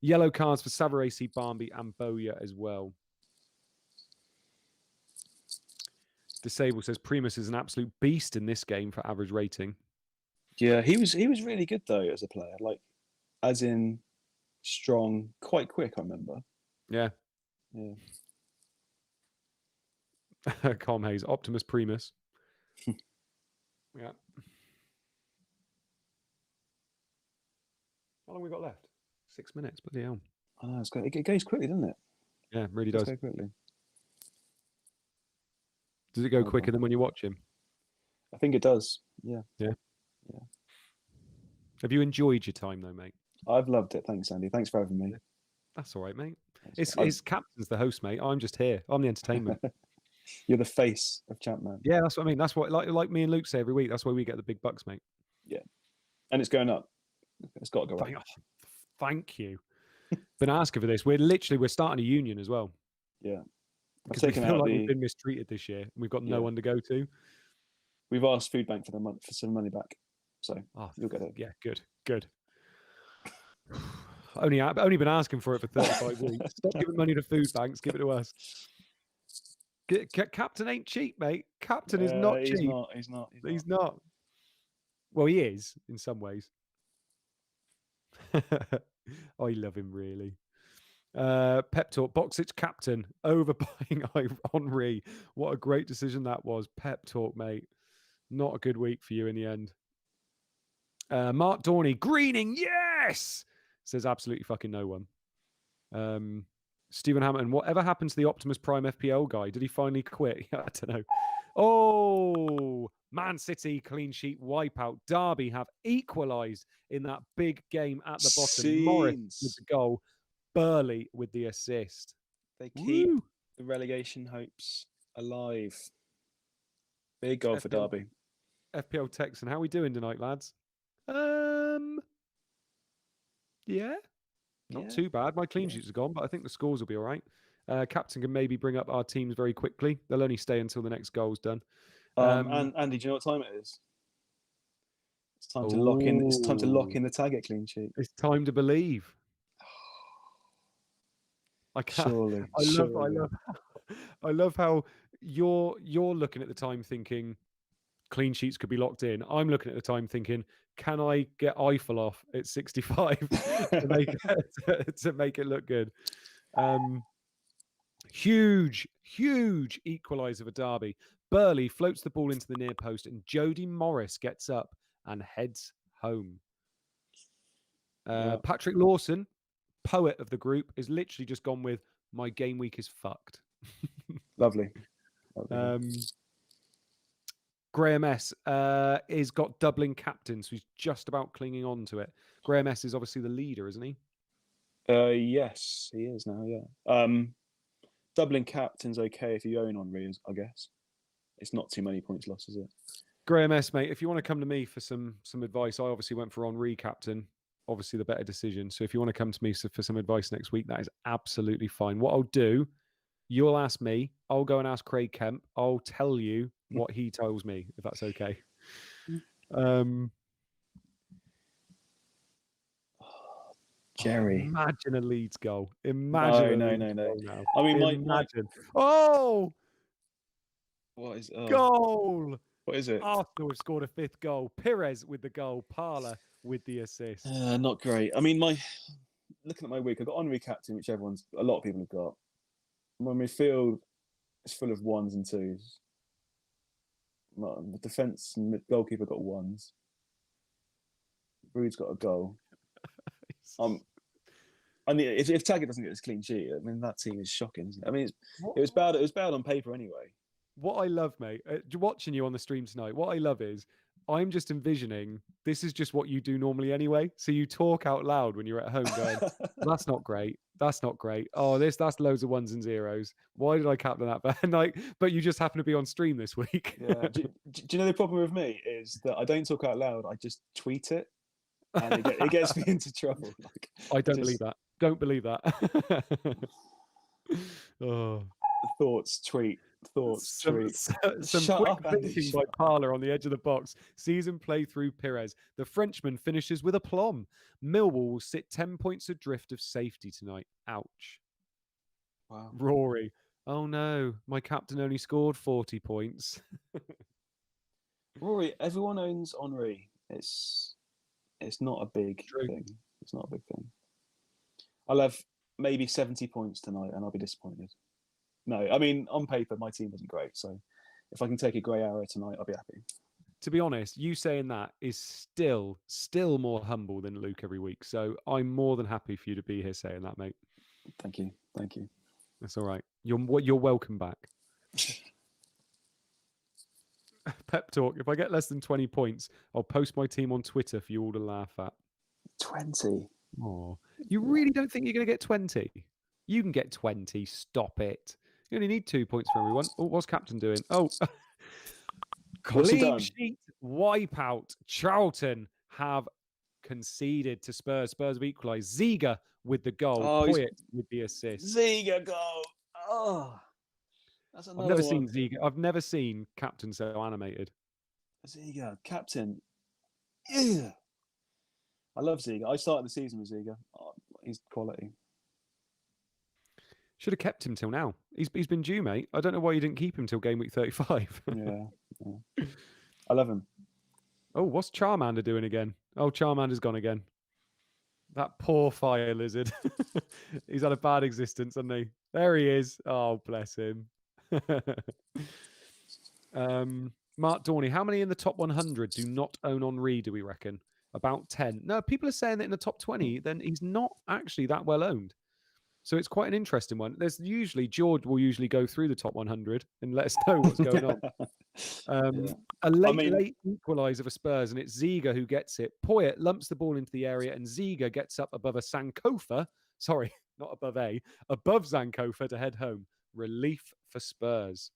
Yellow cards for Savarese, Barmby, and Bowyer as well. Disable says Primus is an absolute beast in this game for average rating. Yeah, he was really good though as a player. Like, as in strong, quite quick. I remember. Yeah. Calm Hayes, Optimus Primus. Yeah. How long we got left? 6 minutes, but yeah. Oh, it's great. It goes quickly, doesn't it? Yeah, it really does. Go quickly. Does it go quicker than when you watch him? I think it does. Yeah. Have you enjoyed your time though, mate? I've loved it. Thanks, Andy. Thanks for having me. That's all right, mate. It's Captain's the host, mate. I'm just here. I'm the entertainment. You're the face of ChampMan. Yeah, that's what I mean. That's what like me and Luke say every week. That's why we get the big bucks, mate. Yeah, and it's going up. It's got to go up. Thank you. Been asking for this. We're starting a union as well. Yeah, because we feel like we've been mistreated this year, and we've got no one to go to. We've asked Food Bank for some money back, so you'll get it. Yeah, good. Only been asking for it for 35 weeks. Stop giving money to food banks. Give it to us. Captain ain't cheap, mate. Captain is not cheap. He's not. Well, he is in some ways. I love him really. Pep talk. Boxic captain overbuying Henry. What a great decision that was. Pep talk, mate. Not a good week for you in the end. Mark Dorney, Greening, yes, says absolutely fucking no one. Stephen Hamilton, whatever happened to the Optimus Prime FPL guy? Did he finally quit? I don't know. Oh, Man City clean sheet wipeout. Derby have equalised in that big game at the bottom. Morris with the goal. Burley with the assist. They keep the relegation hopes alive. Big goal for Derby. FPL Texan, how are we doing tonight, lads? Yeah. Not too bad. My clean sheets are gone, but I think the scores will be all right. Captain can maybe bring up our teams very quickly. They'll only stay until the next goal's done. And Andy, do you know what time it is? It's time to lock in. It's time to lock in the Taggart clean sheet. It's time to believe. I can't. Surely. I love how you're looking at the time thinking clean sheets could be locked in. I'm looking at the time thinking, can I get Eiffel off at 65 to make it look good? Huge equaliser for Derby. Burley floats the ball into the near post and Jody Morris gets up and heads home. Patrick Lawson, poet of the group, is literally just gone with, my game week is fucked. Lovely. Graham S is got doubling captain, so he's just about clinging on to it. Graham S is obviously the leader, isn't he? Yes, he is now, yeah. Doubling captain's okay if you own Henry, I guess. It's not too many points lost, is it? Graham S, mate, if you want to come to me for some advice, I obviously went for Henry captain. Obviously the better decision. So if you want to come to me for some advice next week, that is absolutely fine. What I'll do, you'll ask me, I'll go and ask Craig Kemp. I'll tell you what he tells me, if that's okay. Jerry. Imagine a Leeds goal. Imagine. No. I mean, imagine. Oh! What is goal? What is it? Arsenal have scored a fifth goal. Pires with the goal. Parler with the assist. Not great. I mean, looking at my week, I've got Henry captain, which a lot of people have got. My midfield is full of ones and twos. The defence and goalkeeper got ones. Rude's got a goal. If Taggart doesn't get this clean sheet, I mean that team is shocking, isn't it? I mean, it was bad. It was bad on paper anyway. What I love, mate, watching you on the stream tonight, what I love is I'm just envisioning this is just what you do normally anyway. So you talk out loud when you're at home going, that's not great. That's not great. Oh, that's loads of ones and zeros. Why did I captain that bad? Like, but you just happen to be on stream this week. Yeah. Do you know the problem with me is that I don't talk out loud. I just tweet it, and it gets me into trouble. Like, I don't believe that. Don't believe that. Oh. Thoughts, tweet. Thoughts, tweet. Some Shut quick up, Andy. thinking by Parler on the edge of the box. Season playthrough Pires. The Frenchman finishes with aplomb. Millwall will sit 10 points adrift of safety tonight. Ouch. Wow. Rory. Oh no, my captain only scored 40 points. Rory, everyone owns Henri. It's not a big thing. It's not a big thing. I'll have maybe 70 points tonight and I'll be disappointed. No, I mean, on paper, my team isn't great. So if I can take a grey arrow tonight, I'll be happy. To be honest, you saying that is still more humble than Luke every week. So I'm more than happy for you to be here saying that, mate. Thank you. Thank you. That's all right. You're welcome back. Pep talk. If I get less than 20 points, I'll post my team on Twitter for you all to laugh at. 20? Oh, you really don't think you're going to get 20? You can get 20. Stop it. You only need 2 points for everyone. Oh, what's captain doing? Oh, clean sheet wipeout. Charlton have conceded to Spurs. Spurs have equalised. Ziga with the goal. Poyet with the assist. Ziga goal. Oh, that's another I've never one. seen Ziga. I've never seen captain so animated. Ziga, captain. Yeah. I love Ziga. I started the season with Ziga. Oh, he's quality. Should have kept him till now. He's been due, mate. I don't know why you didn't keep him till game week 35. Yeah. I love him. Oh, what's Charmander doing again? Oh, Charmander's gone again. That poor fire lizard. He's had a bad existence, hasn't he? There he is. Oh, bless him. Mark Dorney, how many in the top 100 do not own Henri, do we reckon? About 10. No, people are saying that in the top 20, then he's not actually that well owned. So it's quite an interesting one. George will usually go through the top 100 and let us know what's going on. A late equaliser for Spurs, and it's Ziga who gets it. Poyet lumps the ball into the area, and Ziga gets up above Sankofa. Sorry, not above Sankofa to head home. Relief for Spurs.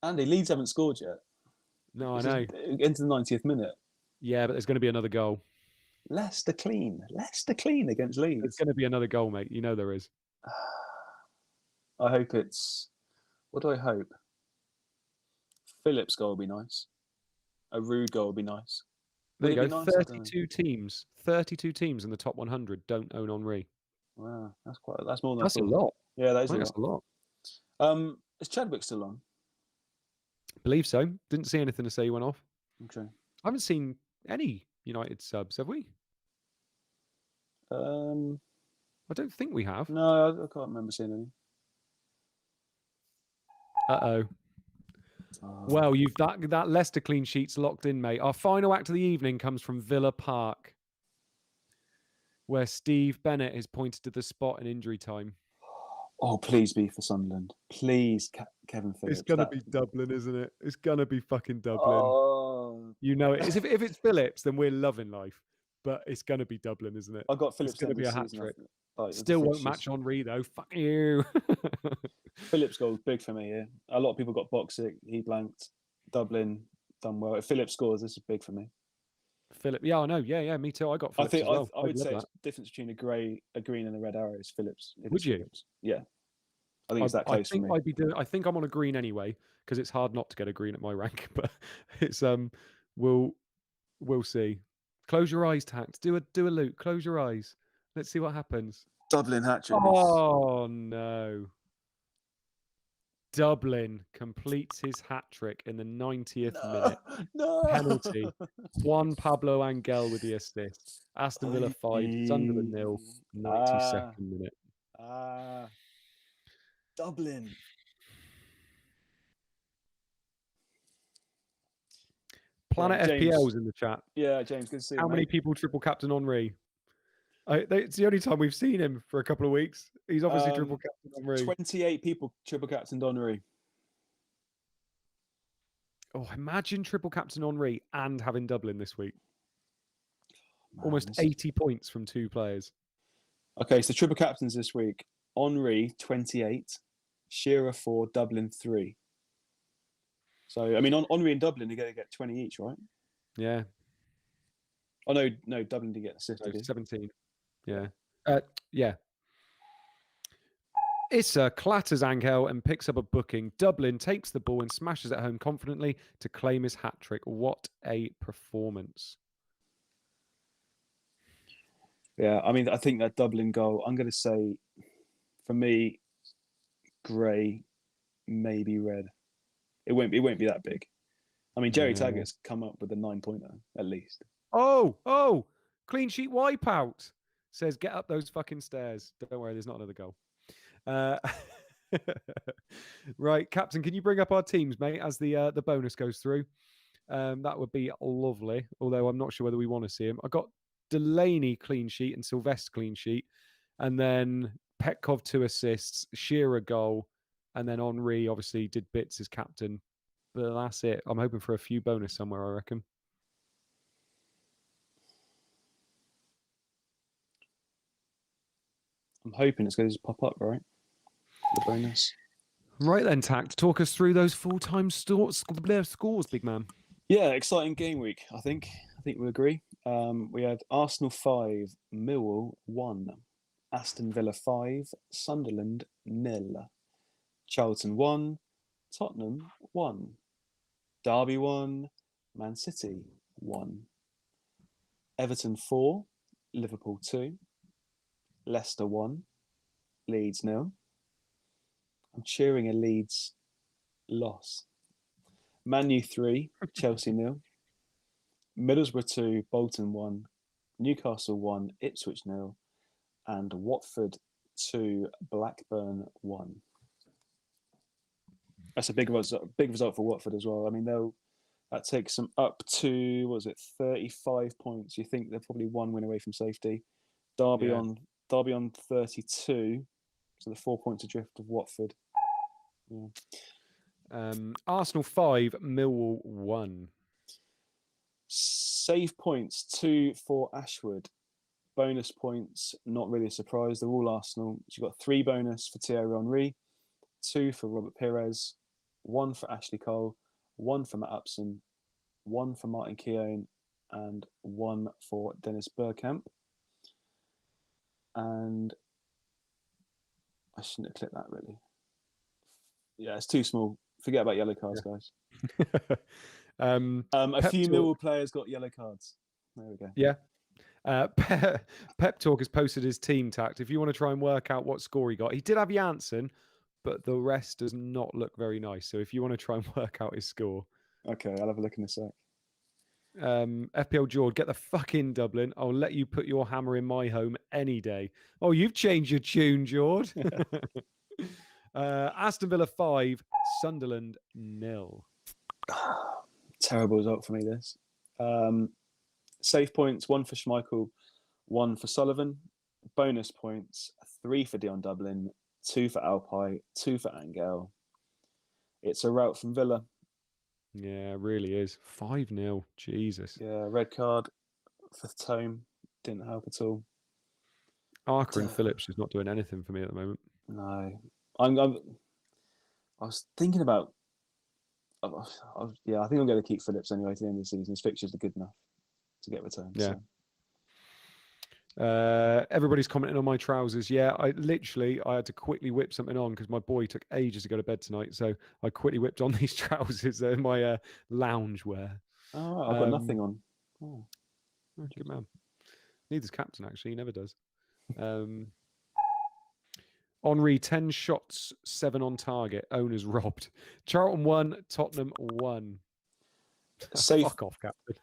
Andy, Leeds haven't scored yet. No, I know. Into the 90th minute. Yeah, but there's going to be another goal. Leicester clean against Leeds. There's going to be another goal, mate. You know there is. I hope it's... What do I hope? Phillips' goal will be nice. A Rude goal will be nice. There you go. 32 teams. 32 teams in the top 100 don't own Henri. Wow, that's more than that's a lot. Yeah, that's a lot. Is Chadwick still on? Believe so. Didn't see anything to say he went off. Okay. I haven't seen any United subs, have we? I don't think we have. No, I can't remember seeing any. Uh-oh. Well, you've that Leicester clean sheet's locked in, mate. Our final act of the evening comes from Villa Park, where Steve Bennett is pointed to the spot in injury time. Oh, please be for Sunderland. Please, Kevin Phillips. It's going to be Dublin, isn't it? It's going to be fucking Dublin. Oh. You know it. If it's Phillips, then we're loving life. But it's going to be Dublin, isn't it? I got Phillips. It's going to be a hat trick. Oh, still won't match Henri, though. Fuck you. Phillips goal big for me, yeah. A lot of people got boxic. He blanked. Dublin done well. If Phillips scores, this is big for me. Yeah, I know. Yeah, me too. I got Phillips as well. I would say it's the difference between a green and a red arrow is Phillips. Would you? Phillips. Yeah. I think it's that close for me. I think I'm on a green anyway, because it's hard not to get a green at my rank. But it's we'll see. Close your eyes, Tact. Do a loop. Close your eyes. Let's see what happens. Dublin hat-trick. Oh no. Dublin completes his hat-trick in the 90th minute. No. Penalty. Juan Pablo Angel with the assist. Aston Villa 5, Sunderland 0, 92nd minute. Dublin. Planet FPL's in the chat. Yeah, James, good to see you. How many people triple captain Henri? It's the only time we've seen him for a couple of weeks. He's obviously triple captain Henri. 28 people triple captained Henri. Oh, imagine triple captain Henri and having Dublin this week. Man, Almost 80 points from 2 players. Okay, so triple captains this week. Henri, 28. Shearer 4, Dublin 3. So, I mean, Henri and Dublin are going to get 20 each, right? Yeah. Oh, no, Dublin did get assisted. No, 17. Yeah. Yeah. Issa clatters Angel and picks up a booking. Dublin takes the ball and smashes it home confidently to claim his hat trick. What a performance. Yeah, I mean, I think that Dublin goal, I'm going to say, for me, grey, maybe red. It won't be that big. I mean, Jerry Taggart's come up with a 9-pointer, at least. Oh, clean sheet wipeout. Says, get up those fucking stairs. Don't worry, there's not another goal. Right, Captain, can you bring up our teams, mate, as the bonus goes through? That would be lovely, although I'm not sure whether we want to see him. I got Delaney clean sheet and Sylvester clean sheet, and then Petkov 2 assists, Shearer goal, and then Henri obviously did bits as captain. But that's it. I'm hoping for a few bonus somewhere, I reckon. I'm hoping it's going to just pop up, right? The bonus. Right then, Tact, talk us through those full-time scores, big man. Yeah, exciting game week, I think. I think we agree. We had Arsenal 5, Millwall 1, Aston Villa 5, Sunderland 0, Charlton 1, Tottenham 1, Derby 1, Man City 1, Everton 4, Liverpool 2, Leicester 1, Leeds 0. I'm cheering a Leeds loss. Man U 3, Chelsea 0. Middlesbrough 2, Bolton 1, Newcastle 1, Ipswich 0, and Watford 2, Blackburn 1. That's a big result for Watford as well. I mean, that takes them up to 35 points. You think they're probably 1 win away from safety. Derby on 32, so the 4 points adrift of Watford. Yeah. Arsenal 5, Millwall 1. Save points 2 for Ashwood. Bonus points, not really a surprise. They're all Arsenal. You've got 3 bonus for Thierry Henry, 2 for Robert Pires, 1 for Ashley Cole, 1 for Matt Upson, 1 for Martin Keown, and 1 for Dennis Bergkamp. And I shouldn't have clicked that, really. Yeah, it's too small. Forget about yellow cards, guys. A few Millwall players got yellow cards. There we go. Yeah. Pep Talk has posted his team tact. If you want to try and work out what score he got, he did have Janssen, but the rest does not look very nice. So if you want to try and work out his score. Okay, I'll have a look in a sec. FPL Jord, get the fuck in, Dublin. I'll let you put your hammer in my home any day. Oh, you've changed your tune, Jord. Aston Villa 5, Sunderland 0. Terrible result for me, this. Save points, 1 for Schmeichel, 1 for Sullivan. Bonus points, 3 for Dion Dublin, 2 for Alpay, 2 for Angel. It's a rout from Villa. Yeah, it really is. 5-0. Jesus. Yeah, red card for Tome. Didn't help at all. Archer and Phillips is not doing anything for me at the moment. No. I was thinking about... I think I'm going to keep Phillips anyway to the end of the season. His fixtures are good enough to get returns. Yeah. So. Everybody's commenting on my trousers. Yeah, I had to quickly whip something on because my boy took ages to go to bed tonight. So I quickly whipped on these trousers. They're my lounge wear. Oh, I've got nothing on. Oh, good man. Needs his captain, actually. He never does. Henri, 10 shots, 7 on target. Owners robbed. Charlton 1, Tottenham 1. Fuck off, captain.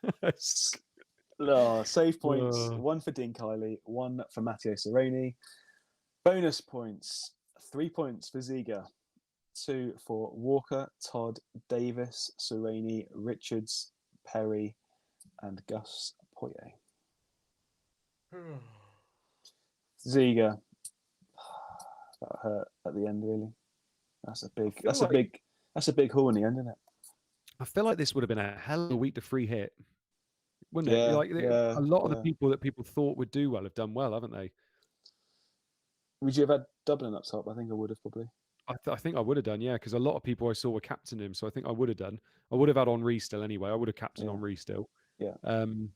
Save points, 1 for Dean Kiley, 1 for Matteo Sereni. Bonus points, 3 points for Ziga, 2 for Walker, Todd, Davis, Sereni, Richards, Perry, and Gus Poyet. Ziga, that hurt at the end, really. That's a big haul in the end, isn't it? I feel like this would have been a hell of a week to free hit, wouldn't it? Yeah, Like yeah, a lot of the yeah. people that people thought would do well have done well, haven't they? Would you have had Dublin up top? I think I would have probably. I think I would have done, yeah, because a lot of people I saw were captaining him, so I think I would have done. I would have had Henri still anyway. I would have captained Yeah, Henri still. yeah. And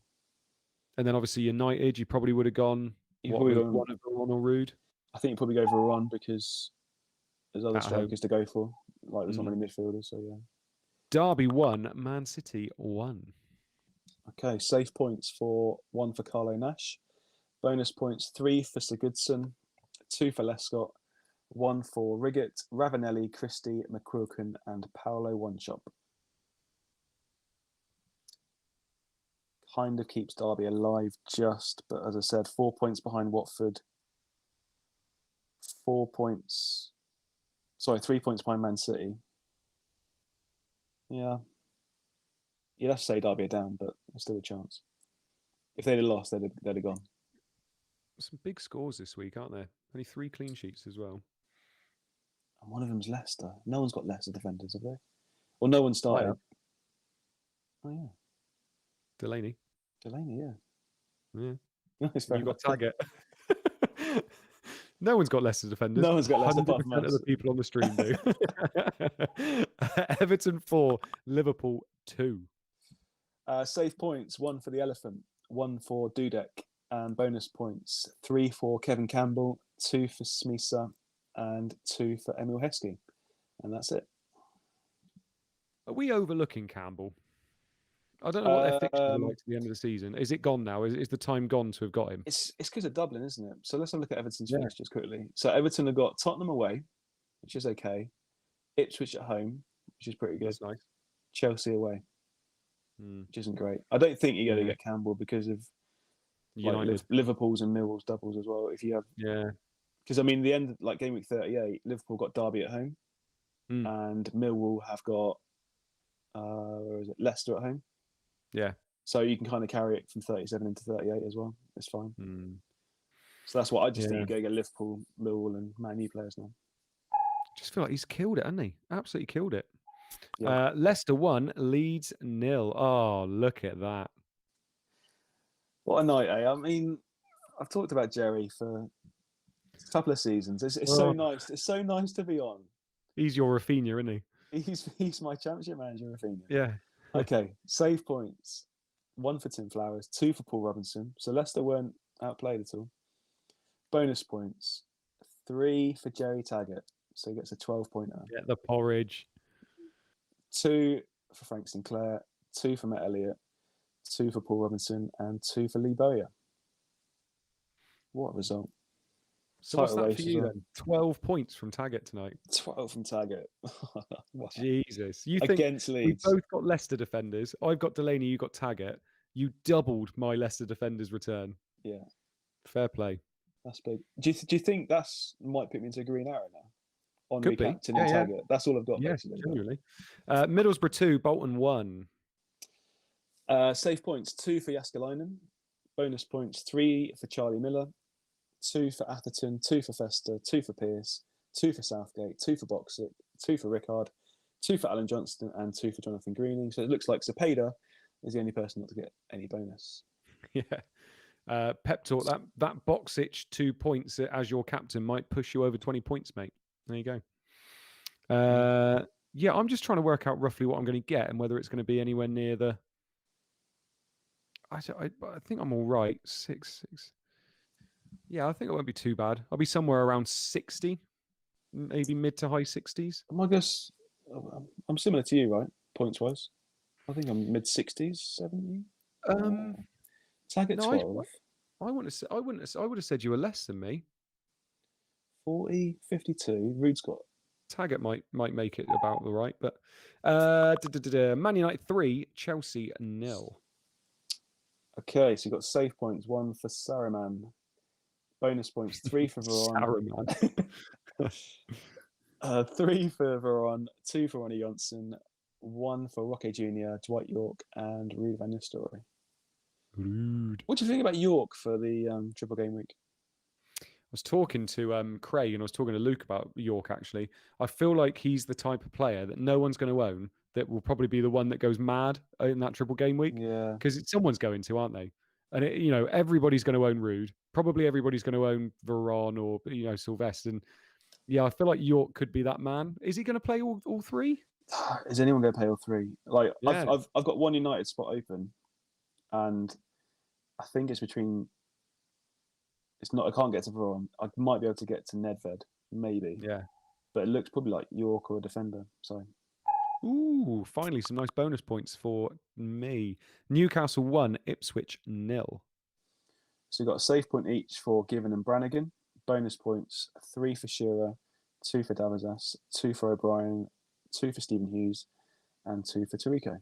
then obviously United, you probably would have gone. You What probably with gone, one of Veron or Rude I think you probably go for a run because there's other at home. strikers to go for. Like there's not Mm. many midfielders, so yeah. Derby 1, Man City 1. Okay, safe points for 1 for Carlo Nash. Bonus points 3 for Sigurdsson, 2 for Lescott, 1 for Riggett, Ravanelli, Christie, McQuilkin, and Paolo One-Shop. Kind of keeps Derby alive just, but as I said, 4 points behind Watford. 3 points behind Man City. Yeah. You'd have to say Derby are down, but there's still a chance. If they'd have lost, they'd have gone. Some big scores this week, aren't there? Only 3 clean sheets as well. And one of them's Leicester. No one's got Leicester defenders, have they? Well, no one started. Oh, yeah. Delaney, yeah. Yeah. Nice, You got Taggart. No one's got Leicester defenders. No one's got Leicester 100% of the people on the stream do. Everton 4, Liverpool 2. Safe points 1 for the Elephant, 1 for Dudek, and bonus points 3 for Kevin Campbell, 2 for Smisa, and 2 for Emil Heskey. And that's it. Are we overlooking Campbell? I don't know what their fixtures are like to the end of the season. Is it gone now? Is the time gone to have got him? It's because of Dublin, isn't it? So let's have a look at Everton's fixtures quickly. So Everton have got Tottenham away, which is okay. Ipswich at home, which is pretty good. That's nice. Chelsea away, which isn't great. I don't think you're going to get Campbell because of like Liverpool's and Millwall's doubles as well. If you have, because I mean, the end like game week 38, Liverpool got Derby at home, and Millwall have got where is it? Leicester at home. Yeah. So you can kind of carry it from 37 into 38 as well. It's fine. So that's what I just think you go get Liverpool, Millwall, and Man U players now. Just feel like he's killed it, hasn't he? Absolutely killed it. Yeah. Leicester 1, Leeds 0. Oh, look at that. What a night, eh? I mean, I've talked about Jerry for a couple of seasons. It's so nice. It's so nice to be on. He's your Rafinha, isn't he? He's my championship manager, Rafinha. Yeah. Okay, save points. 1 for Tim Flowers, 2 for Paul Robinson. So Leicester weren't outplayed at all. Bonus points. 3 for Jerry Taggart. So he gets a 12-pointer. Get the porridge. 2 for Frank Sinclair, 2 for Matt Elliott, 2 for Paul Robinson, and 2 for Lee Bowyer. What a result. So what's that for you then? 12 points from Taggart tonight. 12 from Taggart. Jesus. You think against Leeds. We both got Leicester defenders. I've got Delaney, you got Taggart. You doubled my Leicester defenders return. Yeah. Fair play. That's big. Do you think that's might put me into a green arrow now? On captain and Taggart. That's all I've got. Yes, genuinely. Middlesbrough 2, Bolton 1. Save points 2 for Jaskalainen. Bonus points 3 for Charlie Miller, 2 for Atherton, 2 for Fester, 2 for Pearce, 2 for Southgate, 2 for Boxic, 2 for Rickard, 2 for Alan Johnston, and 2 for Jonathan Greening. So it looks like Cepeda is the only person not to get any bonus. Yeah. Pep talk, that Boxic 2 points as your captain might push you over 20 points, mate. There you go. Yeah, I'm just trying to work out roughly what I'm going to get and whether it's going to be anywhere near the... I think I'm all right. 6. Yeah, I think it won't be too bad. I'll be somewhere around 60, maybe mid to high 60s. I guess I'm similar to you, right? Points wise, I think I'm mid 60s, 70. Taggart 12. I would have said you were less than me. 40, 52. Rude's got. Taggart might make it about the right, but Man United 3, Chelsea 0. Okay, so you got save points 1 for Saruman. Bonus points 3 for Veron. 3 for Veron, 2 for Ronnie Johnson, 1 for Roque Jr., Dwight York, and Ruud van Nistelrooy. Rude. What do you think about York for the triple game week? I was talking to Craig and I was talking to Luke about York, actually. I feel like he's the type of player that no one's going to own, that will probably be the one that goes mad in that triple game week. Yeah. Because someone's going to, aren't they? And everybody's going to own Rude. Probably everybody's going to own Veron or Sylvester. And yeah, I feel like York could be that man. Is he going to play all three? Is anyone going to play all three? Like Yeah. I've got one United spot open, and I think it's between. It's not. I can't get to Veron. I might be able to get to Nedved, maybe. Yeah. But it looks probably like York or a defender. So. Ooh, finally some nice bonus points for me. Newcastle 1, Ipswich 0. So you've got a save point each for Given and Brannigan. Bonus points 3 for Shearer, 2 for Davizas, 2 for O'Brien, 2 for Stephen Hughes, and 2 for Tariko.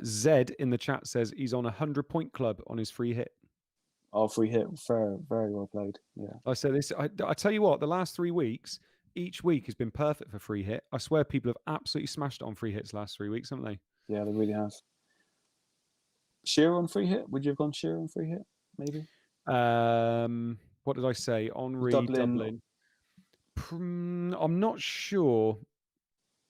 Zed in the chat says he's on a 100-point club on his free hit. Oh, free hit. Fair, very well played. Yeah. I said this. I tell you what, the last 3 weeks, each week has been perfect for free hit. I swear people have absolutely smashed it on free hits last 3 weeks, haven't they? Yeah, they really have. Shearer on free hit? Would you have gone Shearer on free hit? Maybe. What did I say? Henri, Dublin. I'm not sure,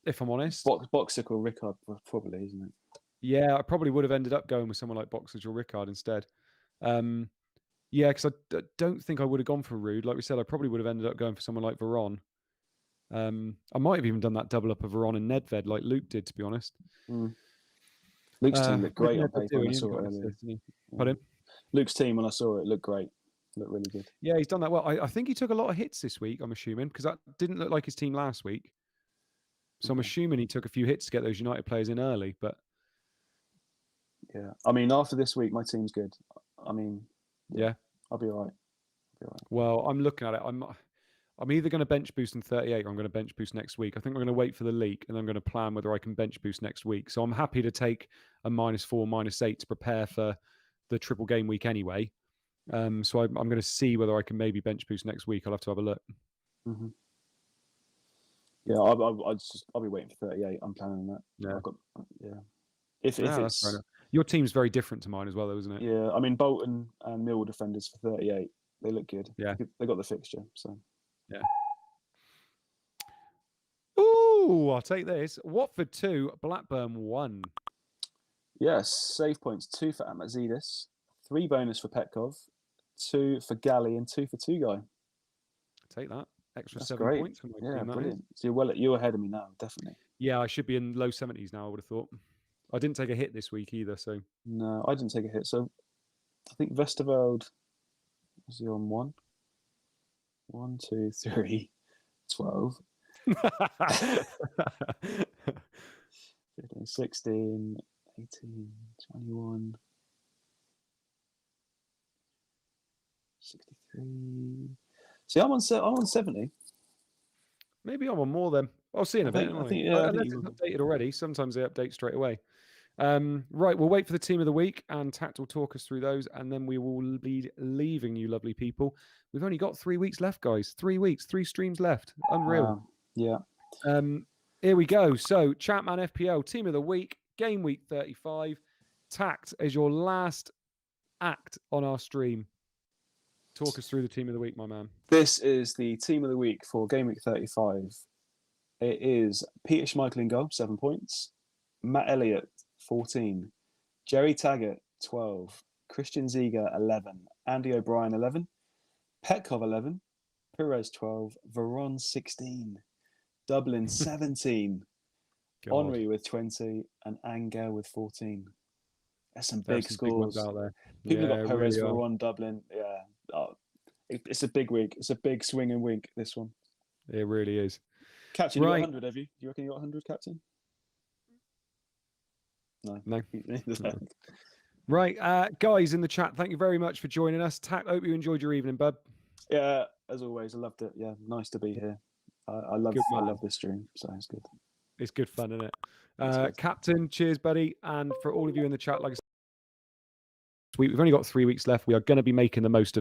if I'm honest. Boxic or Rickard, probably, isn't it? Yeah, I probably would have ended up going with someone like Boxic or Rickard instead. Yeah, because I don't think I would have gone for Rude. Like we said, I probably would have ended up going for someone like Veron. I might have even done that double up of Veron and Nedved like Luke did, to be honest. Luke's team looked great on paper when I saw it earlier. Pardon? Luke's team, when I saw it, looked great. Looked really good. Yeah, he's done that well. I think he took a lot of hits this week, I'm assuming, because that didn't look like his team last week. So I'm assuming he took a few hits to get those United players in early. But yeah, I mean, after this week, my team's good. I mean, yeah. I'll be all right. Well, I'm looking at it. I'm either going to bench boost in 38 or I'm going to bench boost next week. I think I'm going to wait for the leak and I'm going to plan whether I can bench boost next week. So I'm happy to take a -4, -8 to prepare for the triple game week anyway. So I'm going to see whether I can maybe bench boost next week. I'll have to have a look. Mm-hmm. Yeah, I'll be waiting for 38. I'm planning that. Yeah. If it's your team's very different to mine as well, though, isn't it? Yeah, I mean Bolton and Millwall defenders for 38. They look good. Yeah, they got the fixture. So yeah. Ooh, I'll take this. Watford 2, Blackburn 1. Yes, save points 2 for Amatzidis, 3 bonus for Petkov, 2 for Galley, and 2 for Tugai. Take that. Extra That's 7 great. points from my team. Brilliant. So you're ahead of me now, definitely. Yeah, I should be in low 70s now, I would have thought. I didn't take a hit this week either, so. No, I didn't take a hit. So I think Vesterveld, was he on 1? 1, 2, 3, 12. 15, 16, 18, 21, 63. See, I'm on 70. Maybe I'm on more then. I'll see in a bit. I think it's updated already. Sometimes they update straight away. Right, we'll wait for the team of the week, and Tact will talk us through those, and then we will be leaving you lovely people. We've only got 3 weeks left, guys. 3 weeks, 3 streams left. Unreal. Yeah. Here we go. So, ChampMan FPL team of the week, game week 35. Tact as your last act on our stream. Talk us through the team of the week, my man. This is the team of the week for game week 35. It is Peter Schmeichel in goal, 7 points. Matt Elliott, 14. Jerry Taggart, 12. Christian Ziege, 11. Andy O'Brien, 11. Petkov, 11. Perez, 12. Veron, 16. Dublin, 17. Henri with 20. And Angel with 14. That's some big scores. Big out there. People got Perez, really Veron, Dublin. Yeah. It's a big week. It's a big swing and wink, this one. It really is. Captain, you got 100, have you? Do you reckon you got 100, Captain? No. Right, guys in the chat, thank you very much for joining us. Tack, hope you enjoyed your evening, bud. Yeah, as always, I loved it. Yeah, nice to be here. I love this stream, so it's good. It's good fun, isn't it? Captain, cheers, buddy. And for all of you in the chat, like I said, we've only got 3 weeks left. We are going to be making the most of it.